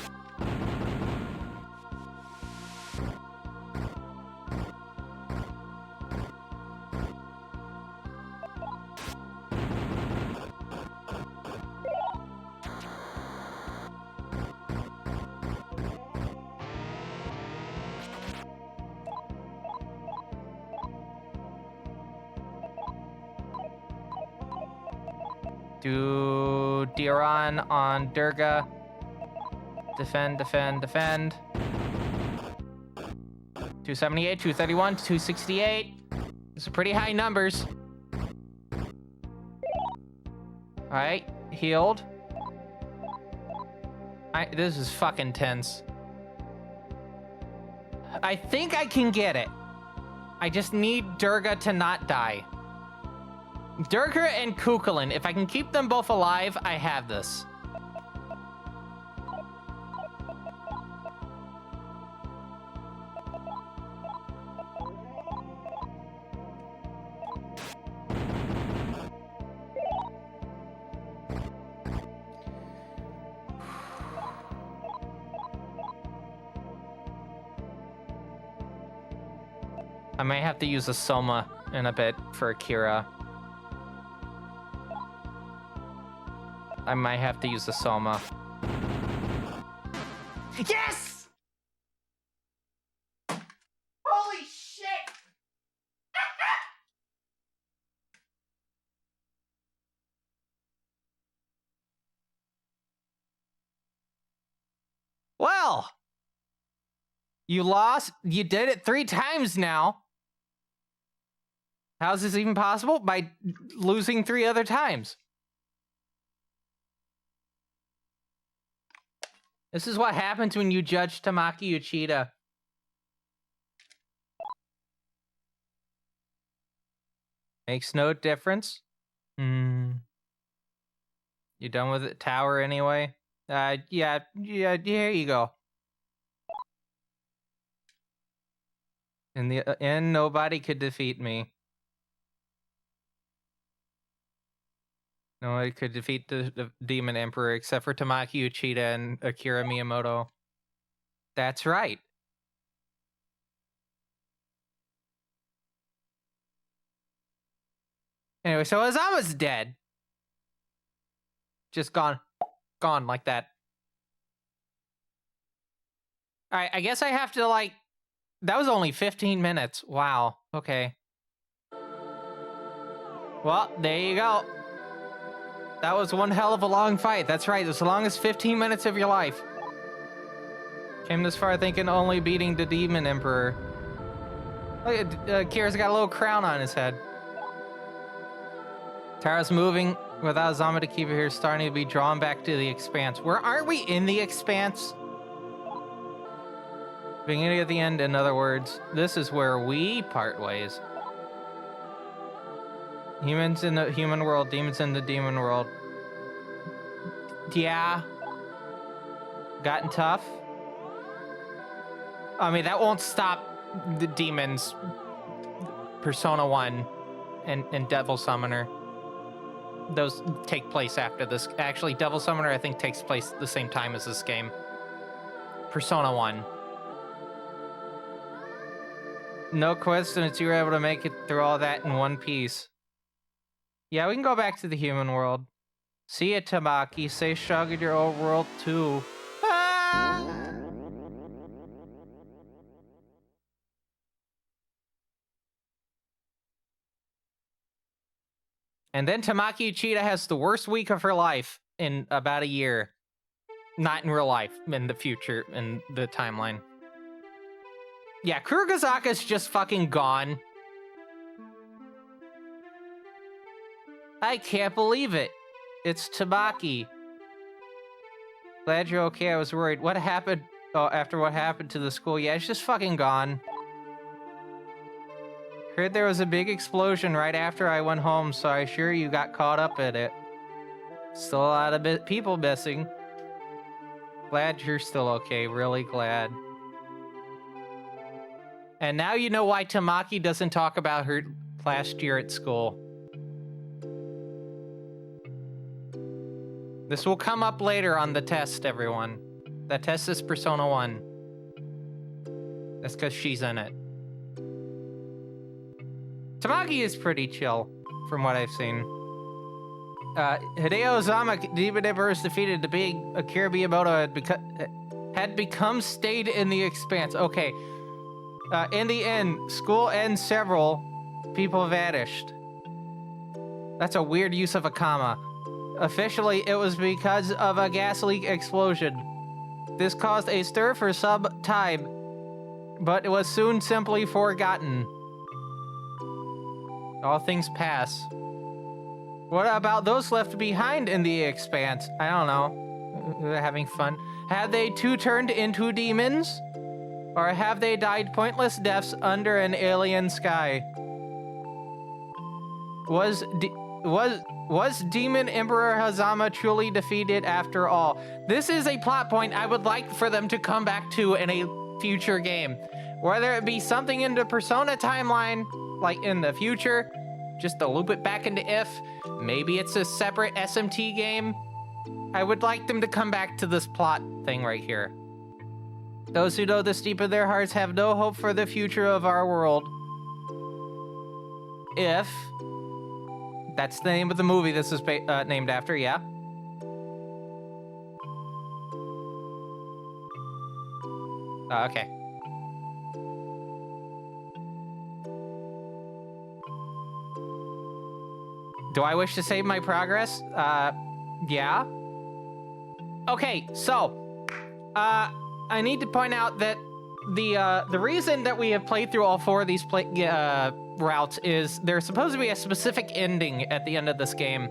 Do Diran on Durga. Defend, defend, defend. 278, 231, 268. These are pretty high numbers. All right, healed. This is fucking tense. I think I can get it. I just need Durga to not die. Durga and Kukulin, if I can keep them both alive, I have this. I might have to use a Soma in a bit for Akira. I might have to use a Soma. Yes! Holy shit! Well, you lost. You did it 3 times now. How's this even possible? By losing 3 other times. This is what happens when you judge Tamaki Uchida. Makes no difference. You done with it, tower anyway? Yeah, here you go. In the end, nobody could defeat me. No one could defeat the Demon Emperor except for Tamaki Uchida and Akira Miyamoto. That's right. Anyway, so Azama's dead. Just gone like that. All right, I guess I have to, like... That was only 15 minutes. Wow, okay. Well, there you go. That was one hell of a long fight. That's right, as long as 15 minutes of your life. Came this far thinking only beating the Demon Emperor. Look at, Kira's got a little crown on his head. Tara's moving without Zama to keep her here, starting to be drawn back to the Expanse. Where aren't we in the Expanse? Beginning at the end, in other words, this is where we part ways. Humans in the human world, demons in the demon world. Yeah. Gotten tough. I mean, that won't stop the demons. Persona 1 and Devil Summoner. Those take place after this. Actually, Devil Summoner, I think, takes place the same time as this game. Persona 1. No coincidence you were able to make it through all that in one piece. Yeah, we can go back to the human world. See ya, Tamaki. Say shrug at your old world, too. Ah! And then Tamaki Uchida has the worst week of her life in about a year. Not in real life, in the future, in the timeline. Yeah, Kurogazaka's just fucking gone. I can't believe it. It's Tamaki. Glad you're okay, I was worried. What happened? Oh, after what happened to the school? Yeah, it's just fucking gone. Heard there was a big explosion right after I went home, so I'm sure you got caught up in it. Still a lot of people missing. Glad you're still okay, really glad. And now you know why Tamaki doesn't talk about her last year at school. This will come up later on the test, everyone. That test is Persona 1. That's because she's in it. Tamaki is pretty chill, from what I've seen. Hideo Ozama, Demon Emperor, is defeated. The big Akira Miyamoto had become stayed in the Expanse. Okay. In the end, school and several people vanished. That's a weird use of a comma. Officially, it was because of a gas leak explosion. This caused a stir for some time, but it was soon simply forgotten. All things pass. What about those left behind in the expanse? I don't know. They're having fun. Have they too turned into demons? Or have they died pointless deaths under an alien sky? Was Demon Emperor Hazama truly defeated after all? This is a plot point I would like for them to come back to in a future game. Whether it be something in the Persona timeline, like in the future, just to loop it back into If. Maybe it's a separate SMT game. I would like them to come back to this plot thing right here. Those who know this deep in their hearts have no hope for the future of our world. If. That's the name of the movie this is named after, yeah. Okay. Do I wish to save my progress? Yeah. Okay, so, I need to point out that the reason that we have played through all four of these routes is there's supposed to be a specific ending at the end of this game.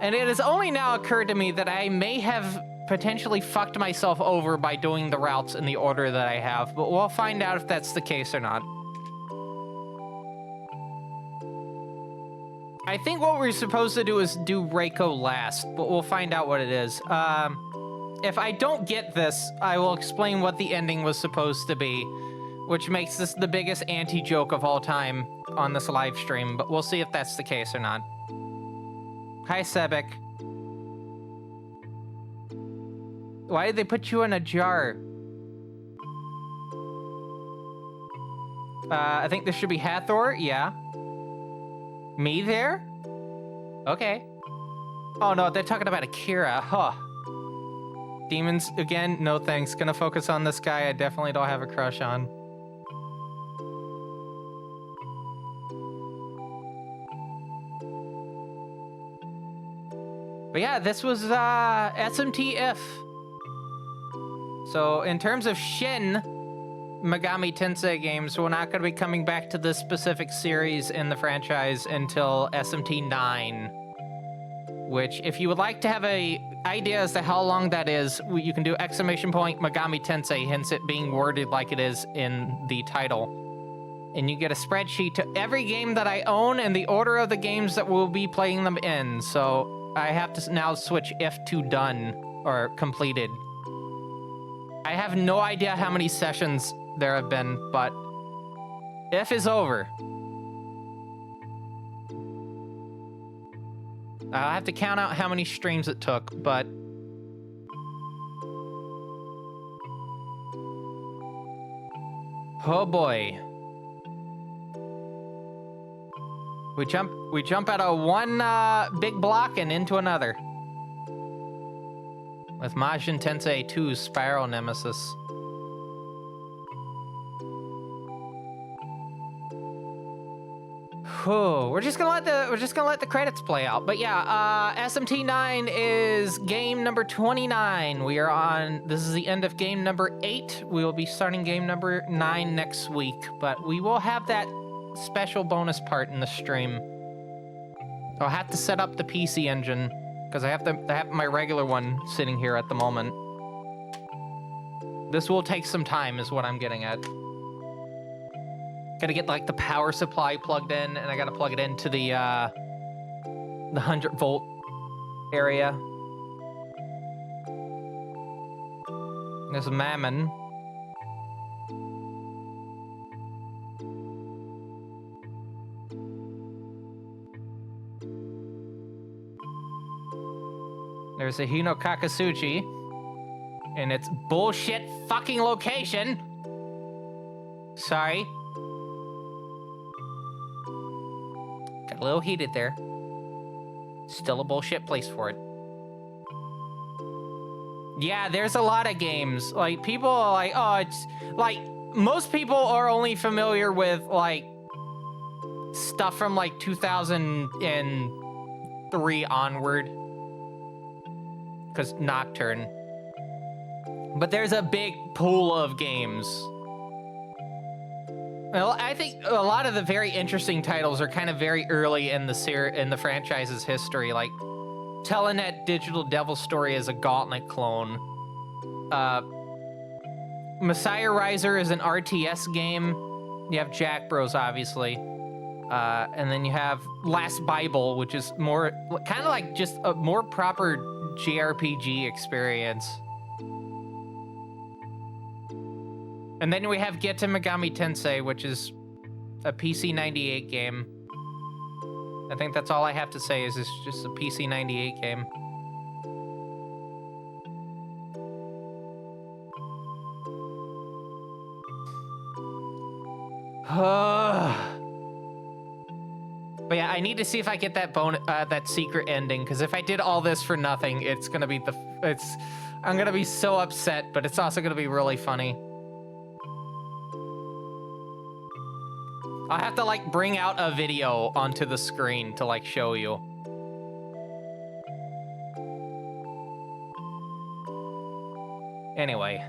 And it has only now occurred to me that I may have potentially fucked myself over by doing the routes in the order that I have, but we'll find out if that's the case or not. I think what we're supposed to do is do Reiko last, but we'll find out what it is. If I don't get this, I will explain what the ending was supposed to be, which makes this the biggest anti-joke of all time on this live stream, but we'll see if that's the case or not. Hi, Sebek. Why did they put you in a jar? I think this should be Hathor, yeah. Me there? Okay. Oh no, they're talking about Akira, huh. Demons, again, no thanks. Gonna focus on this guy I definitely don't have a crush on. But yeah, this was SMT If. So in terms of Shin Megami Tensei games, we're not going to be coming back to this specific series in the franchise until SMT 9. Which, if you would like to have a idea as to how long that is, you can do !Megami Tensei, hence it being worded like it is in the title. And you get a spreadsheet to every game that I own and the order of the games that we'll be playing them in. So I have to now switch If to done, or completed. I have no idea how many sessions there have been, but If is over. I'll have to count out how many streams it took, but oh boy. We jump out of one big block and into another. With Majin Tensei 2's Spiral Nemesis. Whew, we're just gonna let the credits play out. But yeah, SMT 9 is game number 29. This is the end of game number 8. We will be starting game number 9 next week, but we will have that special bonus part in the stream. I'll have to set up the PC engine because I have my regular one sitting here at the moment. This will take some time, is what I'm getting at. Gotta get like the power supply plugged in, and I gotta plug it into the 100-volt area. There's a Mammon. There's a Hino Kakasuchi in its bullshit fucking location. Sorry. Got a little heated there. Still a bullshit place for it. Yeah, there's a lot of games. Like, people are like, oh, it's... Like, most people are only familiar with, like, stuff from, like, 2003 onward. because Nocturne. But there's a big pool of games. Well, I think a lot of the very interesting titles are kind of very early in the franchise's history. Like, Telenet Digital Devil Story is a Gauntlet clone. Messiah Riser is an RTS game. You have Jack Bros, obviously. And then you have Last Bible, which is more kind of like just a more proper JRPG experience. And then we have Get to Megami Tensei, which is a PC 98 game. I think that's all I have to say is it's just a PC 98 game. But yeah, I need to see if I get that that secret ending, because if I did all this for nothing, it's gonna be I'm gonna be so upset, but it's also gonna be really funny. I'll have to like bring out a video onto the screen to like show you. Anyway.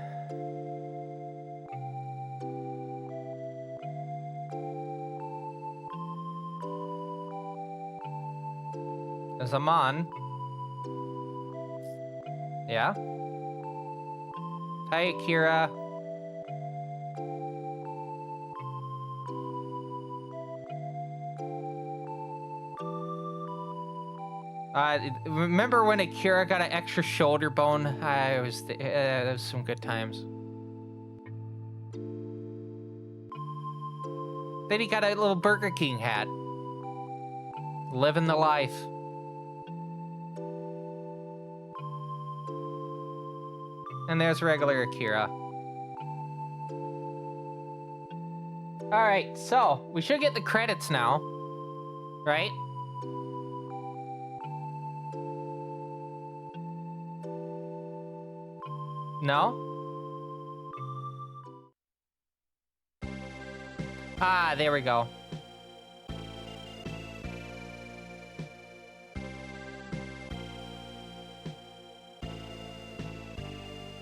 There's Amon. Yeah? Hi, Akira. Remember when Akira got an extra shoulder bone? That was some good times. Then he got a little Burger King hat. Living the life. And there's regular Akira. All right, so we should get the credits now, right? No? Ah, there we go.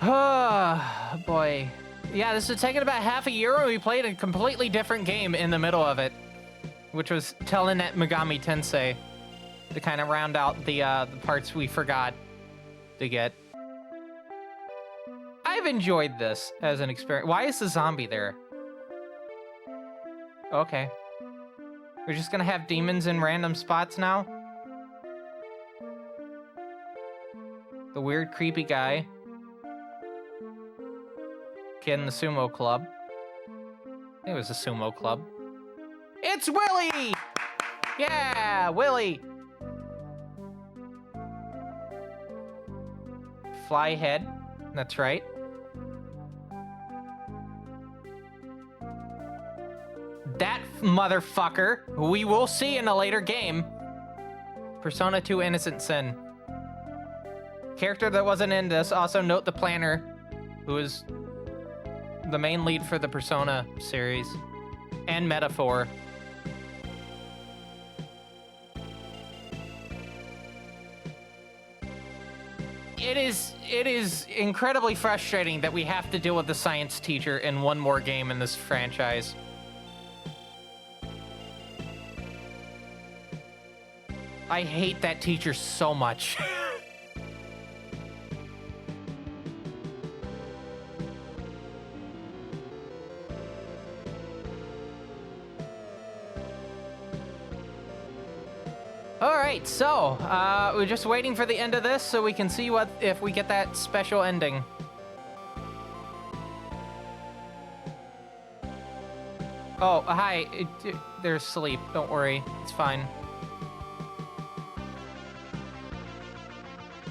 Oh, boy. Yeah, this is taking about half a year, and we played a completely different game in the middle of it, which was Telenet Megami Tensei, to kind of round out the parts we forgot to get. I've enjoyed this as an experience. Why is the zombie there? Okay. We're just gonna have demons in random spots now? The weird, creepy guy. Kid in the sumo club. It was a sumo club. It's Willy! Yeah, Willy! Fly head. That's right. That motherfucker, who we will see in a later game. Persona 2 Innocent Sin. Character that wasn't in this. Also note the planner, who is the main lead for the Persona series. And Metaphor. It is incredibly frustrating that we have to deal with the science teacher in one more game in this franchise. I hate that teacher so much. All right, so we're just waiting for the end of this so we can see if we get that special ending. Oh, hi. They're asleep. Don't worry. It's fine.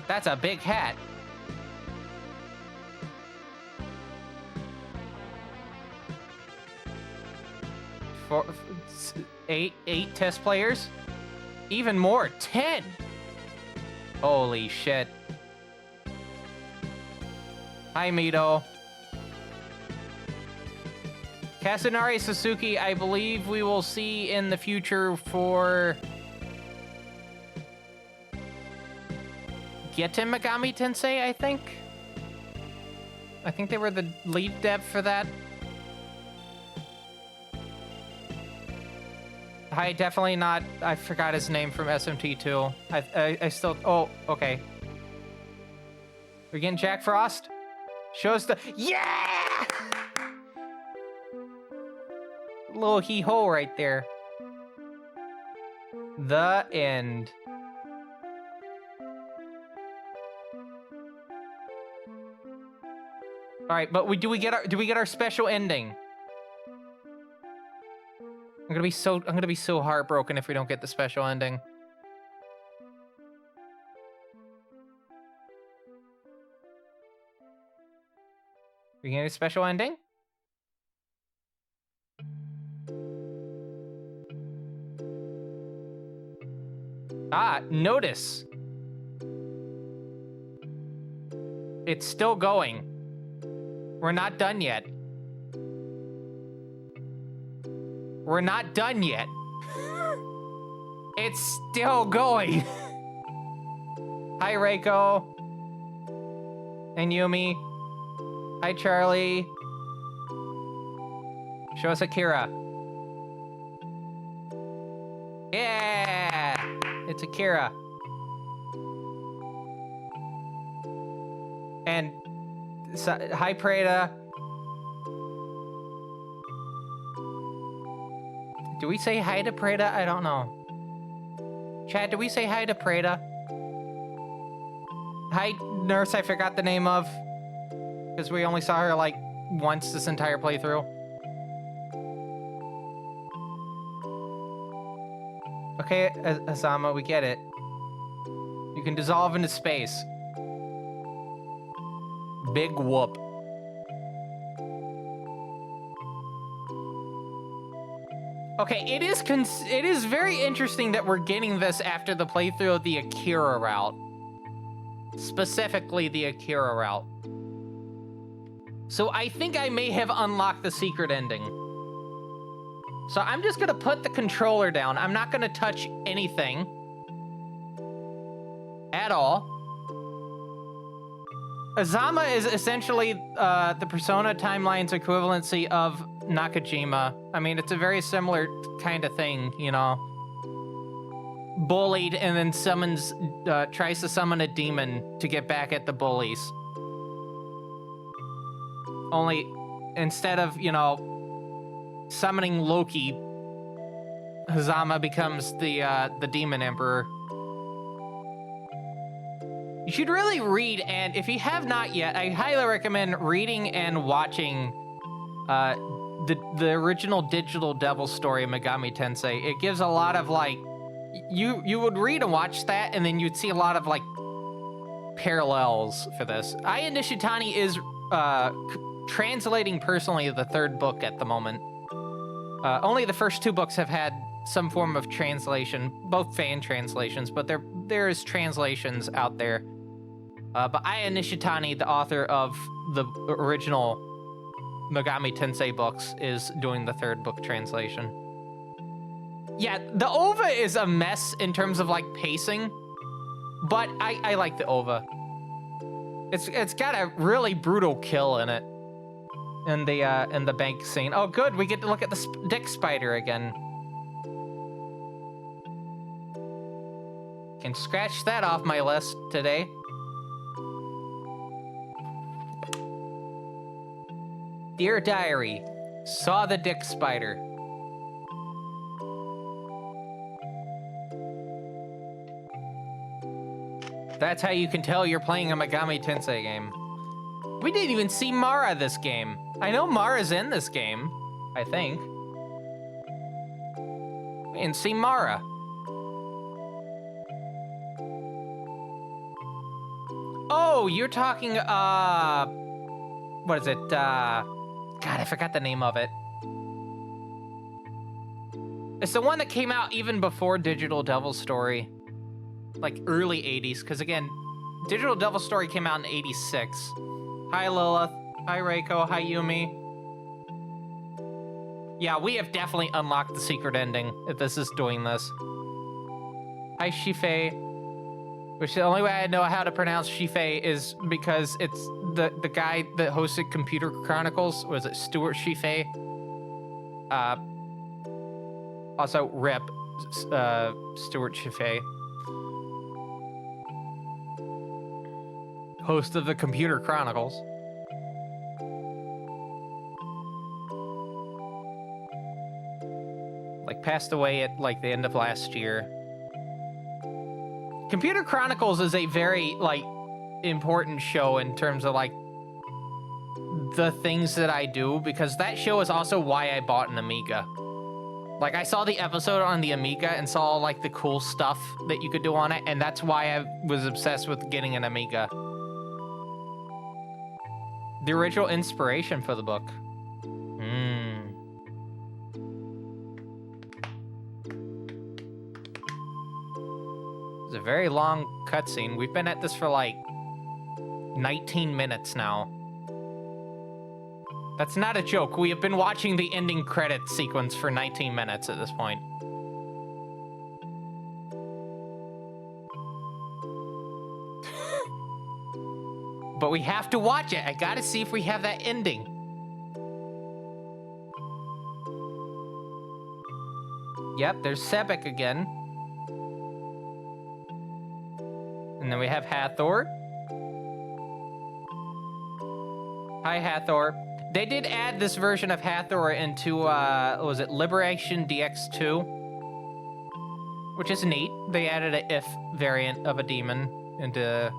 That's a big hat. Eight test players? Even more, 10. Holy shit. Hi, Mito. Kasunari Suzuki, I believe we will see in the future for Shin Megami Tensei, I think. I think they were the lead dev for that. Hi, definitely not. I forgot his name from SMT2. I still. Oh, okay. We're getting Jack Frost. Shows the. Yeah! Little hee ho right there. The end. All right, but do we get our special ending? I'm gonna be so heartbroken if we don't get the special ending. We get a special ending? Ah, notice. It's still going. We're not done yet. We're not done yet. It's still going. Hi, Reiko. And Yumi. Hi, Charlie. Show us Akira. Yeah! It's Akira. And hi, Prada. Do we say hi to Prada? I don't know. Chad, do we say hi to Prada? Hi, nurse I forgot the name of. Because we only saw her, like, once this entire playthrough. Okay, Azama, we get it. You can dissolve into space. Big whoop. Okay, it is very interesting that we're getting this after the playthrough of the Akira route. Specifically the Akira route. So I think I may have unlocked the secret ending. So I'm just gonna put the controller down. I'm not gonna touch anything. At all. Azama is essentially the Persona timeline's equivalency of Nakajima. I mean, it's a very similar kind of thing, you know. Bullied and then tries to summon a demon to get back at the bullies. Only, instead of, you know, summoning Loki, Azama becomes the Demon Emperor. You should really read, and if you have not yet, I highly recommend reading and watching the original digital devil story of Megami Tensei. It gives a lot of, like, you would read and watch that, and then you'd see a lot of, like, parallels for this. Aya Nishitani is translating personally the third book at the moment. Only the first two books have had some form of translation, both fan translations, but there is translations out there. But Aya Nishitani, the author of the original Megami Tensei books, is doing the third book translation. Yeah, the OVA is a mess in terms of, like, pacing, but I like the OVA. It's got a really brutal kill in it. In the bank scene. Oh, good, we get to look at the dick spider again. Can scratch that off my list today. Dear Diary, saw the dick spider. That's how you can tell you're playing a Megami Tensei game. We didn't even see Mara this game. I know Mara's in this game, I think. We didn't see Mara. Oh, you're talking, what is it? God, I forgot the name of it. It's the one that came out even before Digital Devil Story. Like, early 80s, because again, Digital Devil Story came out in 86. Hi, Lilith. Hi, Reiko. Hi, Yumi. Yeah, we have definitely unlocked the secret ending if this is doing this. Hi, Shife. Which the only way I know how to pronounce Shife is because it's the guy that hosted Computer Chronicles. Was it Stuart Shife? Also, rip Stuart Shife, host of the Computer Chronicles. Like, passed away at, like, the end of last year. Computer Chronicles is a very, like, important show in terms of, like, the things that I do, because that show is also why I bought an Amiga. Like, I saw the episode on the Amiga and saw, like, the cool stuff that you could do on it, and that's why I was obsessed with getting an Amiga. The original inspiration for the book. It's a very long cutscene. We've been at this for like 19 minutes now. That's not a joke. We have been watching the ending credits sequence for 19 minutes at this point. But we have to watch it. I gotta see if we have that ending. Yep, there's Sebek again. And then we have Hathor. Hi, Hathor. They did add this version of Hathor into, was it Liberation DX2? Which is neat. They added an if variant of a demon into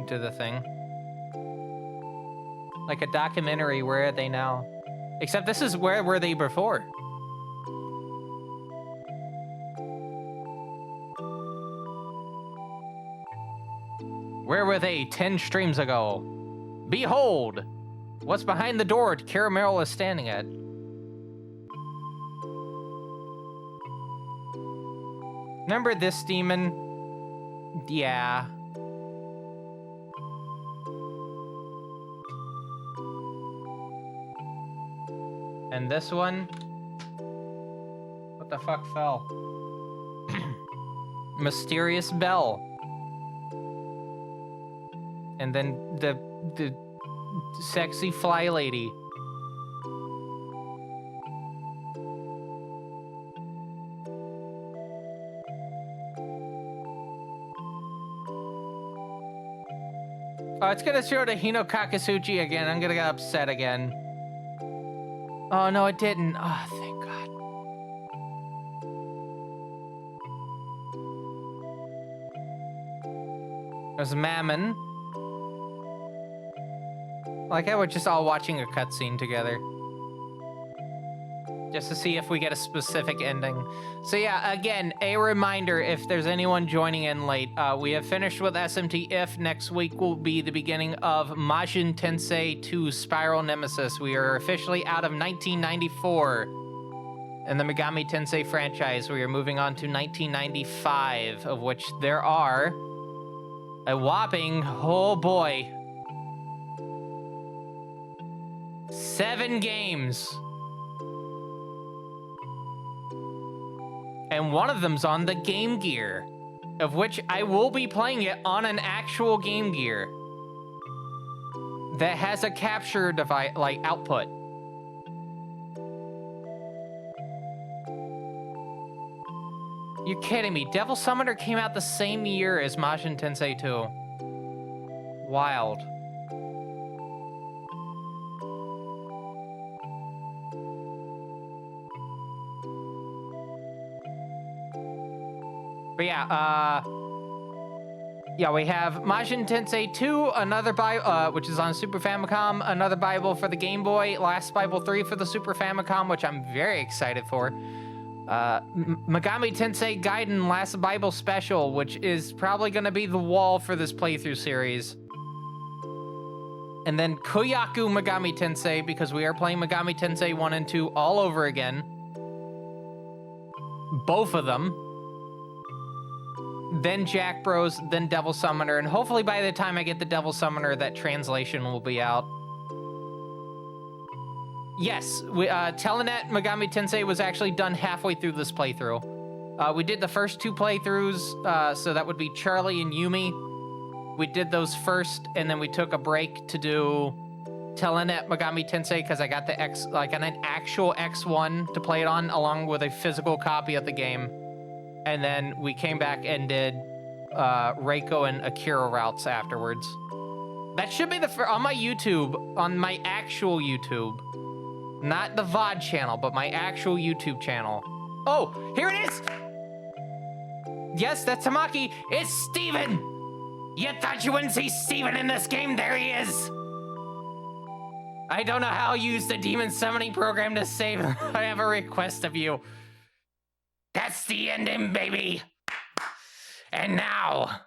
the thing. Like a documentary, where are they now? Except this is where were they before? Where were they 10 streams ago? Behold! What's behind the door Caramel is standing at? Remember this demon? Yeah. And this one? What the fuck fell? Mysterious Bell. And then the sexy fly lady. Oh, it's gonna show the Hino Kakasuchi again. I'm gonna get upset again. Oh, no, it didn't. Oh, thank God. There's Mammon. Like how we're just all watching a cutscene together. Just to see if we get a specific ending. So yeah, again, a reminder, if there's anyone joining in late, we have finished with SMT If. Next week will be the beginning of Majin Tensei 2 Spiral Nemesis. We are officially out of 1994 in the Megami Tensei franchise. We are moving on to 1995, of which there are a whopping, oh boy, 7 games. And one of them's on the Game Gear, of which I will be playing it on an actual Game Gear that has a capture device, like output. You're kidding me. Devil Summoner came out the same year as Majin Tensei 2. Wild. But yeah, we have Majin Tensei 2, another Bible, which is on Super Famicom, another Bible for the Game Boy, Last Bible 3 for the Super Famicom, which I'm very excited for. Megami Tensei Gaiden Last Bible Special, which is probably going to be the wall for this playthrough series. And then Koyaku Megami Tensei, because we are playing Megami Tensei 1 and 2 all over again. Both of them. Then Jack Bros, then Devil Summoner, and hopefully by the time I get the Devil Summoner, that translation will be out. Yes, Telenet Megami Tensei was actually done halfway through this playthrough. We did the first 2 playthroughs, so that would be Charlie and Yumi. We did those first, and then we took a break to do Telenet Megami Tensei because I got the an actual X1 to play it on, along with a physical copy of the game. And then we came back and did Reiko and Akira routes afterwards. That should be on my YouTube, on my actual YouTube. Not the VOD channel, but my actual YouTube channel. Oh, here it is! Yes, that's Tamaki. It's Steven! You thought you wouldn't see Steven in this game? There he is! I don't know how I'll use the demon summoning program to save her. I have a request of you. That's the ending, baby! And now,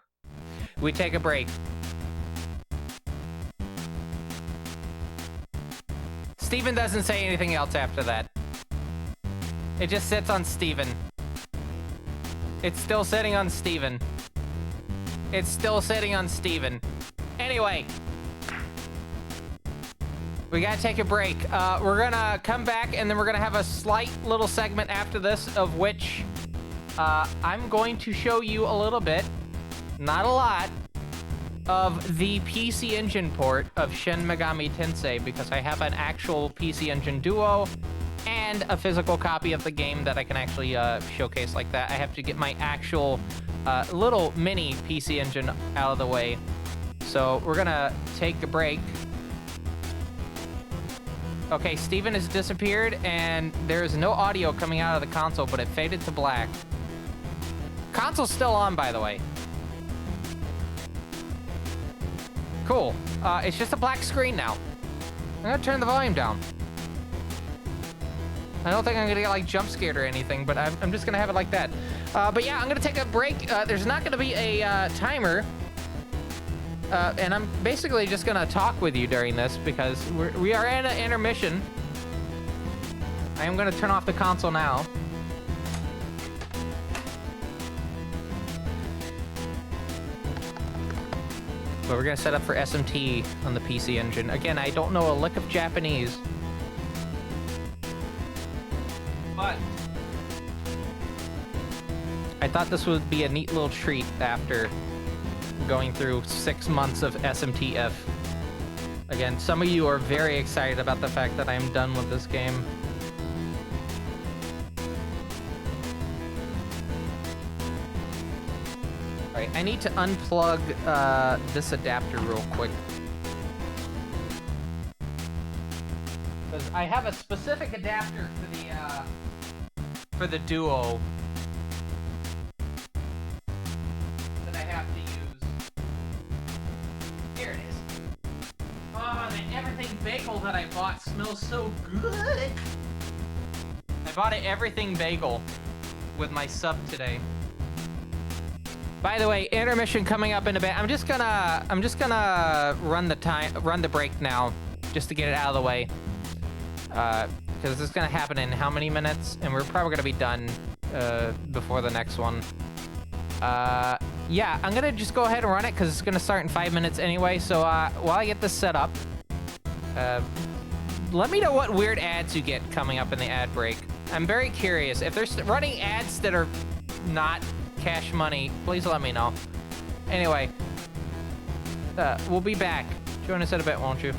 we take a break. Steven doesn't say anything else after that. It just sits on Steven. It's still sitting on Steven. It's still sitting on Steven. Anyway. We gotta take a break. We're gonna come back and then we're gonna have a slight little segment after this of which I'm going to show you a little bit, not a lot, of the PC Engine port of Shin Megami Tensei because I have an actual PC Engine Duo and a physical copy of the game that I can actually showcase like that. I have to get my actual little mini PC Engine out of the way. So we're gonna take a break. Okay, Steven has disappeared and there's no audio coming out of the console, but it faded to black. Console's still on, by the way. Cool. It's just a black screen now. I'm gonna turn the volume down. I don't think I'm gonna get like jump scared or anything, but I'm just gonna have it like that. But yeah, I'm gonna take a break. There's not gonna be a timer. And I'm basically just gonna talk with you during this because we are in an intermission. I am gonna turn off the console now. But we're gonna set up for SMT on the PC Engine. Again, I don't know a lick of Japanese. But I thought this would be a neat little treat after going through 6 months of SMTF. Again, some of you are very excited about the fact that I'm done with this game. Alright, I need to unplug this adapter real quick. Because I have a specific adapter for the Duo that I have to use. Here it is. Oh, the everything bagel that I bought smells so good. I bought an everything bagel with my sub today. By the way, intermission coming up in a bit. I'm just gonna run the break now, just to get it out of the way. Because this is gonna happen in how many minutes? And we're probably gonna be done before the next one. Yeah, I'm gonna just go ahead and run it because it's gonna start in 5 minutes anyway. So while I get this set up, let me know what weird ads you get coming up in the ad break. I'm very curious. If they're running ads that are not cash money, please let me know. Anyway, we'll be back. Join us in a bit, won't you?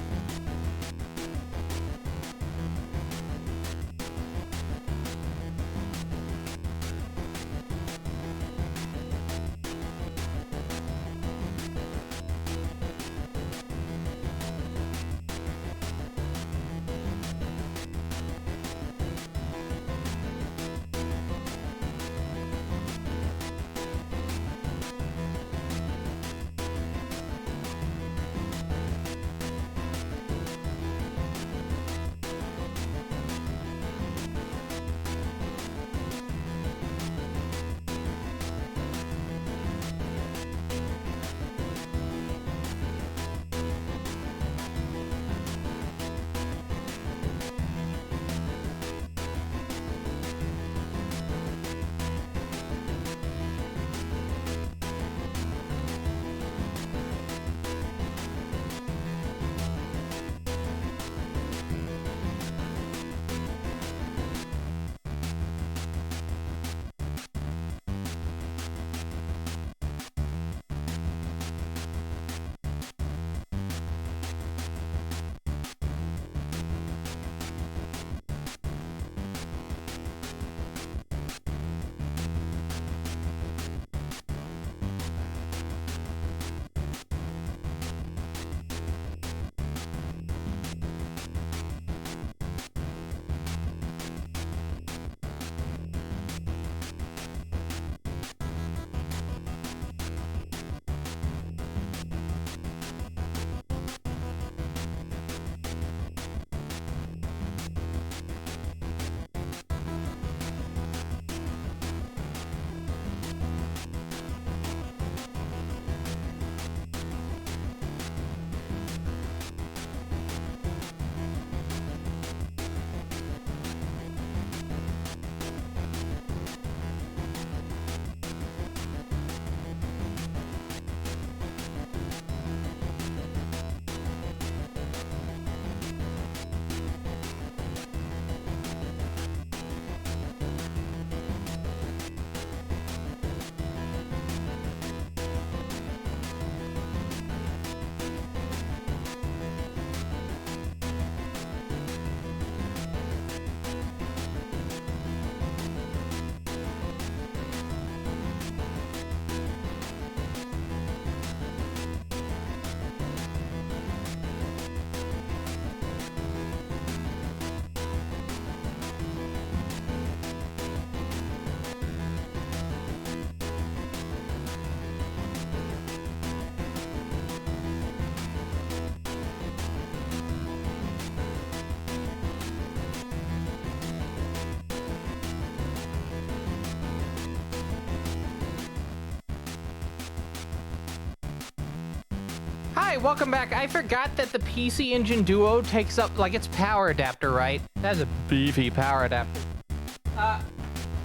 Hi, welcome back. I forgot that the PC Engine Duo takes up, like, its power adapter, right? That's a beefy power adapter.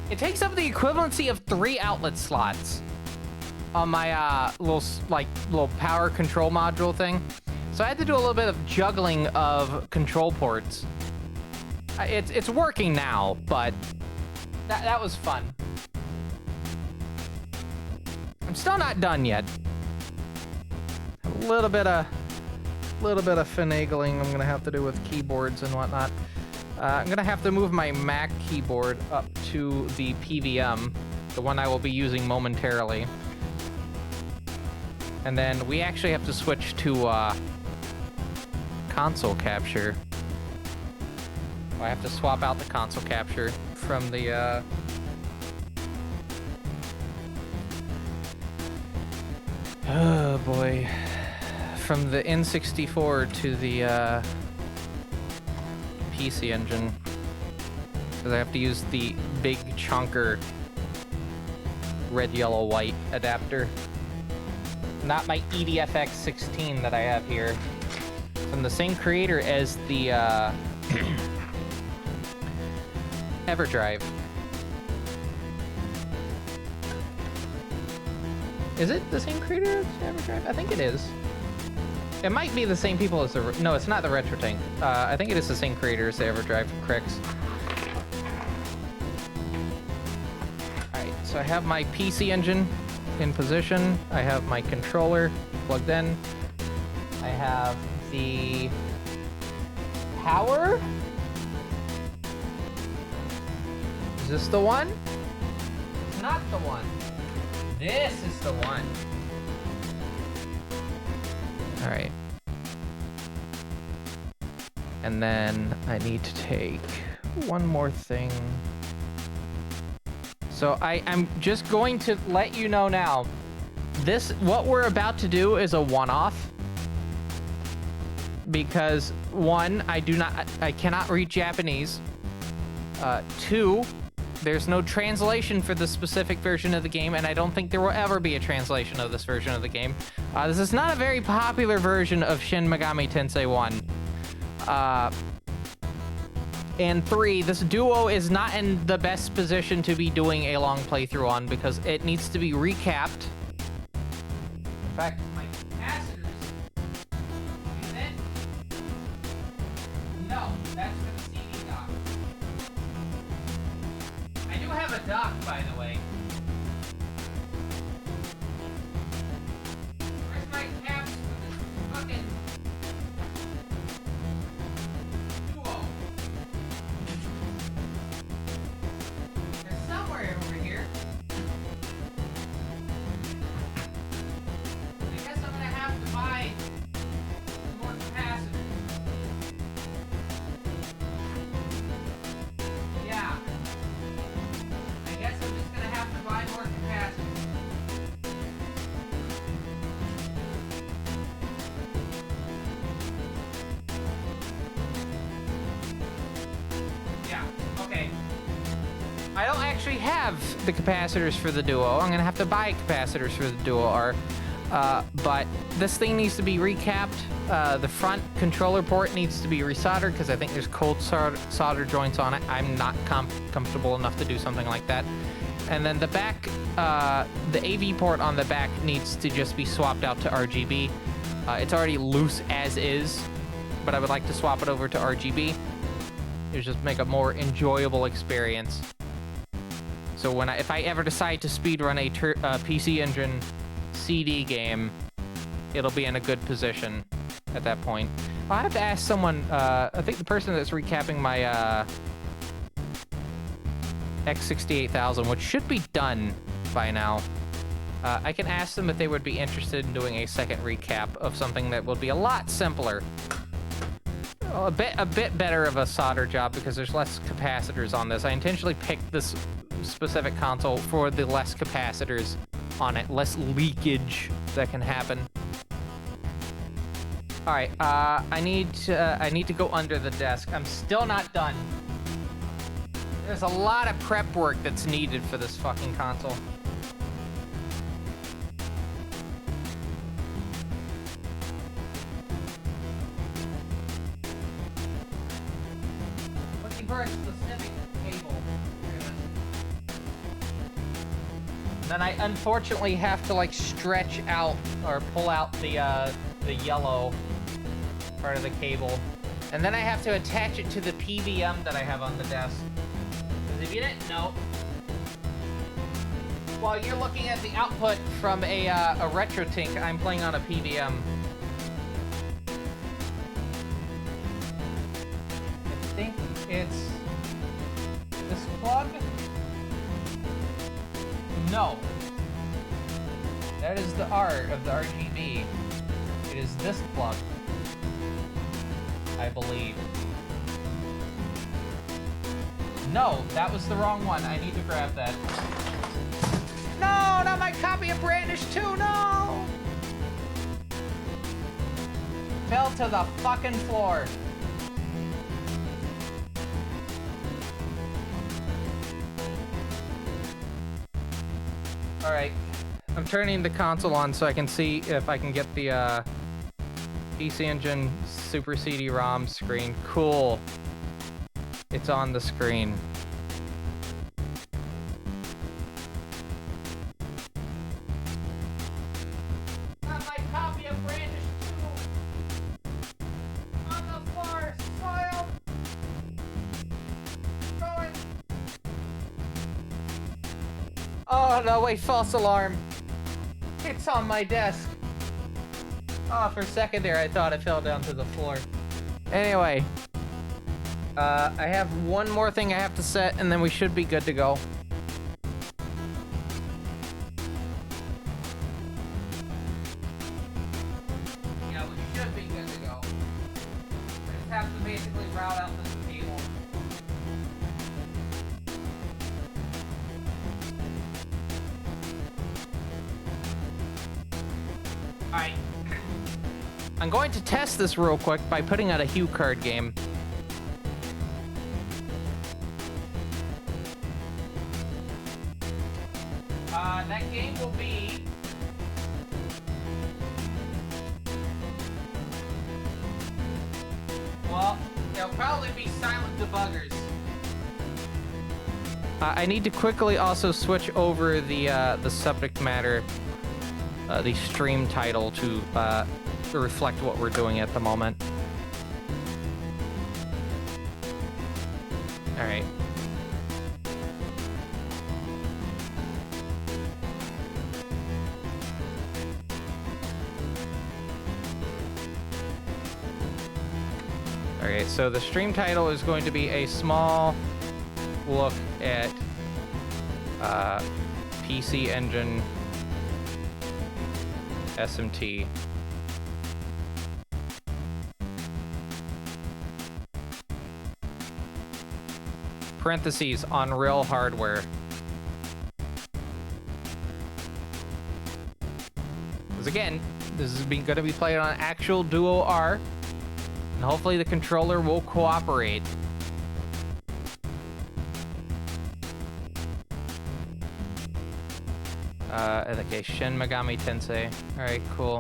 It takes up the equivalency of 3 outlet slots on my little power control module thing. So I had to do a little bit of juggling of control ports. It's working now, but that was fun. I'm still not done yet. A little bit of finagling I'm gonna have to do with keyboards and whatnot. I'm gonna have to move my Mac keyboard up to the PVM, the one I will be using momentarily. And then we actually have to switch to console capture. I have to swap out the console capture from the oh boy, from the N64 to the PC Engine, because I have to use the big chunker red, yellow, white adapter, not my EDFX16 that I have here, from the same creator as the EverDrive. Is it the same creator as EverDrive? I think it is. It might be the same people as the... No, it's not the Retro Tank. I think it is the same creator as the EverDrive from Crix. Alright, so I have my PC Engine in position. I have my controller plugged in. I have the power. Is this the one? It's not the one. This is the one. All right. And then I need to take one more thing. So I'm just going to let you know now, what we're about to do is a one-off. Because 1, I cannot read Japanese. 2, there's no translation for this specific version of the game, and I don't think there will ever be a translation of this version of the game. This is not a very popular version of Shin Megami Tensei 1. And 3, this duo is not in the best position to be doing a long playthrough on because it needs to be recapped. In fact, my capacitors... Is it? No, that's for the CD dock. I do have a dock, by the way. Where's my caps for this fucking duo? They're somewhere over here. I guess I'm gonna have to buy more capacitors. Yeah. I guess I'm just gonna have to buy more capacitors. Yeah, okay. I don't actually have the capacitors for the Duo. I'm gonna have to buy capacitors for the Duo R. But this thing needs to be recapped. The front controller port needs to be resoldered because I think there's cold solder joints on it. I'm not comfortable enough to do something like that. And then the back, the AV port on the back needs to just be swapped out to RGB. It's already loose as is, but I would like to swap it over to RGB. It would just make a more enjoyable experience. So if I ever decide to speedrun a PC Engine CD game, it'll be in a good position at that point. I'll have to ask someone, I think the person that's recapping my X68000, which should be done by now. I can ask them if they would be interested in doing a second recap of something that will be a lot simpler. A bit better of a solder job because there's less capacitors on this. I intentionally picked this specific console for the less capacitors on it, less leakage that can happen. All right, I need to go under the desk. I'm still not done. There's a lot of prep work that's needed for this fucking console. looking for a specific cable. Then I unfortunately have to like stretch out or pull out the yellow part of the cable. And then I have to attach it to the PVM that I have on the desk. Because if you didn't know, while you're looking at the output from a RetroTink, I'm playing on a PVM. I think it's this plug? No. That is the R of the RGB. It is this plug, I believe. No, that was the wrong one. I need to grab that. No, not my copy of Brandish 2, no! Fell to the fucking floor. Alright, I'm turning the console on so I can see if I can get the PC Engine Super CD-ROM screen. Cool. It's on the screen. Not my copy of Brandish 2! On the floor, soiled! Going! Oh no, wait, false alarm. It's on my desk. Oh, for a second there, I thought it fell down to the floor. Anyway, I have one more thing I have to set, and then we should be good to go. Yeah, we should be good to go. I just have to basically route out this cable. Alright. I'm going to test this real quick by putting out a Hue card game. That game will be... Well, it'll probably be Silent Debuggers. I need to quickly also switch over the subject matter, the stream title to reflect what we're doing at the moment. All right. Okay, so the stream title is going to be a small look at PC Engine SMT. Parentheses, on real hardware. Because again, this is going to be played on actual Duo R. And hopefully the controller will cooperate. Okay, Shin Megami Tensei. Alright, cool.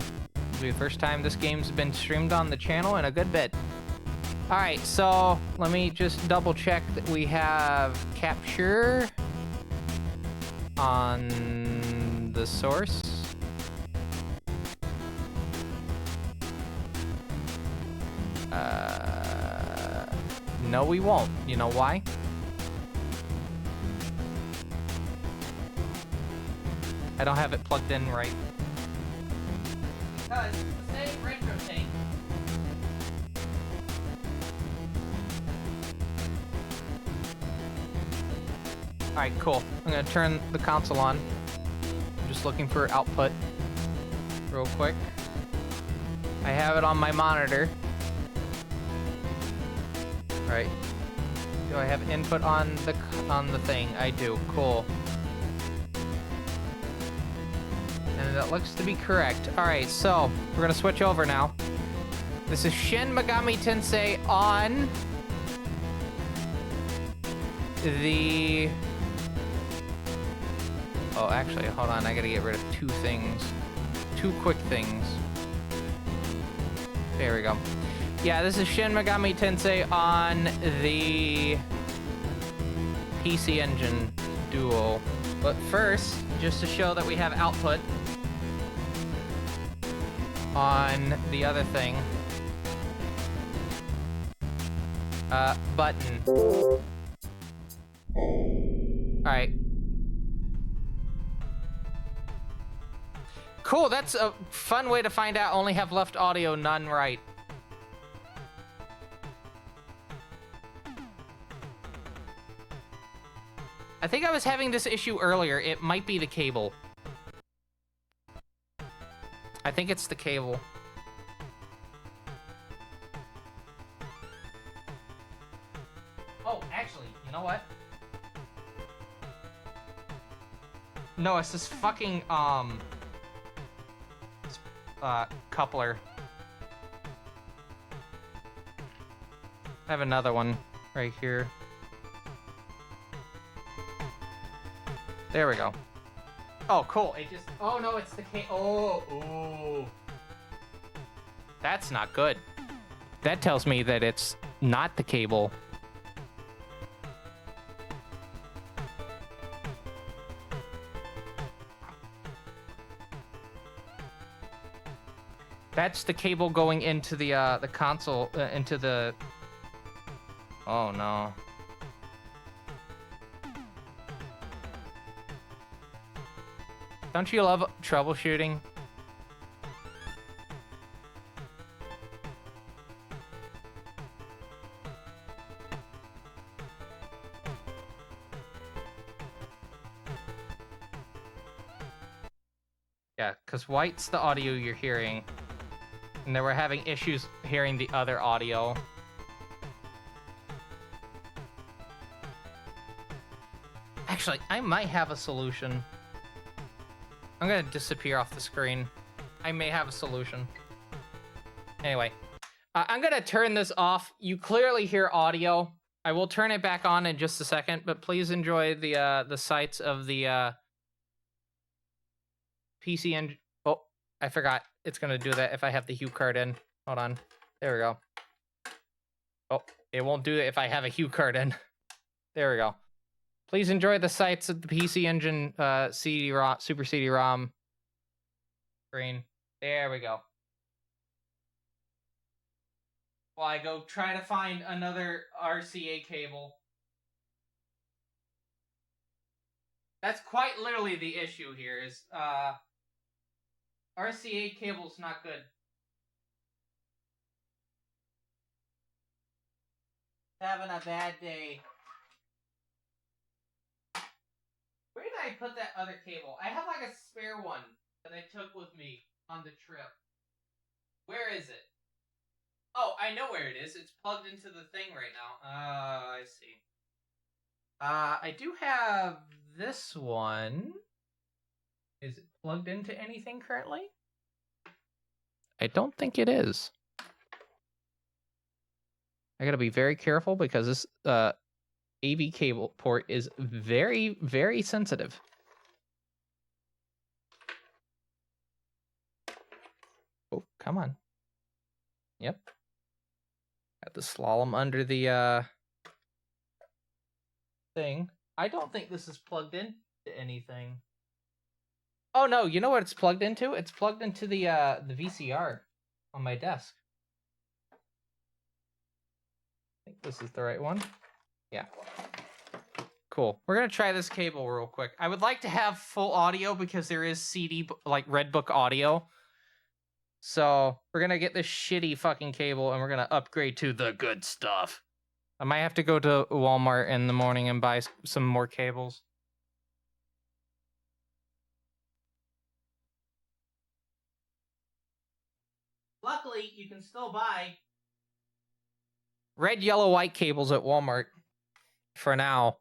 This will be the first time this game's been streamed on the channel in a good bit. Alright, so let me just double check that we have capture on the source. No, we won't. You know why? I don't have it plugged in right. Because it's the same RetroTink. Alright, cool. I'm gonna turn the console on. I'm just looking for output real quick. I have it on my monitor. Alright. Do I have input on the thing? I do. Cool. And that looks to be correct. Alright, so we're gonna switch over now. This is Shin Megami Tensei on the... Oh, actually, hold on. I gotta get rid of two things. Two quick things. There we go. Yeah, this is Shin Megami Tensei on the PC Engine Duo. But first, just to show that we have output on the other thing. Button. Alright. Cool, that's a fun way to find out only have left audio, none right. I think I was having this issue earlier. It might be the cable. I think it's the cable. Oh, actually, you know what? No, it's this fucking, coupler. I have another one right here. There we go. Oh, cool. It just... Oh, no, it's the cable. Oh. That's not good. That tells me that it's not the cable. That's the cable going into the console, into the... Oh, no. Don't you love troubleshooting? Yeah, because white's the audio you're hearing. And then we're having issues hearing the other audio. Actually, I might have a solution. I'm gonna disappear off the screen. I may have a solution. Anyway, I'm gonna turn this off. You clearly hear audio. I will turn it back on in just a second, but please enjoy the sights of the PC Engine. Oh, I forgot. It's gonna do that if I have the Hue card in. Hold on. There we go. Oh, it won't do it if I have a Hue card in. There we go. Please enjoy the sights of the PC Engine CD-ROM, Super CD-ROM screen. There we go. While I go try to find another RCA cable. That's quite literally the issue here is RCA cable's not good. Having a bad day. Where did I put that other cable? I have like a spare one that I took with me on the trip. Where is it? Oh, I know where it is. It's plugged into the thing right now. I see. I do have this one. Is it plugged into anything currently? I don't think it is. I gotta be very careful because this AV cable port is very, very sensitive. Oh, come on. Yep. Got the slalom under the thing. I don't think this is plugged in to anything. Oh no, you know what it's plugged into? It's plugged into the VCR on my desk. I think this is the right one. Yeah. Cool. We're gonna try this cable real quick. I would like to have full audio because there is CD, like Redbook audio. So we're gonna get this shitty fucking cable and we're gonna upgrade to the good stuff. I might have to go to Walmart in the morning and buy some more cables. Luckily, you can still buy red, yellow, white cables at Walmart for now.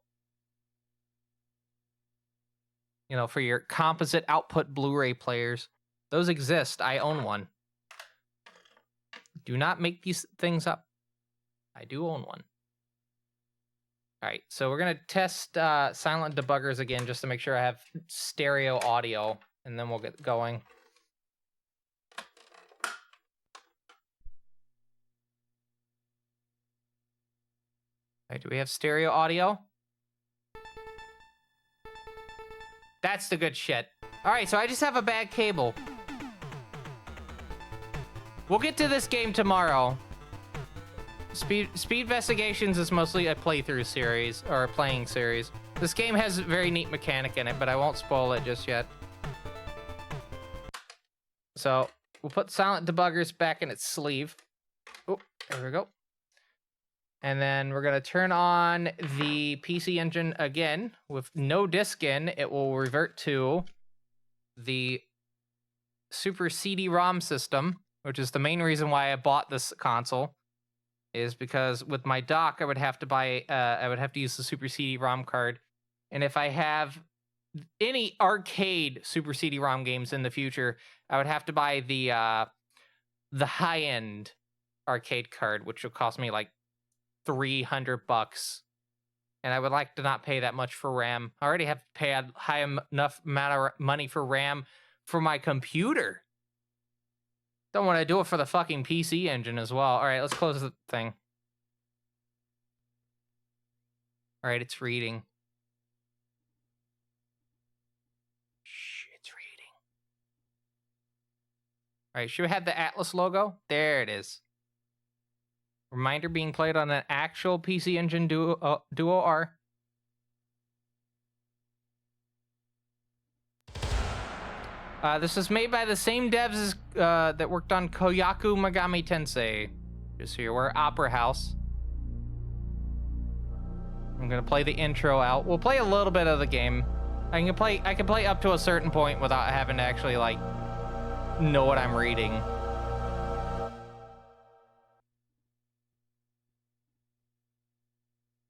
You know, for your composite output Blu-ray players. Those exist. I own one. Do not make these things up. I do own one. All right, so we're going to test silent debuggers again just to make sure I have stereo audio, and then we'll get going. All right, do we have stereo audio? That's the good shit. All right, so I just have a bad cable. We'll get to this game tomorrow. Speed Investigations is mostly a playthrough series, or a playing series. This game has a very neat mechanic in it, but I won't spoil it just yet. So, we'll put Silent Debuggers back in its sleeve. Oh, there we go. And then we're going to turn on the PC Engine again. With no disk in, it will revert to the Super CD-ROM system, which is the main reason why I bought this console. Is because with my dock, I would have to use the Super CD-ROM card. And if I have any arcade Super CD-ROM games in the future, I would have to buy the high-end arcade card, which will cost me like $300. And I would like to not pay that much for RAM. I already have to pay a high enough amount of money for RAM for my computer. Don't want to do it for the fucking PC Engine as well. All right, let's close the thing. All right, it's reading. Shh, it's reading. All right, should we have the Atlas logo? There it is. Reminder being played on an actual PC Engine Duo R. This is made by the same devs as, that worked on Koyaku Megami Tensei. Just so you're aware, Opera House. I'm gonna play the intro out. We'll play a little bit of the game. I can play up to a certain point without having to actually like know what I'm reading.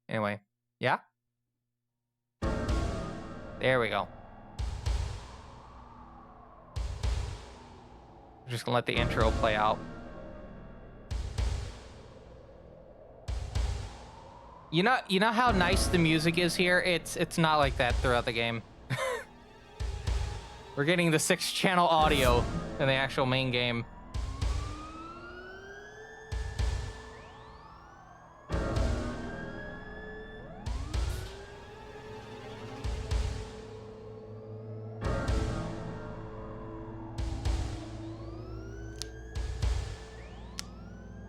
Anyway, yeah? There we go. I'm just gonna let the intro play out. You know how nice the music is here? It's not like that throughout the game. We're getting the 6-channel audio in the actual main game.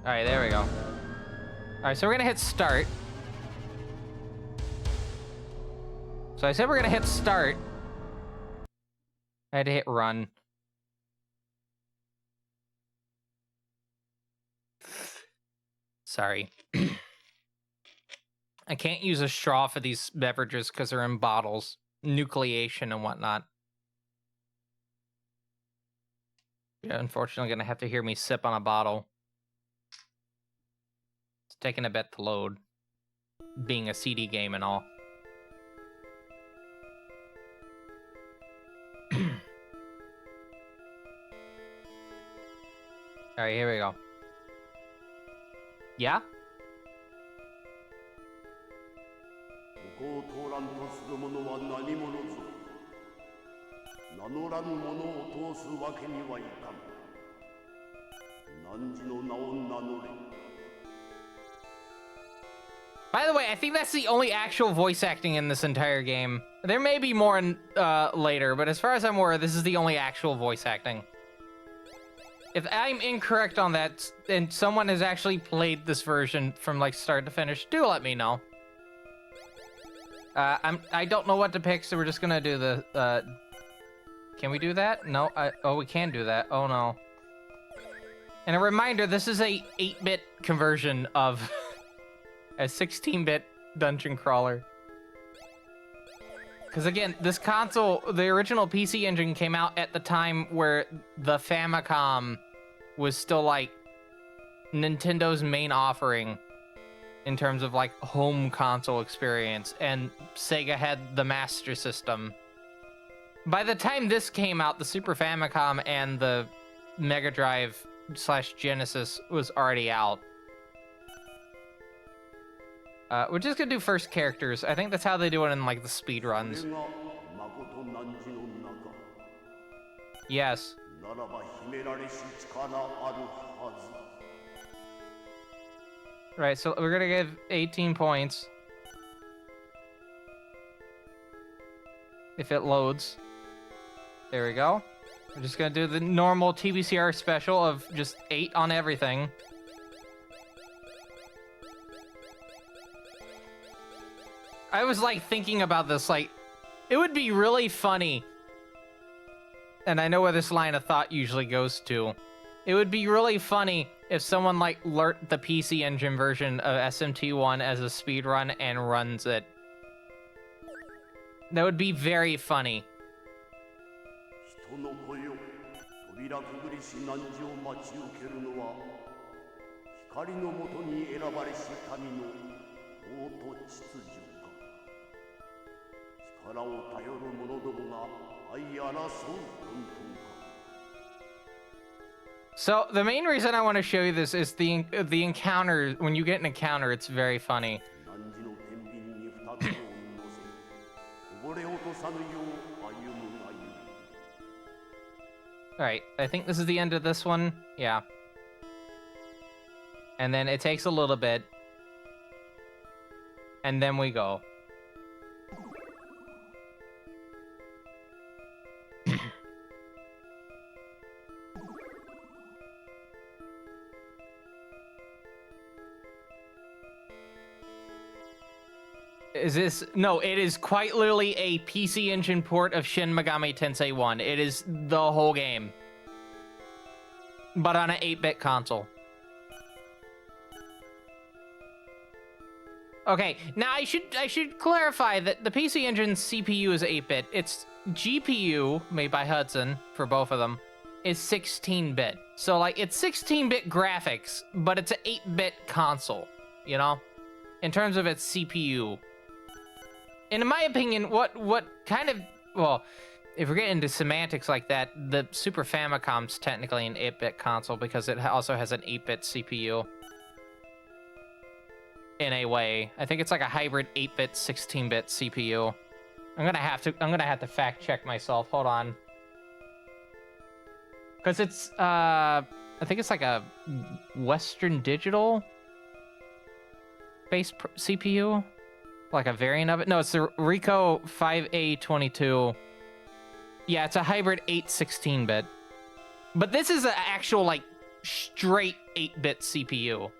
All right, there we go. All right, so we're gonna hit start. So I said we're gonna hit start. I had to hit run. Sorry. I can't use a straw for these beverages because they're in bottles. Nucleation and whatnot. You're unfortunately gonna have to hear me sip on a bottle. It's taking a bit to load. Being a CD game and all. All right, here we go. Yeah? ここを通らんとする者は何者ぞ。名乗らぬ者を通すわけにはいかん。汝の名を名乗れ。 By the way, I think that's the only actual voice acting in this entire game. There may be more in, later, but as far as I'm aware, this is the only actual voice acting. If I'm incorrect on that, and someone has actually played this version from like start to finish, do let me know. I don't know what to pick, so we're just gonna do the. Can we do that? No. Oh, we can do that. Oh no. And a reminder: this is a 8-bit conversion of a 16-bit dungeon crawler. Because again, this console, the original PC Engine came out at the time where the Famicom was still like Nintendo's main offering in terms of like home console experience, and Sega had the Master System. By the time this came out, the Super Famicom and the Mega Drive / Genesis was already out. We're just gonna do first characters. I think that's how they do it in like the speed runs. Yes. Right, so we're gonna give 18 points. If it loads. There we go. We're just gonna do the normal TBCR special of just 8 on everything. I was like thinking about this, like, it would be really funny. And I know where this line of thought usually goes to. It would be really funny if someone like learnt the PC Engine version of SMT1 as a speedrun and runs it. That would be very funny. 人の子よ、扉くぐりし汝を待ち受けるのは光のもとに選ばれし民の法と秩序か。力を頼る者どもが相争う混沌か。 So the main reason I want to show you this is the encounter. When you get an encounter, it's very funny. 汝の天秤に二つを乗せ、こぼれ落とさぬよう歩むがよい。 All right, I think this is the end of this one. Yeah. And then it takes a little bit. And then we go. Is this... No, it is quite literally a PC Engine port of Shin Megami Tensei 1. It is the whole game. But on an 8-bit console. Okay, now I should clarify that the PC Engine's CPU is 8-bit. Its GPU, made by Hudson, for both of them, is 16-bit. So, like, it's 16-bit graphics, but it's an 8-bit console, you know? In terms of its CPU. And in my opinion, what kind of... Well, if we're getting into semantics like that, the Super Famicom's technically an 8-bit console because it also has an 8-bit CPU. In a way. I think it's like a hybrid 8-bit, 16-bit CPU. I'm gonna have to fact check myself. Hold on. Because it's, I think it's like a Western Digital based CPU. Like a variant of it. No, it's the Ricoh 5A22. Yeah, it's a hybrid 8-16-bit. But this is an actual, like, straight 8-bit CPU.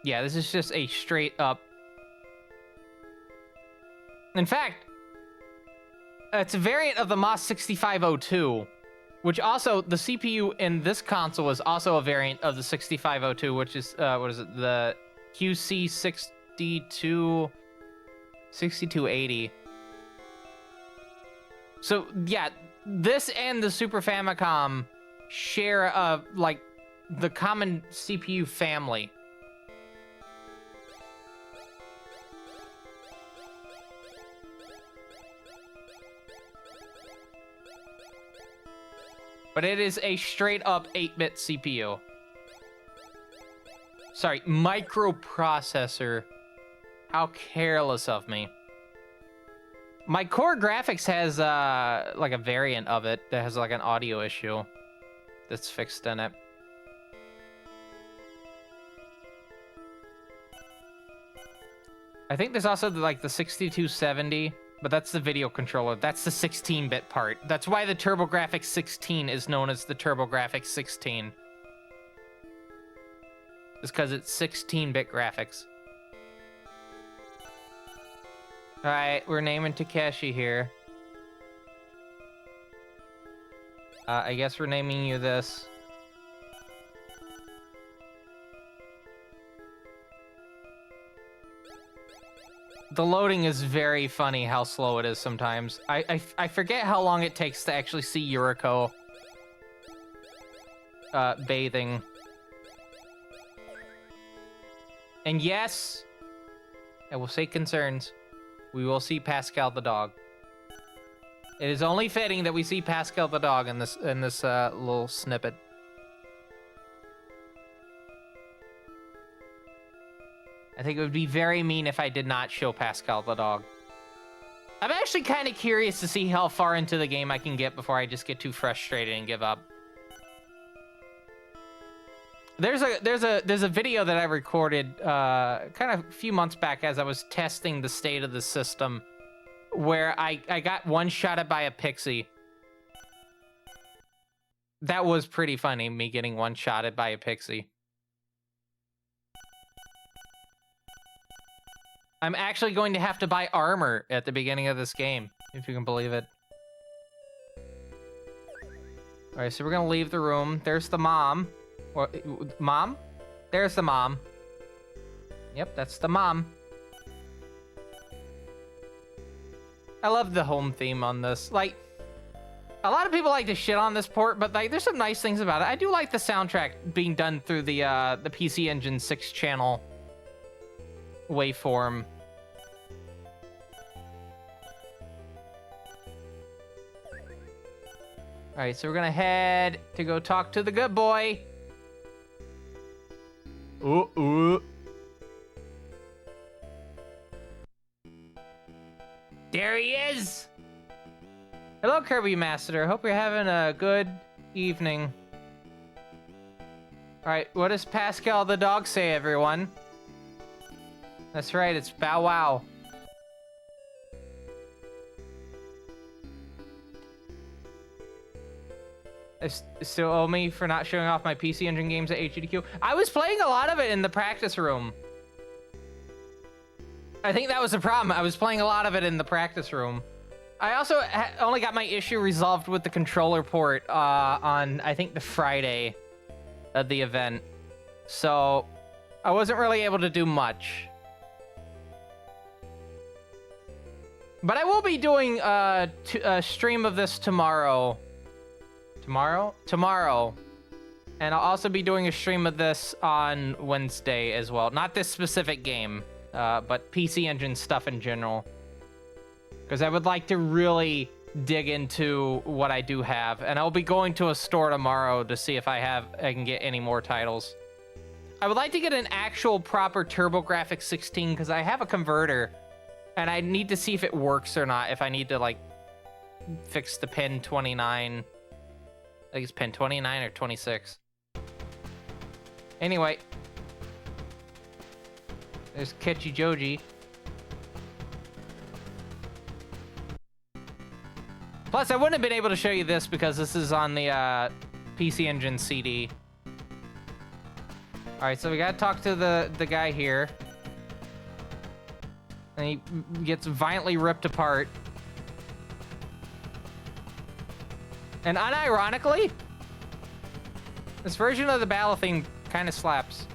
Yeah, this is just a straight up... In fact, it's a variant of the MOS 6502. Which also, the CPU in this console is also a variant of the 6502, which is, what is it? The QC6280. So, yeah, this and the Super Famicom share, like, the common CPU family. But it is a straight-up 8-bit CPU. Sorry, microprocessor. How careless of me. My core graphics has, like a variant of it that has, like, an audio issue that's fixed in it. I think there's also, like, the 6270... But that's the video controller. That's the 16-bit part. That's why the TurboGrafx 16 is known as the TurboGrafx 16. It's because it's 16-bit graphics. Alright, we're naming Takeshi here. I guess we're naming you this. The loading is very funny how slow it is sometimes. I forget how long it takes to actually see Yuriko bathing. And yes, I will say concerns. We will see Pascal the dog. It is only fitting that we see Pascal the dog in this little snippet. I think it would be very mean if I did not show Pascal the dog. I'm actually kind of curious to see how far into the game I can get before I just get too frustrated and give up. There's a video that I recorded kind of a few months back as I was testing the state of the system, where I got one-shotted by a pixie. That was pretty funny, me getting one-shotted by a pixie. I'm actually going to have to buy armor at the beginning of this game, if you can believe it. All right, so we're gonna leave the room. There's the mom. Mom? There's the mom. Yep, that's the mom. I love the home theme on this. Like, a lot of people like to shit on this port, but like, there's some nice things about it. I do like the soundtrack being done through the PC Engine 6-channel waveform. All right, so we're gonna head to go talk to the good boy. Ooh. There he is! Hello, Kirby Master. Hope you're having a good evening. Alright, what does Pascal the dog say, everyone? That's right, it's Bow Wow. Still owe me for not showing off my PC Engine games at HDQ. I was playing a lot of it in the practice room. I think that was the problem. I was playing a lot of it in the practice room. I also only got my issue resolved with the controller port on, I think, the Friday of the event. So I wasn't really able to do much. But I will be doing a stream of this tomorrow. Tomorrow. And I'll also be doing a stream of this on Wednesday as well. Not this specific game, but PC Engine stuff in general. Because I would like to really dig into what I do have. And I'll be going to a store tomorrow to see if I can get any more titles. I would like to get an actual proper TurboGrafx 16 because I have a converter. And I need to see if it works or not. If I need to, like, fix the pin 29... I think it's pin 29 or 26. Anyway. There's Ketchy Joji. Plus, I wouldn't have been able to show you this because this is on the PC Engine CD. Alright, so we gotta talk to the guy here. And he gets violently ripped apart. And unironically, this version of the battle theme kind of slaps.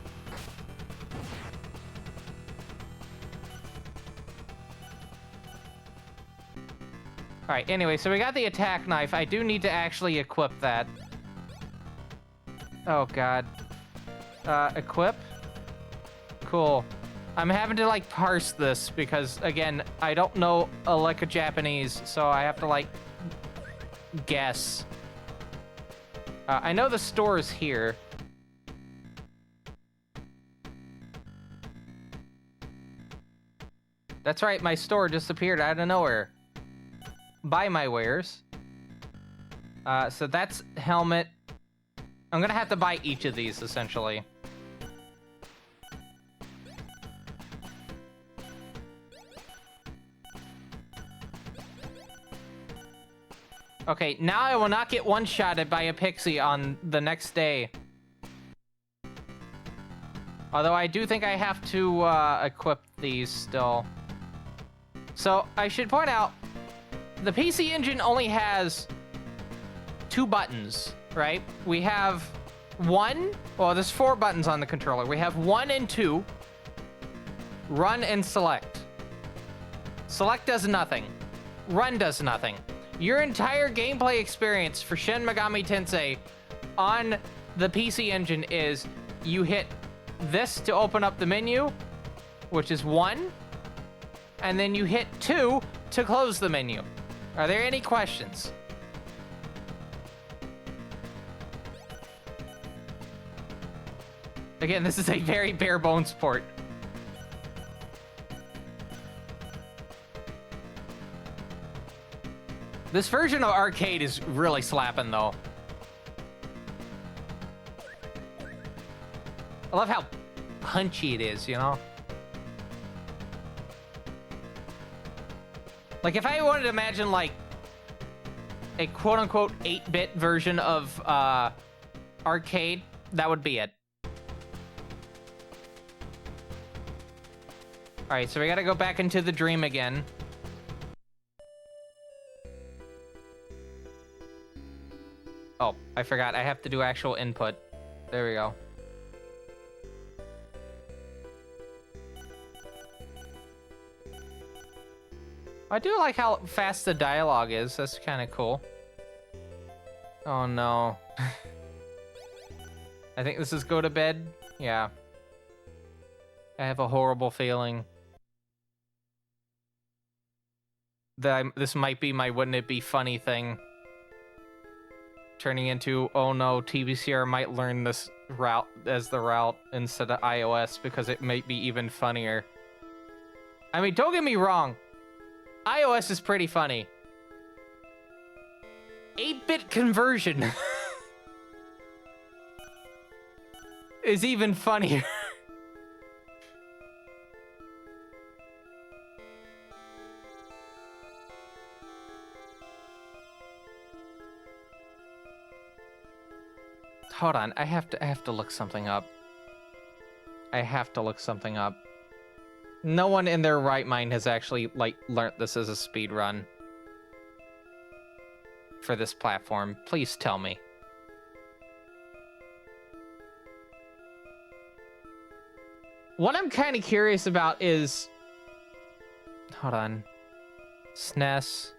All right, anyway, so we got the attack knife. I do need to actually equip that. Oh, God. Equip? Cool. I'm having to, like, parse this because, again, I don't know a lick of Japanese, so I have to, like, guess. I know the store is here. That's right, my store just appeared out of nowhere. Buy my wares. So that's helmet. I'm gonna have to buy each of these, essentially. Okay, now I will not get one-shotted by a pixie on the next day. Although I do think I have to equip these still. So I should point out, the PC Engine only has 2 buttons, right? We have 1, well, there's 4 buttons on the controller. We have 1 and 2, run and select. Select does nothing. Run does nothing. Your entire gameplay experience for Shin Megami Tensei on the PC Engine is you hit this to open up the menu, which is 1, and then you hit 2 to close the menu. Are there any questions? Again, this is a very bare bones port. This version of Arcade is really slapping, though. I love how punchy it is, you know? Like, if I wanted to imagine, like, a quote-unquote 8-bit version of arcade, that would be it. All right, so we gotta go back into the dream again. Oh, I forgot. I have to do actual input. There we go. I do like how fast the dialogue is. That's kind of cool. Oh, no. I think this is go to bed. Yeah. I have a horrible feeling that this might be my wouldn't it be funny thing. Turning into, oh no, TBCR might learn this route as the route instead of iOS because it might be even funnier. I mean, don't get me wrong. iOS is pretty funny. 8-bit conversion is even funnier. Hold on, I have to look something up. I have to look something up. No one in their right mind has actually, like, learnt this as a speed run for this platform. Please tell me. What I'm kind of curious about is... Hold on. SNES.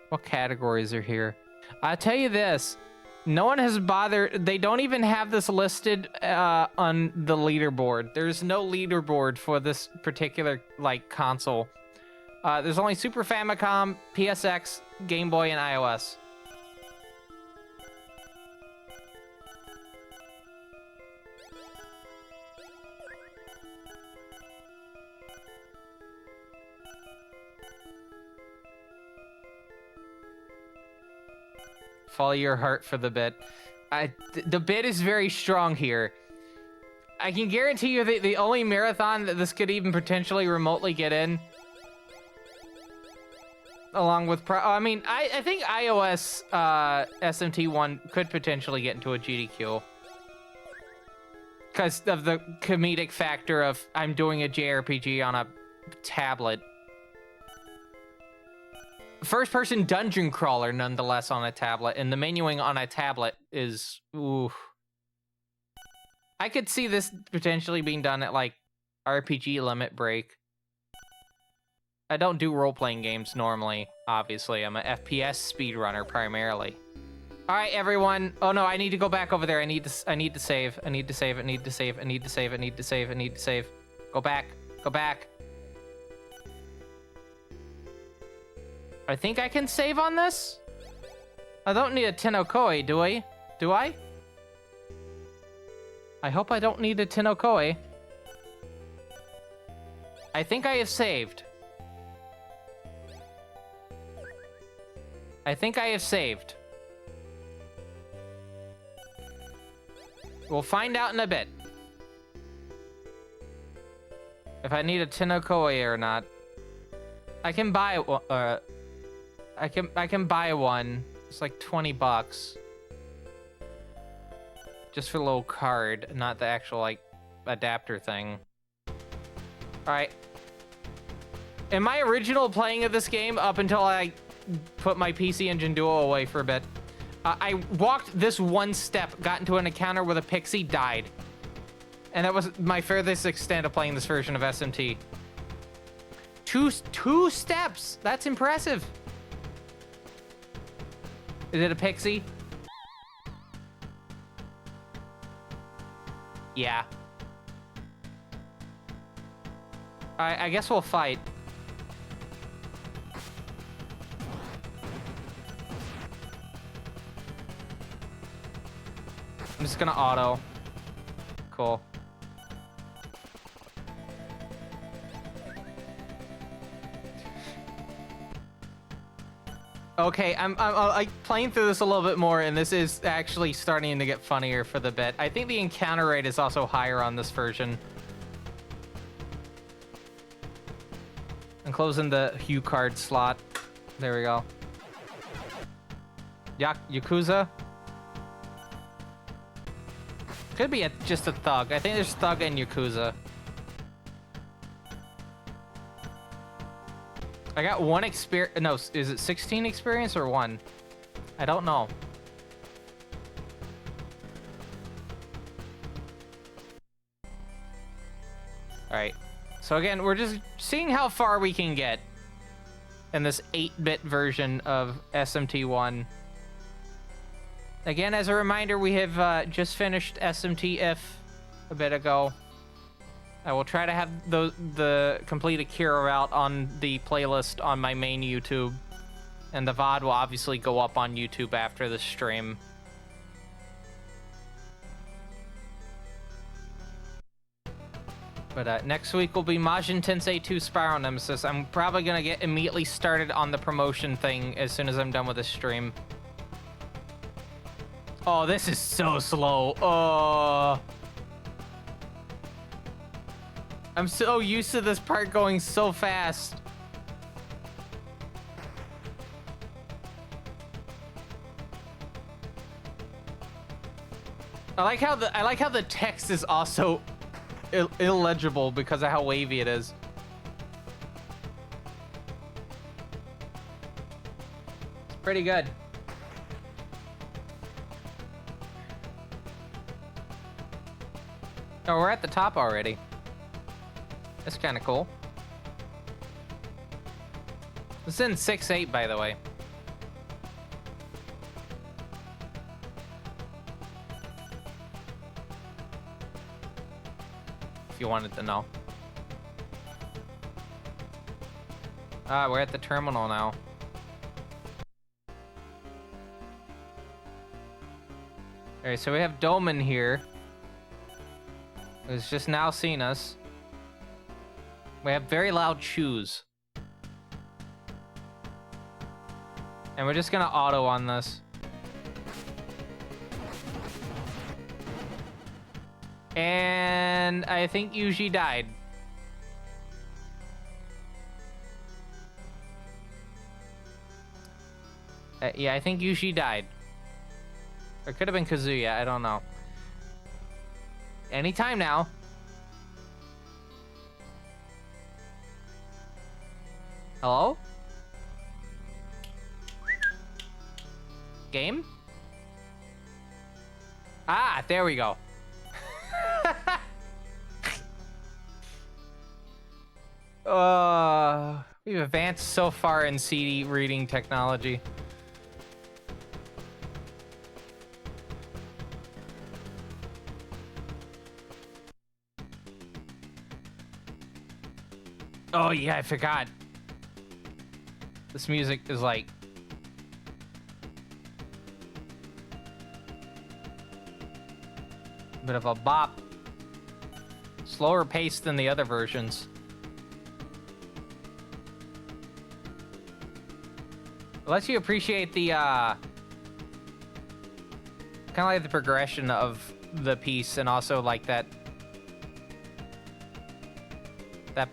What categories are here? I'll tell you this. No one has bothered. They don't even have this listed on the leaderboard. There's no leaderboard for this particular, like, console. There's only Super Famicom, PSX, Game Boy, and iOS. Follow your heart for the bit. The bit is very strong here. I can guarantee you that the only marathon that this could even potentially remotely get in, along with I think iOS SMT1 could potentially get into a GDQ because of the comedic factor of I'm doing a JRPG on a tablet. First-person dungeon crawler, nonetheless, on a tablet, and the menuing on a tablet is, ooh. I could see this potentially being done at, like, RPG Limit Break. I don't do role-playing games normally, obviously. I'm an FPS speedrunner, primarily. All right, everyone. Oh, no, I need to go back over there. I need to save. I need to save. I need to save. I need to save. I need to save. I need to save. Go back. Go back. I think I can save on this? I don't need a Tenokoi, do I? Do I? I hope I don't need a Tenokoi. I think I have saved. I think I have saved. We'll find out in a bit. If I need a Tenokoi or not. I can buy I can buy one. It's like 20 bucks. Just for a little card, not the actual, like, adapter thing. Alright. In my original playing of this game, up until I put my PC Engine Duo away for a bit, I walked this one step, got into an encounter with a pixie, died. And that was my furthest extent of playing this version of SMT. Two steps! That's impressive! Is it a pixie? Yeah. Alright, I guess we'll fight. I'm just gonna auto. Cool. Okay, I'm like playing through this a little bit more, and this is actually starting to get funnier for the bit. I think the encounter rate is also higher on this version. I'm closing the Hue card slot. There we go. Yakuza? Could be just a thug. I think there's thug and Yakuza. I got 1 experience. No, is it 16 experience or 1? I don't know. Alright. So again, we're just seeing how far we can get in this 8-bit version of SMT1. Again, as a reminder, we have just finished SMT If a bit ago. I will try to have the complete Akira route on the playlist on my main YouTube. And the VOD will obviously go up on YouTube after the stream. But next week will be Majin Tensei 2 Spiral Nemesis. I'm probably going to get immediately started on the promotion thing as soon as I'm done with this stream. Oh, this is so slow. Oh. I'm so used to this part going so fast. I like how the text is also illegible because of how wavy it is. It's pretty good. Oh, we're at the top already. That's kind of cool. It's in 6-8, by the way. If you wanted to know. Ah, we're at the terminal now. Alright, so we have Doman here, who's just now seen us. We have very loud shoes. And we're just gonna auto on this. And I think Yuji died. Yeah, I think Yuji died. Or it could have been Kazuya, I don't know. Anytime now. Hello? Game? Ah, there we go. We've advanced so far in CD reading technology. Oh yeah, I forgot. This music is like... a bit of a bop. Slower pace than the other versions. Lets you appreciate the, kind of like the progression of the piece and also like that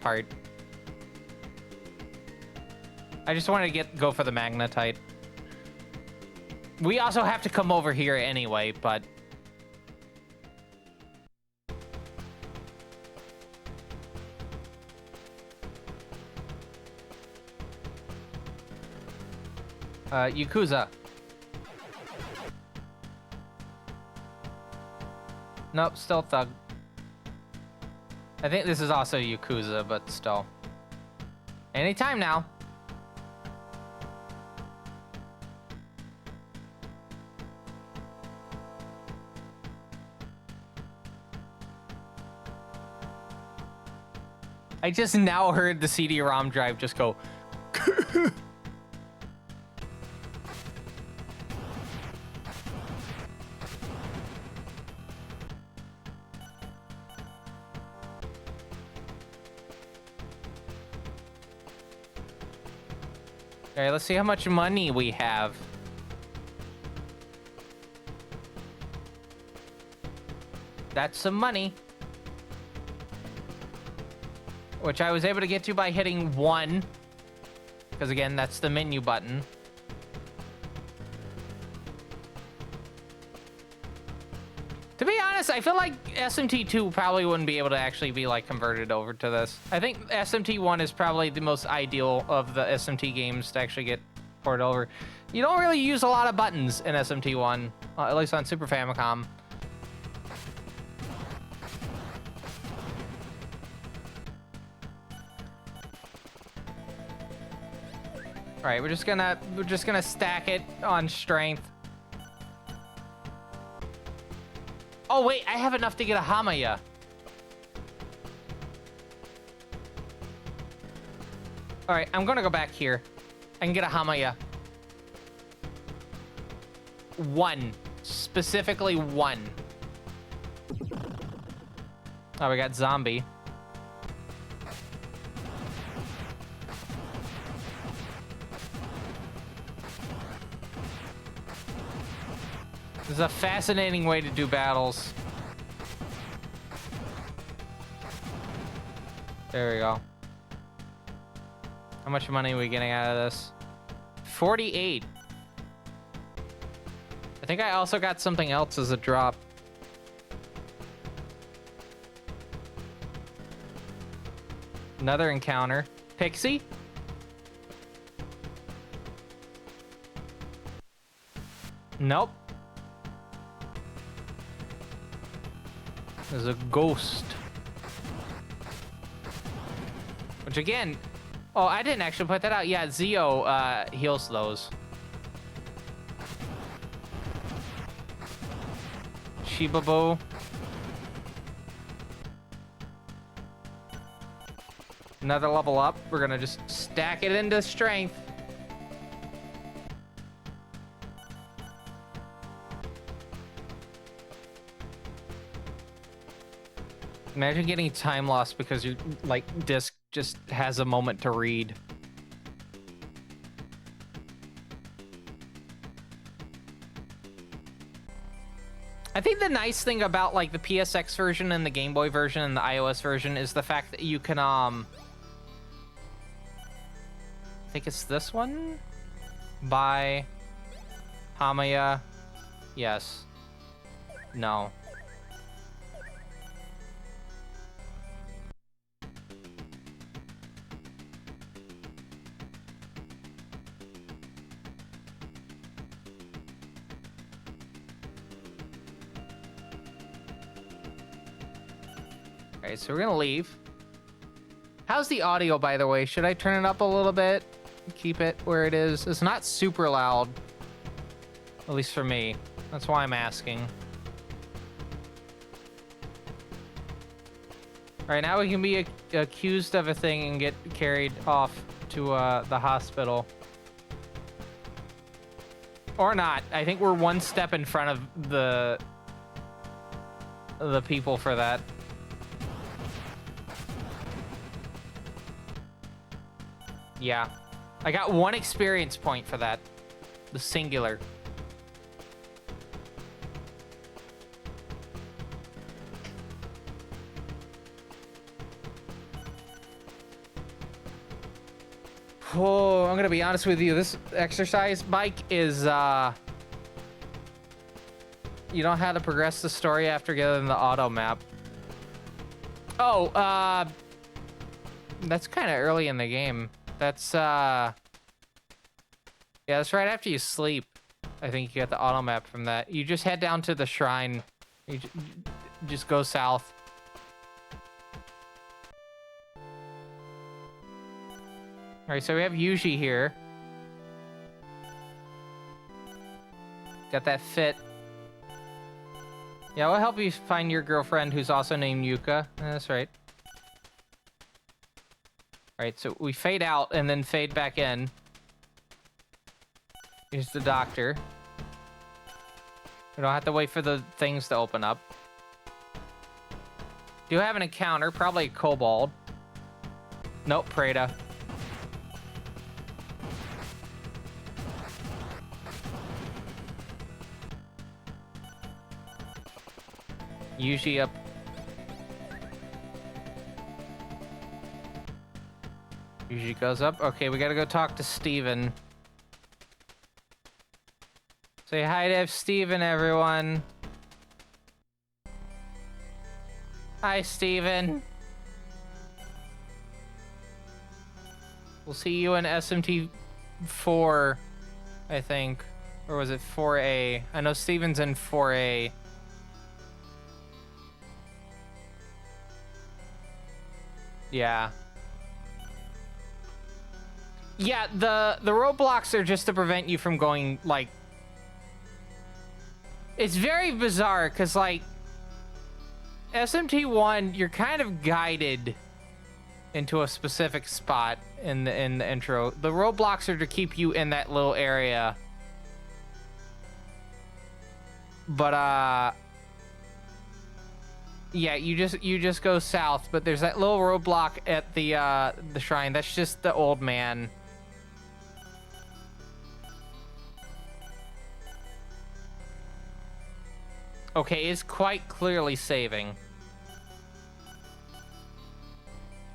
part. I just wanted to go for the magnetite. We also have to come over here anyway, but... Yakuza. Nope, still thug. I think this is also Yakuza, but still. Anytime now. I just now heard the CD-ROM drive just go... All right, let's see how much money we have. That's some money. Which I was able to get to by hitting 1. Because again, that's the menu button. To be honest, I feel like SMT2 probably wouldn't be able to actually be like converted over to this. I think SMT1 is probably the most ideal of the SMT games to actually get ported over. You don't really use a lot of buttons in SMT1, at least on Super Famicom. All right, we're just gonna stack it on strength. Oh wait, I have enough to get a Hamaya. All right, I'm gonna go back here. I can get a Hamaya. 1, specifically 1. Oh, we got zombie. This is a fascinating way to do battles. There we go. How much money are we getting out of this? 48. I think I also got something else as a drop. Another encounter. Pixie? Nope. There's a ghost. Which again, oh, I didn't actually put that out. Yeah, Zeo heals those. Shibabu. Another level up. We're gonna just stack it into strength. Imagine getting time loss because your like disc just has a moment to read. I think the nice thing about like the PSX version and the Game Boy version and the iOS version is the fact that you can I think it's this one? Buy Hamaya. Yes. No. Alright, so we're gonna leave. How's the audio, by the way? Should I turn it up a little bit? Keep it where it is? It's not super loud. At least for me. That's why I'm asking. Alright, now we can be accused of a thing and get carried off to the hospital. Or not. I think we're one step in front of the people for that. Yeah. I got 1 experience point for that. The singular. Oh, I'm gonna be honest with you. This exercise bike is, you don't have to progress the story after getting the auto map. Oh, that's kind of early in the game. That's, yeah, that's right after you sleep. I think you get the auto map from that. You just head down to the shrine. You just go south. All right, so we have Yuji here. Got that fit. Yeah, we'll help you find your girlfriend who's also named Yuka. That's right. All right, so we fade out and then fade back in. Here's the doctor. We don't have to wait for the things to open up. Do have an encounter, probably a kobold. Nope, Prada. Usually up. Usually goes up. Okay, we gotta go talk to Steven. Say hi to Steven, everyone. Hi, Steven. We'll see you in SMT 4, I think. Or was it 4A? I know Steven's in 4A. Yeah. Yeah, the roadblocks are just to prevent you from going, like... It's very bizarre, because, like... SMT1, you're kind of guided into a specific spot in the intro. The roadblocks are to keep you in that little area. But, yeah, you just go south, but there's that little roadblock at the shrine. That's just the old man. Okay, it's quite clearly saving.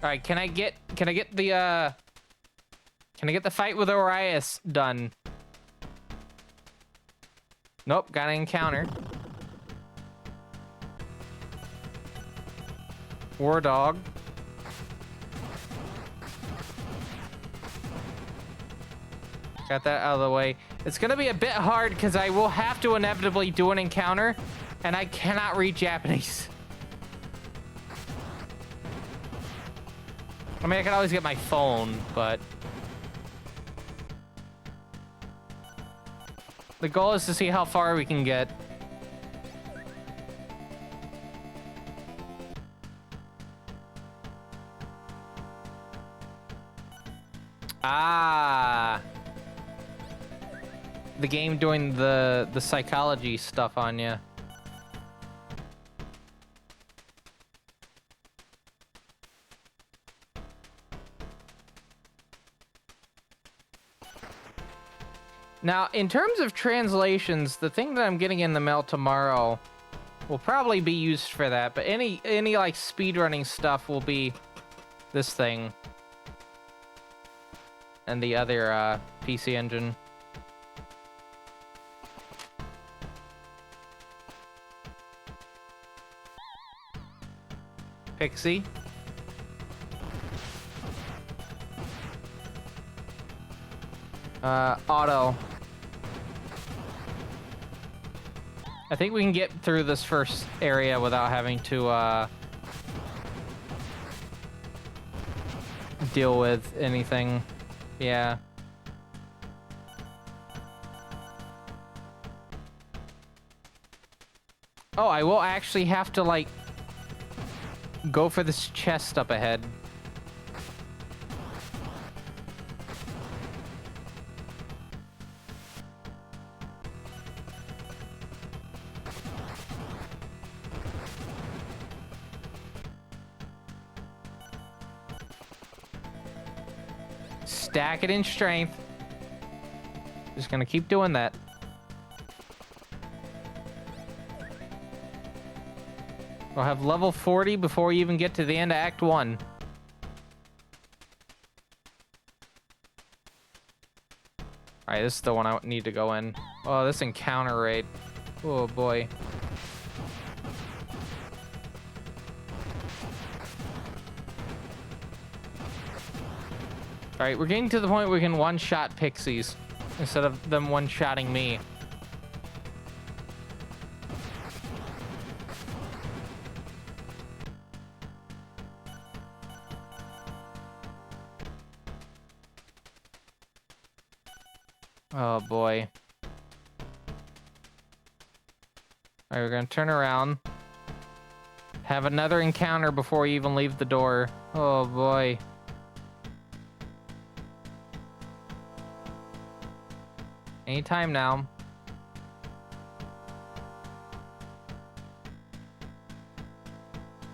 All right, can I get the fight with Orias done? Nope, got an encounter. War dog. Got that out of the way. It's gonna be a bit hard because I will have to inevitably do an encounter, and I cannot read Japanese. I mean, I can always get my phone, but... The goal is to see how far we can get. Ah. The game doing the psychology stuff on you. Now, in terms of translations, the thing that I'm getting in the mail tomorrow will probably be used for that, but any like speedrunning stuff will be this thing and the other PC Engine. Pixie. Auto. I think we can get through this first area without having to deal with anything. Yeah. Oh, I will actually have to, like, go for this chest up ahead. Stack it in strength. Just gonna keep doing that. We'll have level 40 before we even get to the end of Act 1. Alright, this is the one I need to go in. Oh, this encounter rate. Oh, boy. Alright, we're getting to the point where we can one-shot pixies instead of them one-shotting me. Oh, boy. Alright, we're gonna turn around. Have another encounter before we even leave the door. Oh, boy. Anytime now.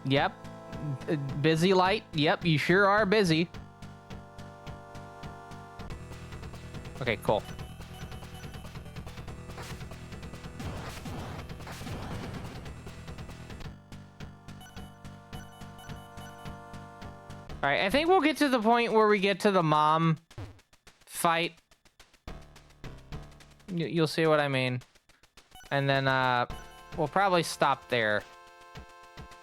Yep. Busy light. Yep, you sure are busy. Okay, cool. All right, I think we'll get to the point where we get to the mom fight. You'll see what I mean. And then we'll probably stop there.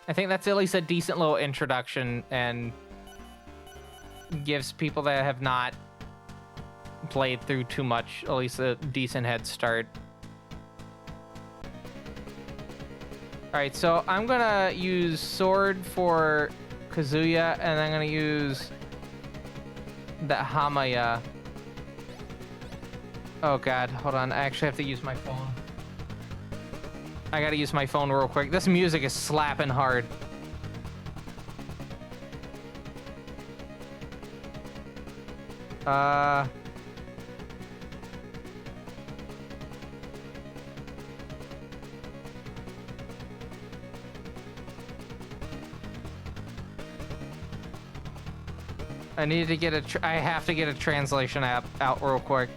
I think that's at least a decent little introduction and gives people that have not played through too much at least a decent head start. All right, so I'm gonna use sword for Kazuya, and I'm gonna use the Hamaya. Oh god, hold on. I actually have to use my phone. I gotta use my phone real quick. This music is slapping hard. I need to get I have to get a translation app out real quick.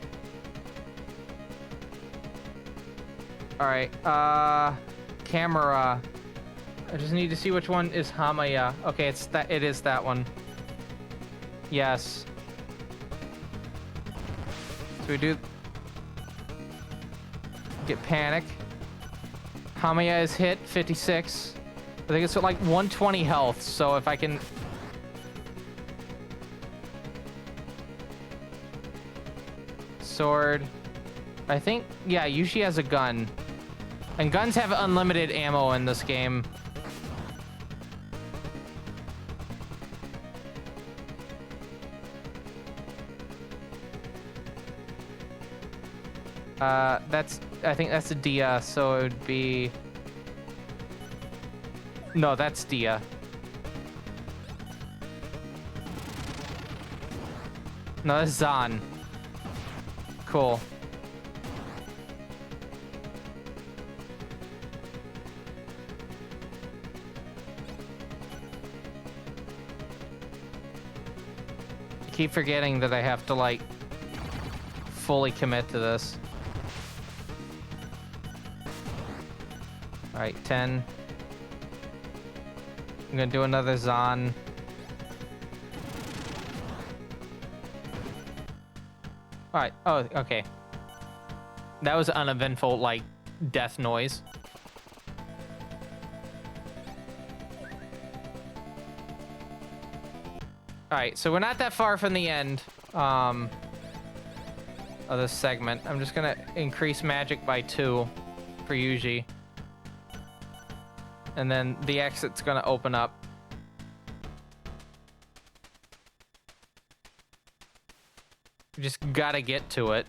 All right, camera. I just need to see which one is Hamaya. Okay, it's that. It is that one. Yes. So we do get panic. Hamaya is hit 56. I think it's like 120 health. So if I can. Sword. I think, yeah, Yushi has a gun. And guns have unlimited ammo in this game. I think that's a Dia, so it would be... No, that's Dia. No, that's Zan. Cool. I keep forgetting that I have to, like, fully commit to this. Alright, 10. I'm gonna do another Zan. Alright, oh, okay. That was uneventful, like, death noise. Alright, so we're not that far from the end of this segment. I'm just gonna increase magic by 2 for Yuji. And then the exit's gonna open up. We just gotta get to it.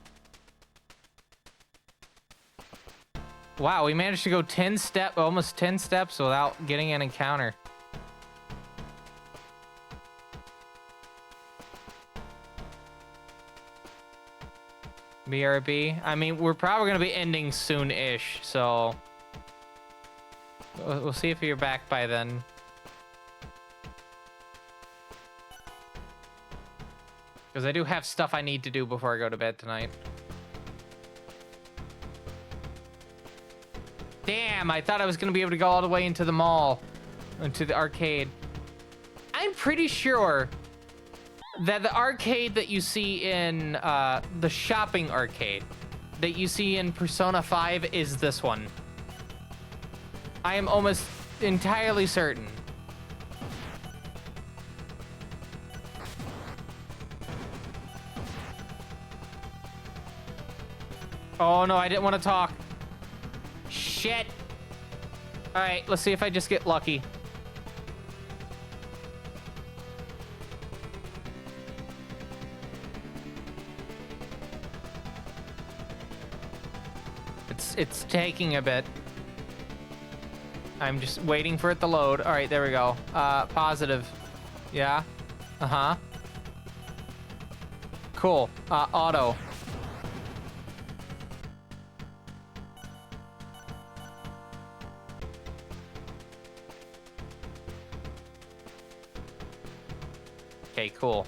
Wow, we managed to go almost 10 steps without getting an encounter. BRB. I mean, we're probably gonna be ending soon-ish, so we'll see if you're back by then. Because I do have stuff I need to do before I go to bed tonight. Damn, I thought I was going to be able to go all the way into the mall. Into the arcade. I'm pretty sure that the arcade that you see in the shopping arcade that you see in Persona 5 is this one. I am almost entirely certain. Oh no, I didn't want to talk. Shit. All right, let's see if I just get lucky. It's taking a bit. I'm just waiting for it to load. All right, there we go. Positive. Yeah. Uh-huh. Cool. Auto. Okay, cool.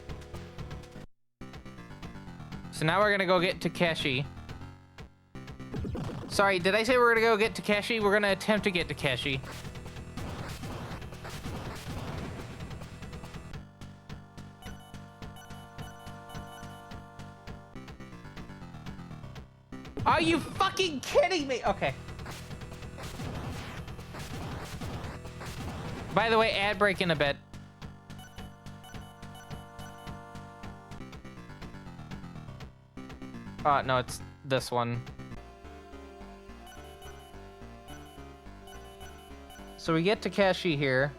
So now we're gonna go get Takeshi. Sorry, did I say we're gonna go get Takeshi? We're gonna attempt to get Takeshi. Are you fucking kidding me? Okay. By the way, ad break in a bit. No, it's this one. So we get Takeshi here.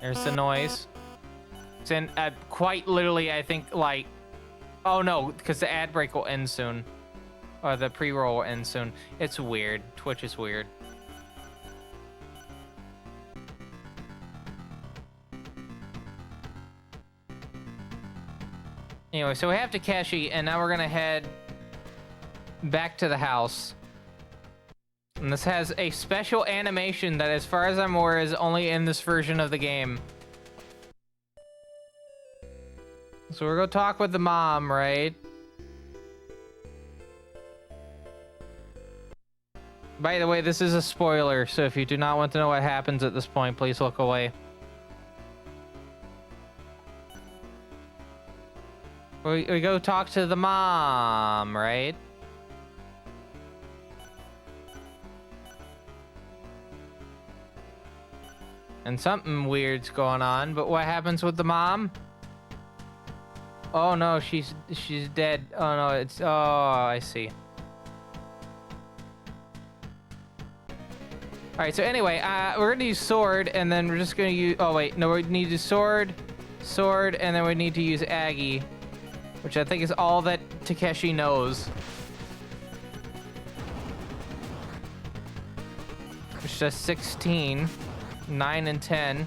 There's the noise. It's in, quite literally, I think, like... Oh, no, because the ad break will end soon. Or the pre-roll will end soon. It's weird. Twitch is weird. Anyway, so we have Takeshi, and now we're gonna head back to the house. And this has a special animation that, as far as I'm aware, is only in this version of the game. So we're gonna talk with the mom, right? By the way, this is a spoiler, so if you do not want to know what happens at this point, please look away. We go talk to the mom, right? And something weird's going on, but what happens with the mom? Oh no, she's dead. Oh no, it's... Oh, I see. Alright, so anyway, we're gonna use sword, and then we're just gonna use... Oh wait, no, we need to use sword, and then we need to use Aggie. Which I think is all that Takeshi knows. Which does 16, 9 and 10.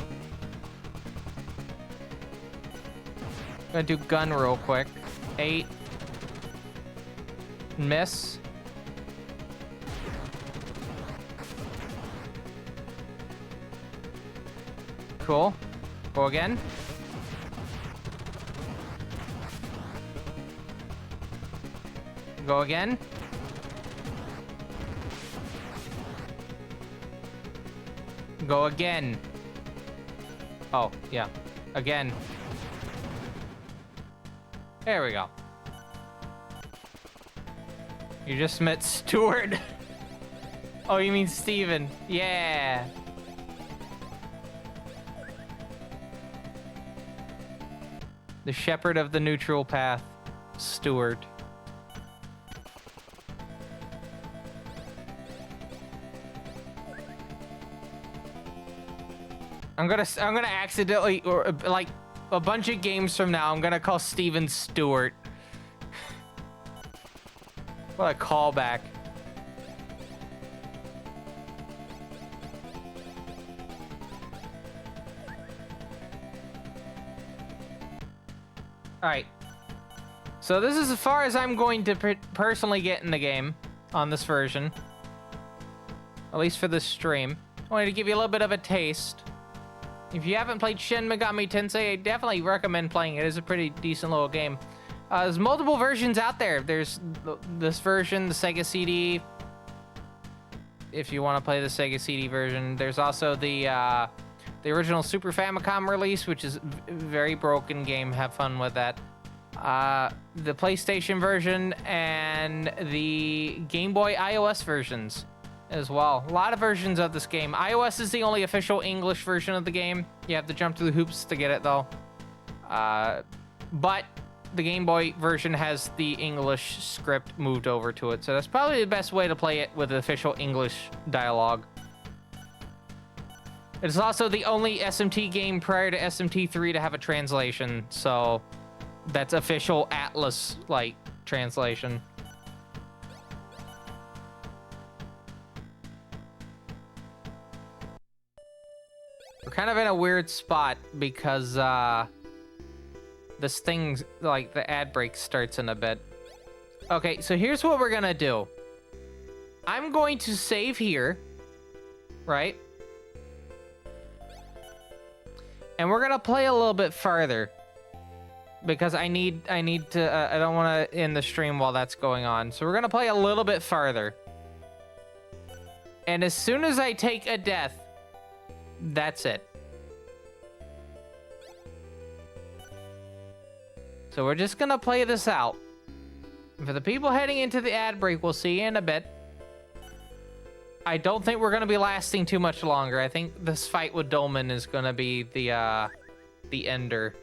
I'm gonna do gun real quick. 8. Miss. Cool. Go again. Go again. Go again. Oh, yeah. Again. There we go. You just met Stuart. Oh, you mean Steven. Yeah. The shepherd of the neutral path. Stuart. I'm gonna accidentally, or like a bunch of games from now, I'm gonna call Steven Stewart. What a callback. Alright. So this is as far as I'm going to personally get in the game on this version. At least for this stream. I wanted to give you a little bit of a taste. If you haven't played Shin Megami Tensei, I definitely recommend playing it. It's a pretty decent little game. There's multiple versions out there. There's this version, the Sega CD. If you want to play the Sega CD version. There's also the original Super Famicom release, which is a very broken game. Have fun with that. The PlayStation version and the Game Boy iOS versions as well. A lot of versions of this game. iOS is the only official English version of the game. You have to jump through the hoops to get it, though. But the Game Boy version has the English script moved over to it, so that's probably the best way to play it with official English dialogue. It's also the only SMT game prior to SMT3 to have a translation, so that's official Atlas, like, translation. We're kind of in a weird spot because this thing, like, the ad break starts in a bit. Okay, so here's what we're gonna do. I'm going to save here, right? And we're gonna play a little bit farther because I need to. I don't want to end the stream while that's going on. So we're gonna play a little bit farther. And as soon as I take a death, that's it. So we're just gonna play this out. For the people heading into the ad break, we'll see you in a bit. I don't think we're gonna be lasting too much longer. I think this fight with Dolmen is gonna be the ender.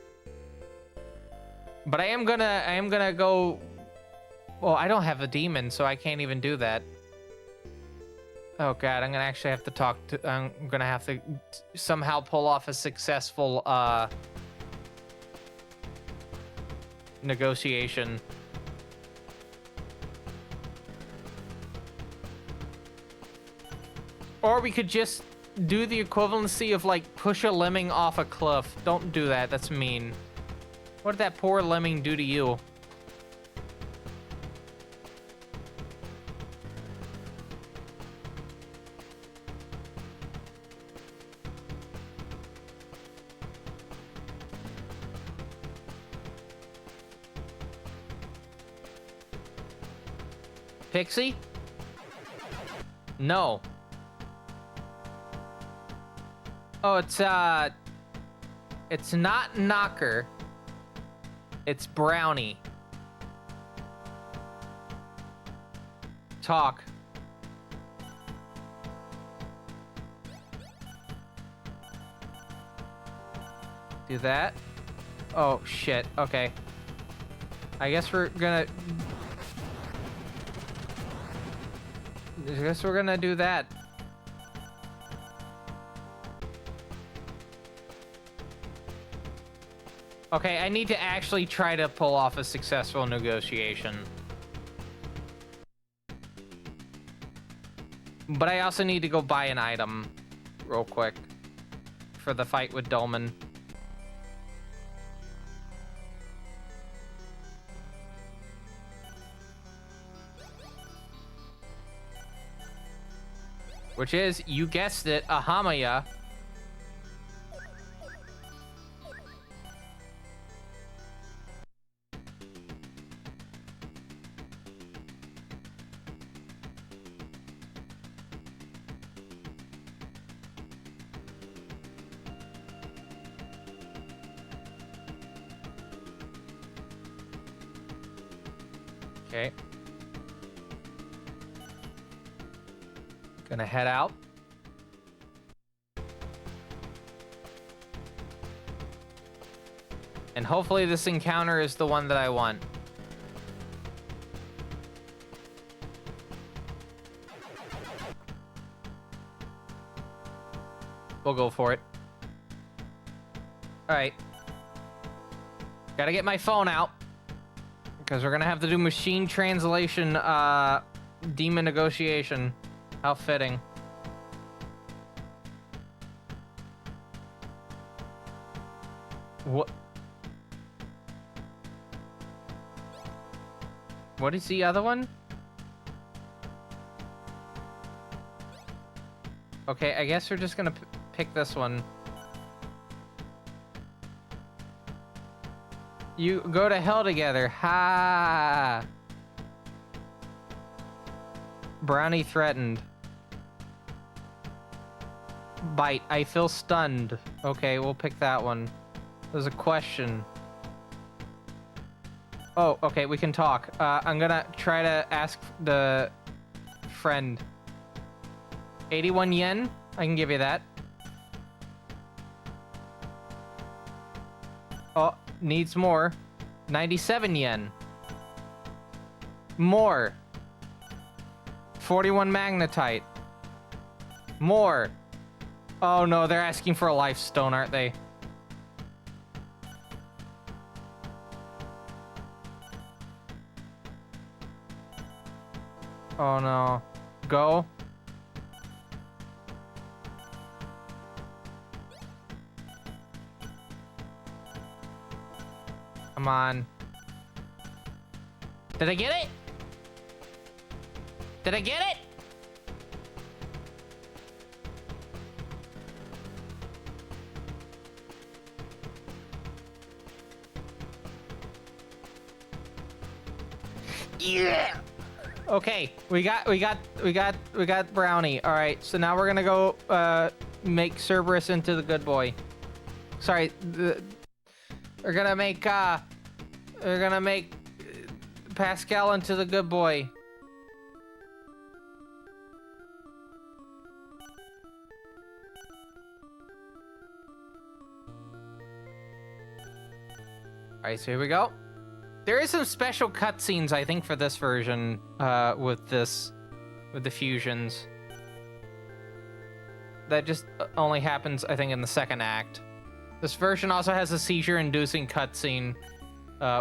But I am gonna go. Well, I don't have a demon, so I can't even do that. Oh god, I'm gonna actually have to talk to. I'm gonna have to somehow pull off a successful negotiation. Or we could just do the equivalency of like push a lemming off a cliff. Don't do that. That's mean. What did that poor lemming do to you? Pixie? No. Oh, it's not Knocker. It's Brownie. Talk. Do that. Oh, shit. Okay. I guess we're gonna do that. Okay, I need to actually try to pull off a successful negotiation. But I also need to go buy an item real quick for the fight with Dolmen. Which is, you guessed it, a Hamaya. Okay. Gonna head out. And hopefully this encounter is the one that I want. We'll go for it. Alright. Gotta get my phone out. Because we're gonna have to do machine translation, demon negotiation. How fitting. What? What is the other one? Okay, I guess we're just gonna pick this one. You go to hell together. Ha! Brownie threatened. Bite. I feel stunned. Okay, we'll pick that one. There's a question. Oh, okay, we can talk. I'm gonna try to ask the friend. 81 yen? I can give you that. Oh, needs more. 97 yen. More. 41 magnetite. More. Oh no, they're asking for a life stone, aren't they? Oh no. Go. Come on. Did I get it? Did I get it? Yeah. Okay, we got Brownie. All right, so now we're gonna go make Cerberus into the good boy. Sorry, we're gonna make Pascal into the good boy. Alright, so here we go. There is some special cutscenes, I think, for this version, with the fusions. That just only happens, I think, in the second act. This version also has a seizure-inducing cutscene,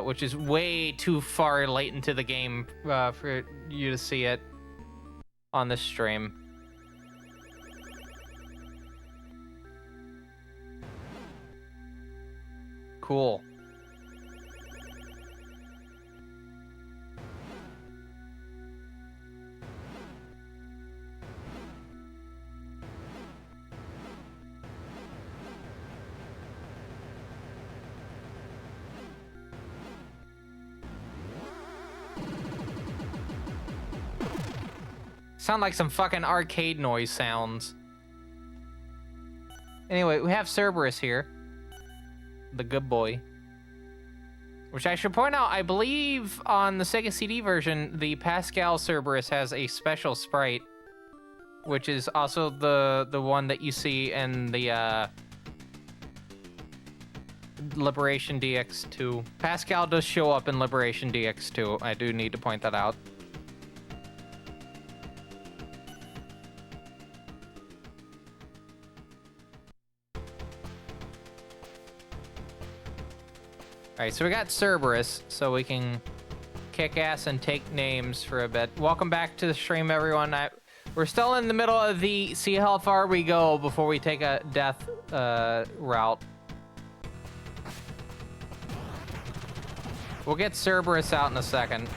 which is way too far late into the game for you to see it on this stream. Cool. Sound like some fucking arcade noise sounds. Anyway, we have Cerberus here. The good boy. Which I should point out, I believe on the Sega CD version, the Pascal Cerberus has a special sprite. Which is also the one that you see in the Liberation DX2. Pascal does show up in Liberation DX2. I do need to point that out. Alright, so we got Cerberus, so we can kick ass and take names for a bit. Welcome back to the stream, everyone. We're still in the middle of the see how far we go before we take a death route. We'll get Cerberus out in a second.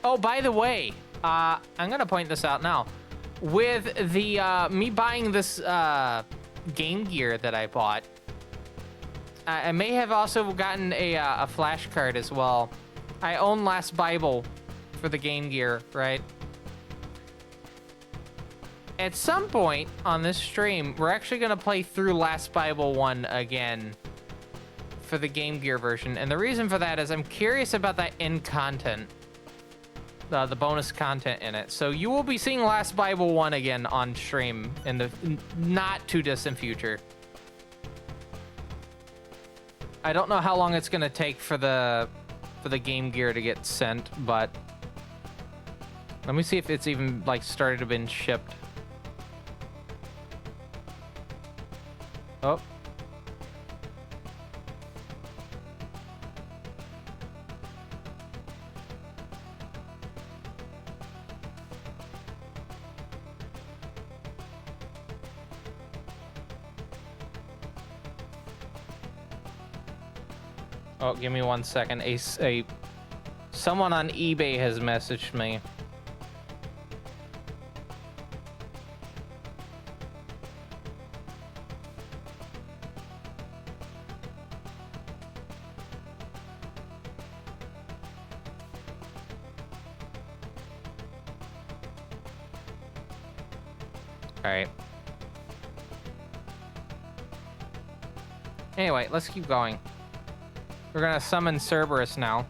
Oh, by the way, I'm gonna point this out now. With the me buying this Game Gear that I bought, I may have also gotten a flash card as well. I own Last Bible for the Game Gear, right? At some point on this stream, we're actually gonna play through Last Bible 1 again for the Game Gear version, and the reason for that is I'm curious about that end content. The bonus content in it. So you will be seeing Last Bible 1 again on stream in the not too distant future. I don't know how long it's gonna take for the Game Gear to get sent, but let me see if it's even like started to been shipped. Oh. Oh, give me 1 second. Someone on eBay has messaged me. All right. Anyway, let's keep going. We're gonna summon Cerberus now.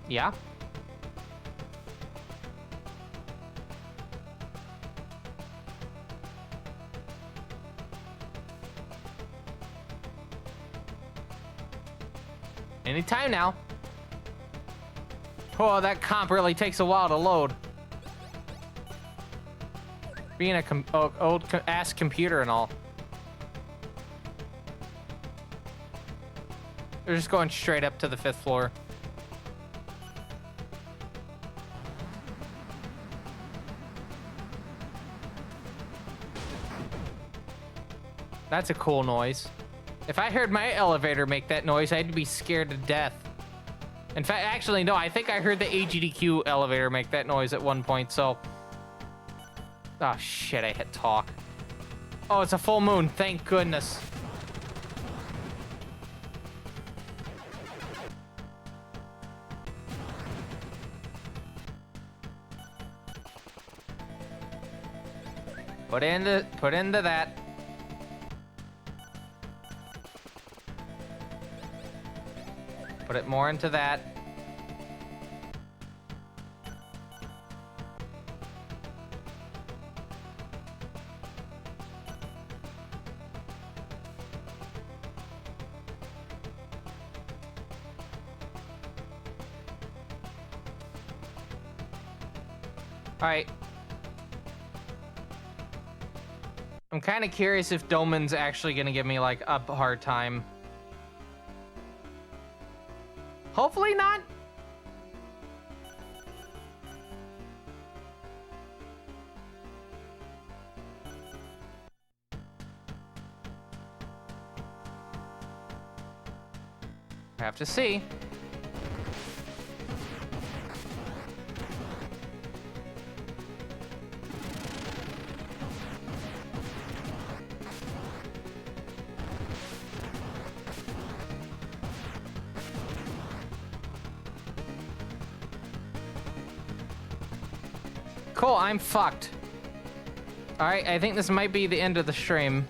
Yeah? Anytime now. Oh, that comp really takes a while to load. Being a old ass computer and all. They're just going straight up to the 5th floor. That's a cool noise. If I heard my elevator make that noise, I'd be scared to death. In fact, actually, no, I think I heard the AGDQ elevator make that noise at one point, so... Oh, shit, I hit talk. Oh, it's a full moon. Thank goodness. Put into that. Put it more into that. All right. I'm kind of curious if Doman's actually gonna give me like a hard time. Hopefully not. Have to see. Cool, I'm fucked. All right, I think this might be the end of the stream.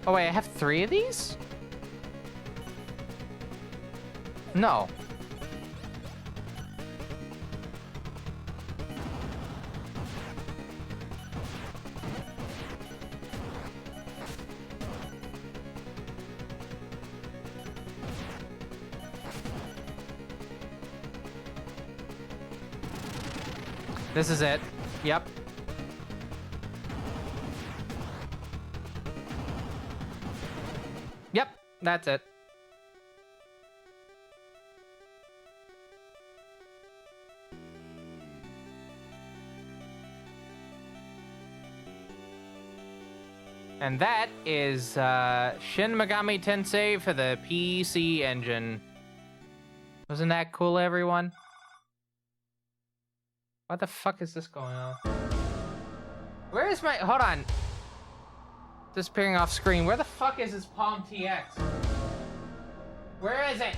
Oh wait, I have 3 of these? No. This is it. Yep. Yep, that's it. And that is Shin Megami Tensei for the PC Engine. Wasn't that cool, everyone? What the fuck is this going on? Where is my... Hold on. Disappearing off screen. Where the fuck is this Palm TX? Where is it?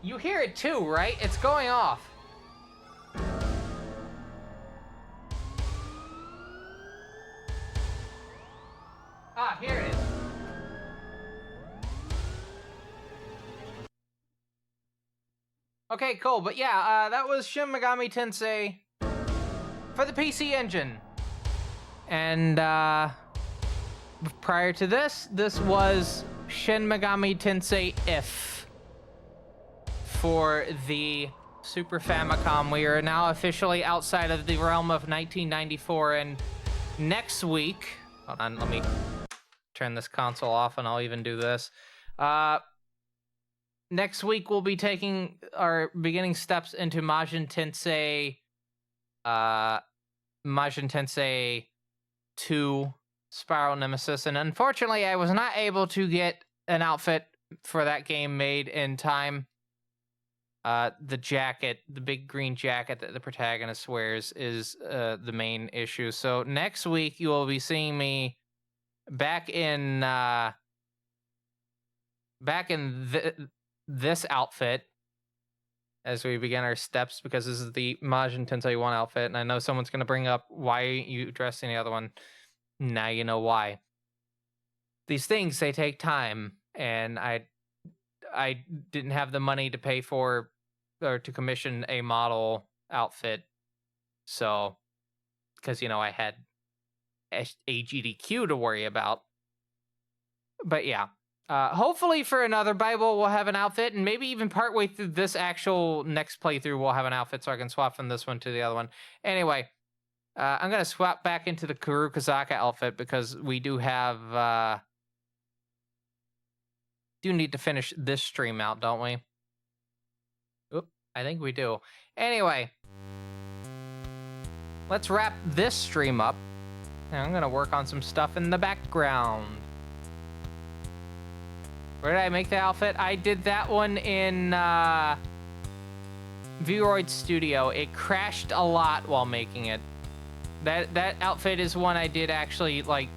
You hear it too, right? It's going off. Ah, here it is. Okay, cool. But yeah, that was Shin Megami Tensei for the PC Engine. And prior to this, this was Shin Megami Tensei If for the Super Famicom. We are now officially outside of the realm of 1994. And next week... Hold on, let me turn this console off and I'll even do this. Next week, we'll be taking our beginning steps into Majin Tensei 2 Spiral Nemesis. And unfortunately, I was not able to get an outfit for that game made in time. The jacket, the big green jacket that the protagonist wears is the main issue. So next week, you will be seeing me back in this outfit as we begin our steps, because this is the Majin Tensei 1 outfit, and I know someone's going to bring up, why are you dressed in the other one? Now you know why. These things, they take time, and I didn't have the money to pay for or to commission a model outfit, so, because, you know, I had AGDQ to worry about. But yeah. Hopefully for another Bible, we'll have an outfit, and maybe even partway through this actual next playthrough, we'll have an outfit so I can swap from this one to the other one. Anyway, I'm going to swap back into the Kurukazaka outfit because we do have... do need to finish this stream out, don't we? Oop, I think we do. Anyway, let's wrap this stream up. And I'm going to work on some stuff in the background. Where did I make the outfit? I did that one in Vroid Studio. It crashed a lot while making it. That outfit is one I did actually like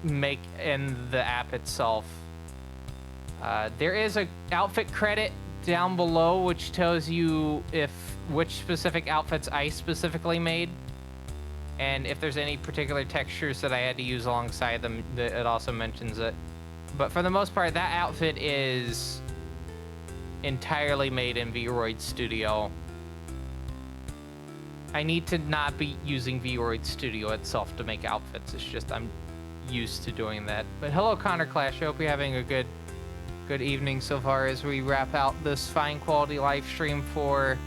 make in the app itself. There is a outfit credit down below which tells you which specific outfits I specifically made, and if there's any particular textures that I had to use alongside them, it also mentions it. But for the most part, that outfit is entirely made in Vroid Studio. I need to not be using Vroid Studio itself to make outfits. It's just I'm used to doing that. But hello, Connor Clash. I hope you're having a good evening so far as we wrap out this fine quality live stream for,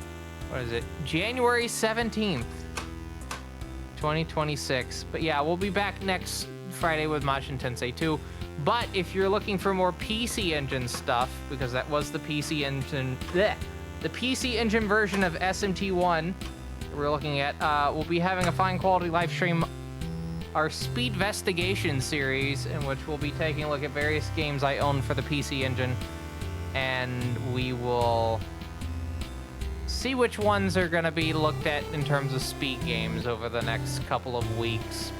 what is it, January 17th, 2026. But yeah, we'll be back next Friday with Shin Tensei 2. But if you're looking for more PC Engine stuff, because that was the PC Engine, the PC Engine version of SMT1 we're looking at, we'll be having a fine quality live stream, our Speed Vestigation series, in which we'll be taking a look at various games I own for the PC Engine, and we will see which ones are going to be looked at in terms of speed games over the next couple of weeks.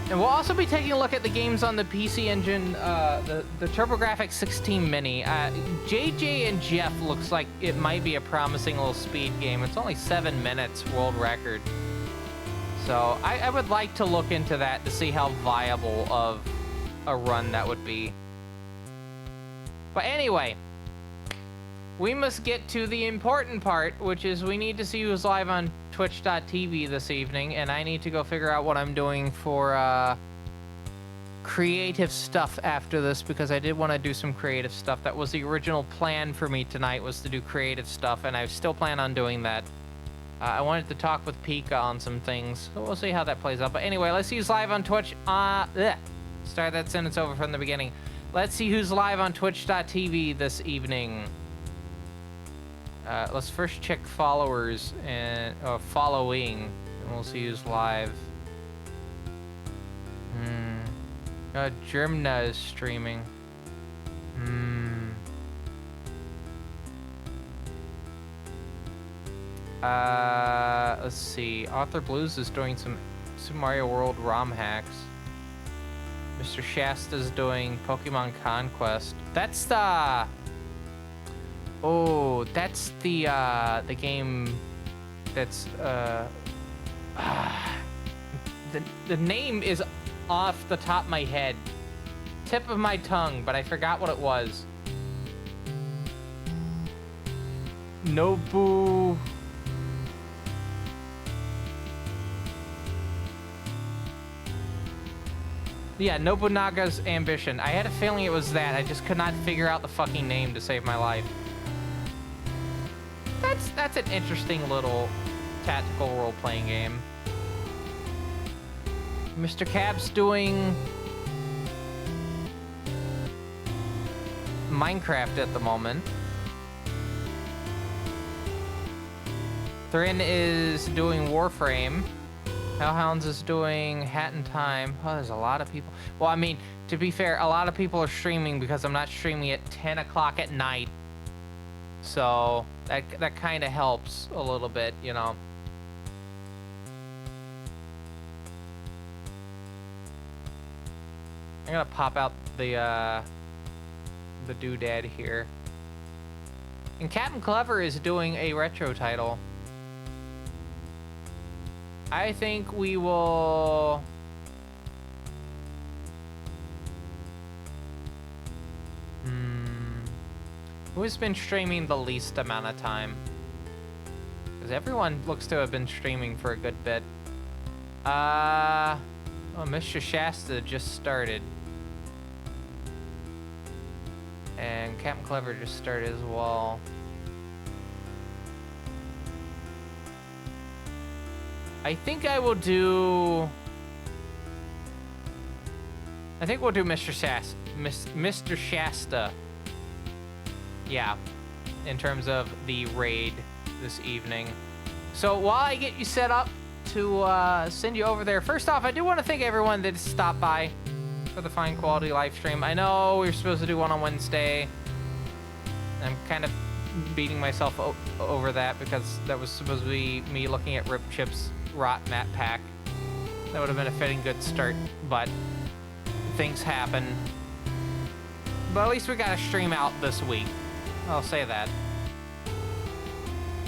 And we'll also be taking a look at the games on the PC Engine, the TurboGrafx 16 Mini. JJ and Jeff looks like it might be a promising little speed game. It's only 7 minutes, world record. So I would like to look into that to see how viable of a run that would be. But anyway, we must get to the important part, which is we need to see who's live on twitch.tv this evening, and I need to go figure out what I'm doing for creative stuff after this, because I did want to do some creative stuff. That was the original plan for me tonight, was to do creative stuff, and I still plan on doing that. I wanted to talk with Pika on some things, so we'll see how that plays out. But anyway, let's see who's live on Twitch. Start that sentence over from the beginning. Let's see who's live on twitch.tv this evening. Let's first check followers and following, and we'll see who's live. Germna is streaming. Let's see. Author Blues is doing some Super Mario World ROM hacks. Mr. Shasta's doing Pokemon Conquest. That's the... Oh, that's the game that's, the name is off the top of my head. Tip of my tongue, but I forgot what it was. Nobu... Yeah, Nobunaga's Ambition. I had a feeling it was that. I just could not figure out the fucking name to save my life. That's an interesting little tactical role-playing game. Mr. Cab's doing Minecraft at the moment. Thrin is doing Warframe. Hellhounds is doing Hat in Time. Oh, there's a lot of people. Well, I mean, to be fair, a lot of people are streaming because I'm not streaming at 10 o'clock at night. So that kind of helps a little bit, you know. I'm gonna pop out the doodad here. And Captain Clever is doing a retro title. I think we will... Who's been streaming the least amount of time? Because everyone looks to have been streaming for a good bit. Oh, Mr. Shasta just started. And Captain Clever just started as well. I think I will do... I think we'll do Mr. Shasta. Mr. Shasta. Yeah, in terms of the raid this evening. So while I get you set up to send you over there, first off, I do want to thank everyone that stopped by for the fine quality live stream. I know we were supposed to do one on Wednesday. I'm kind of beating myself over that because that was supposed to be me looking at Rip Chip's Rot Map Pack. That would have been a fitting good start, but things happen. But at least we got a stream out this week. I'll say that.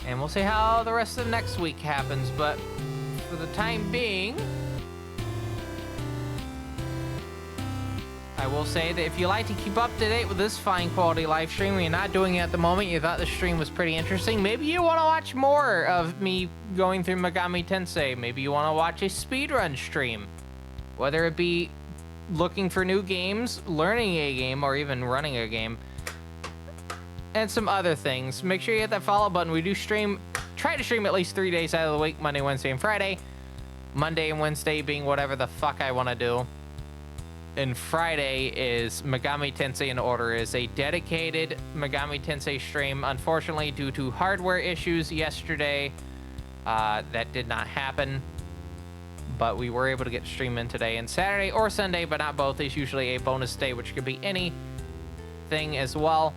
And we'll see how the rest of next week happens. But for the time being, I will say that if you like to keep up to date with this fine quality live stream, you're not doing it at the moment, you thought the stream was pretty interesting, maybe you want to watch more of me going through Megami Tensei. Maybe you want to watch a speedrun stream. Whether it be looking for new games, learning a game, or even running a game. And some other things. Make sure you hit that follow button. We do stream, try to stream at least 3 days out of the week, Monday, Wednesday, and Friday. Monday and Wednesday being whatever the fuck I want to do. And Friday is Megami Tensei in Order, is a dedicated Megami Tensei stream. Unfortunately, due to hardware issues yesterday, that did not happen. But we were able to get stream in today. And Saturday or Sunday, but not both, is usually a bonus day, which could be anything as well.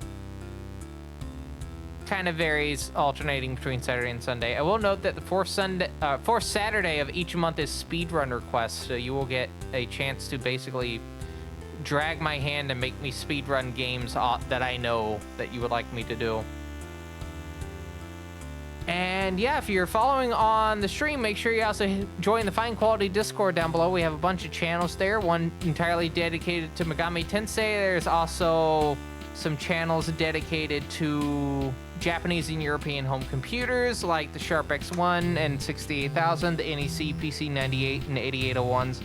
Kind of varies, alternating between Saturday and Sunday. I will note that the fourth Saturday of each month is speedrun requests, so you will get a chance to basically drag my hand and make me speedrun games that I know that you would like me to do. And yeah, if you're following on the stream, make sure you also join the Fine Quality Discord down below. We have a bunch of channels there, one entirely dedicated to Megami Tensei. There's also some channels dedicated to Japanese and European home computers, like the Sharp X1 and 68000, the NEC PC98 and 8801s.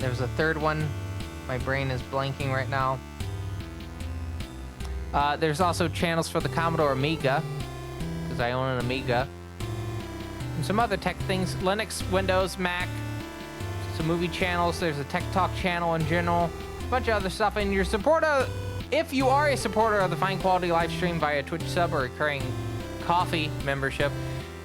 There's a third one. My brain is blanking right now. There's also channels for the Commodore Amiga, because I own an Amiga. And some other tech things, Linux, Windows, Mac, some movie channels. There's a Tech Talk channel in general, a bunch of other stuff. And your supporter, if you are a supporter of the Fine Quality live stream via Twitch sub or recurring coffee membership,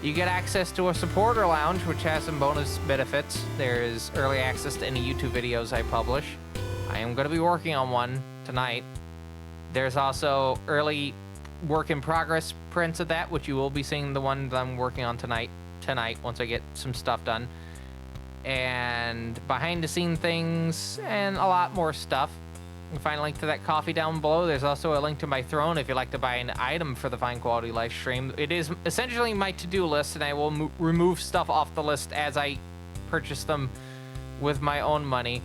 you get access to a supporter lounge, which has some bonus benefits. There is early access to any YouTube videos I publish. I am going to be working on one tonight. There's also early work in progress prints of that, which you will be seeing the one that I'm working on tonight once I get some stuff done. And behind the scene things and a lot more stuff. You can find a link to that coffee down below. There's also a link to my throne if you'd like to buy an item for the Fine Quality live stream. It is essentially my to-do list, and I will remove stuff off the list as I purchase them with my own money.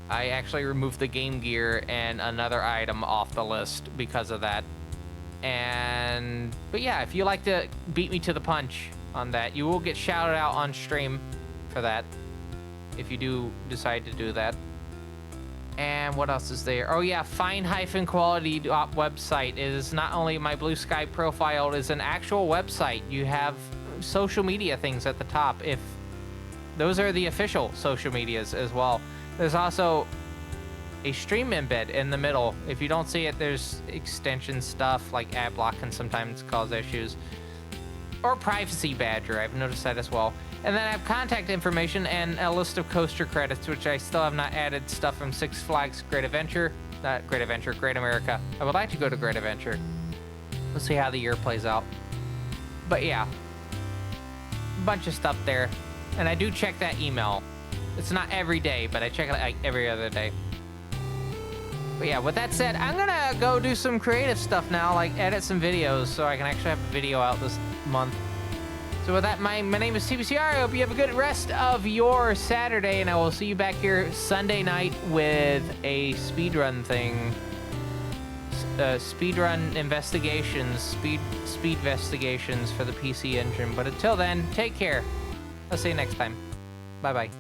I actually removed the Game Gear and another item off the list because of that. But yeah, if you like to beat me to the punch on that, you will get shouted out on stream for that, if you do decide to do that. And what else is there? Oh yeah, fine-quality website. It is not only my Blue Sky profile, it is an actual website. You have social media things at the top. If those are the official social medias as well. There's also a stream embed in the middle. If you don't see it, there's extension stuff like ad block can sometimes cause issues. Or privacy badger, I've noticed that as well. And then I have contact information and a list of coaster credits, which I still have not added stuff from Six Flags Great Adventure. Not Great Adventure, Great America. I would like to go to Great Adventure. We'll see how the year plays out. But yeah, a bunch of stuff there. And I do check that email. It's not every day, but I check it like every other day. But yeah, with that said, I'm gonna go do some creative stuff now, like edit some videos so I can actually have a video out this month. So with that, my name is TBCR. I hope you have a good rest of your Saturday, and I will see you back here Sunday night with a speedrun thing. Speedrun investigations, speed investigations for the PC Engine. But until then, take care. I'll see you next time. Bye-bye.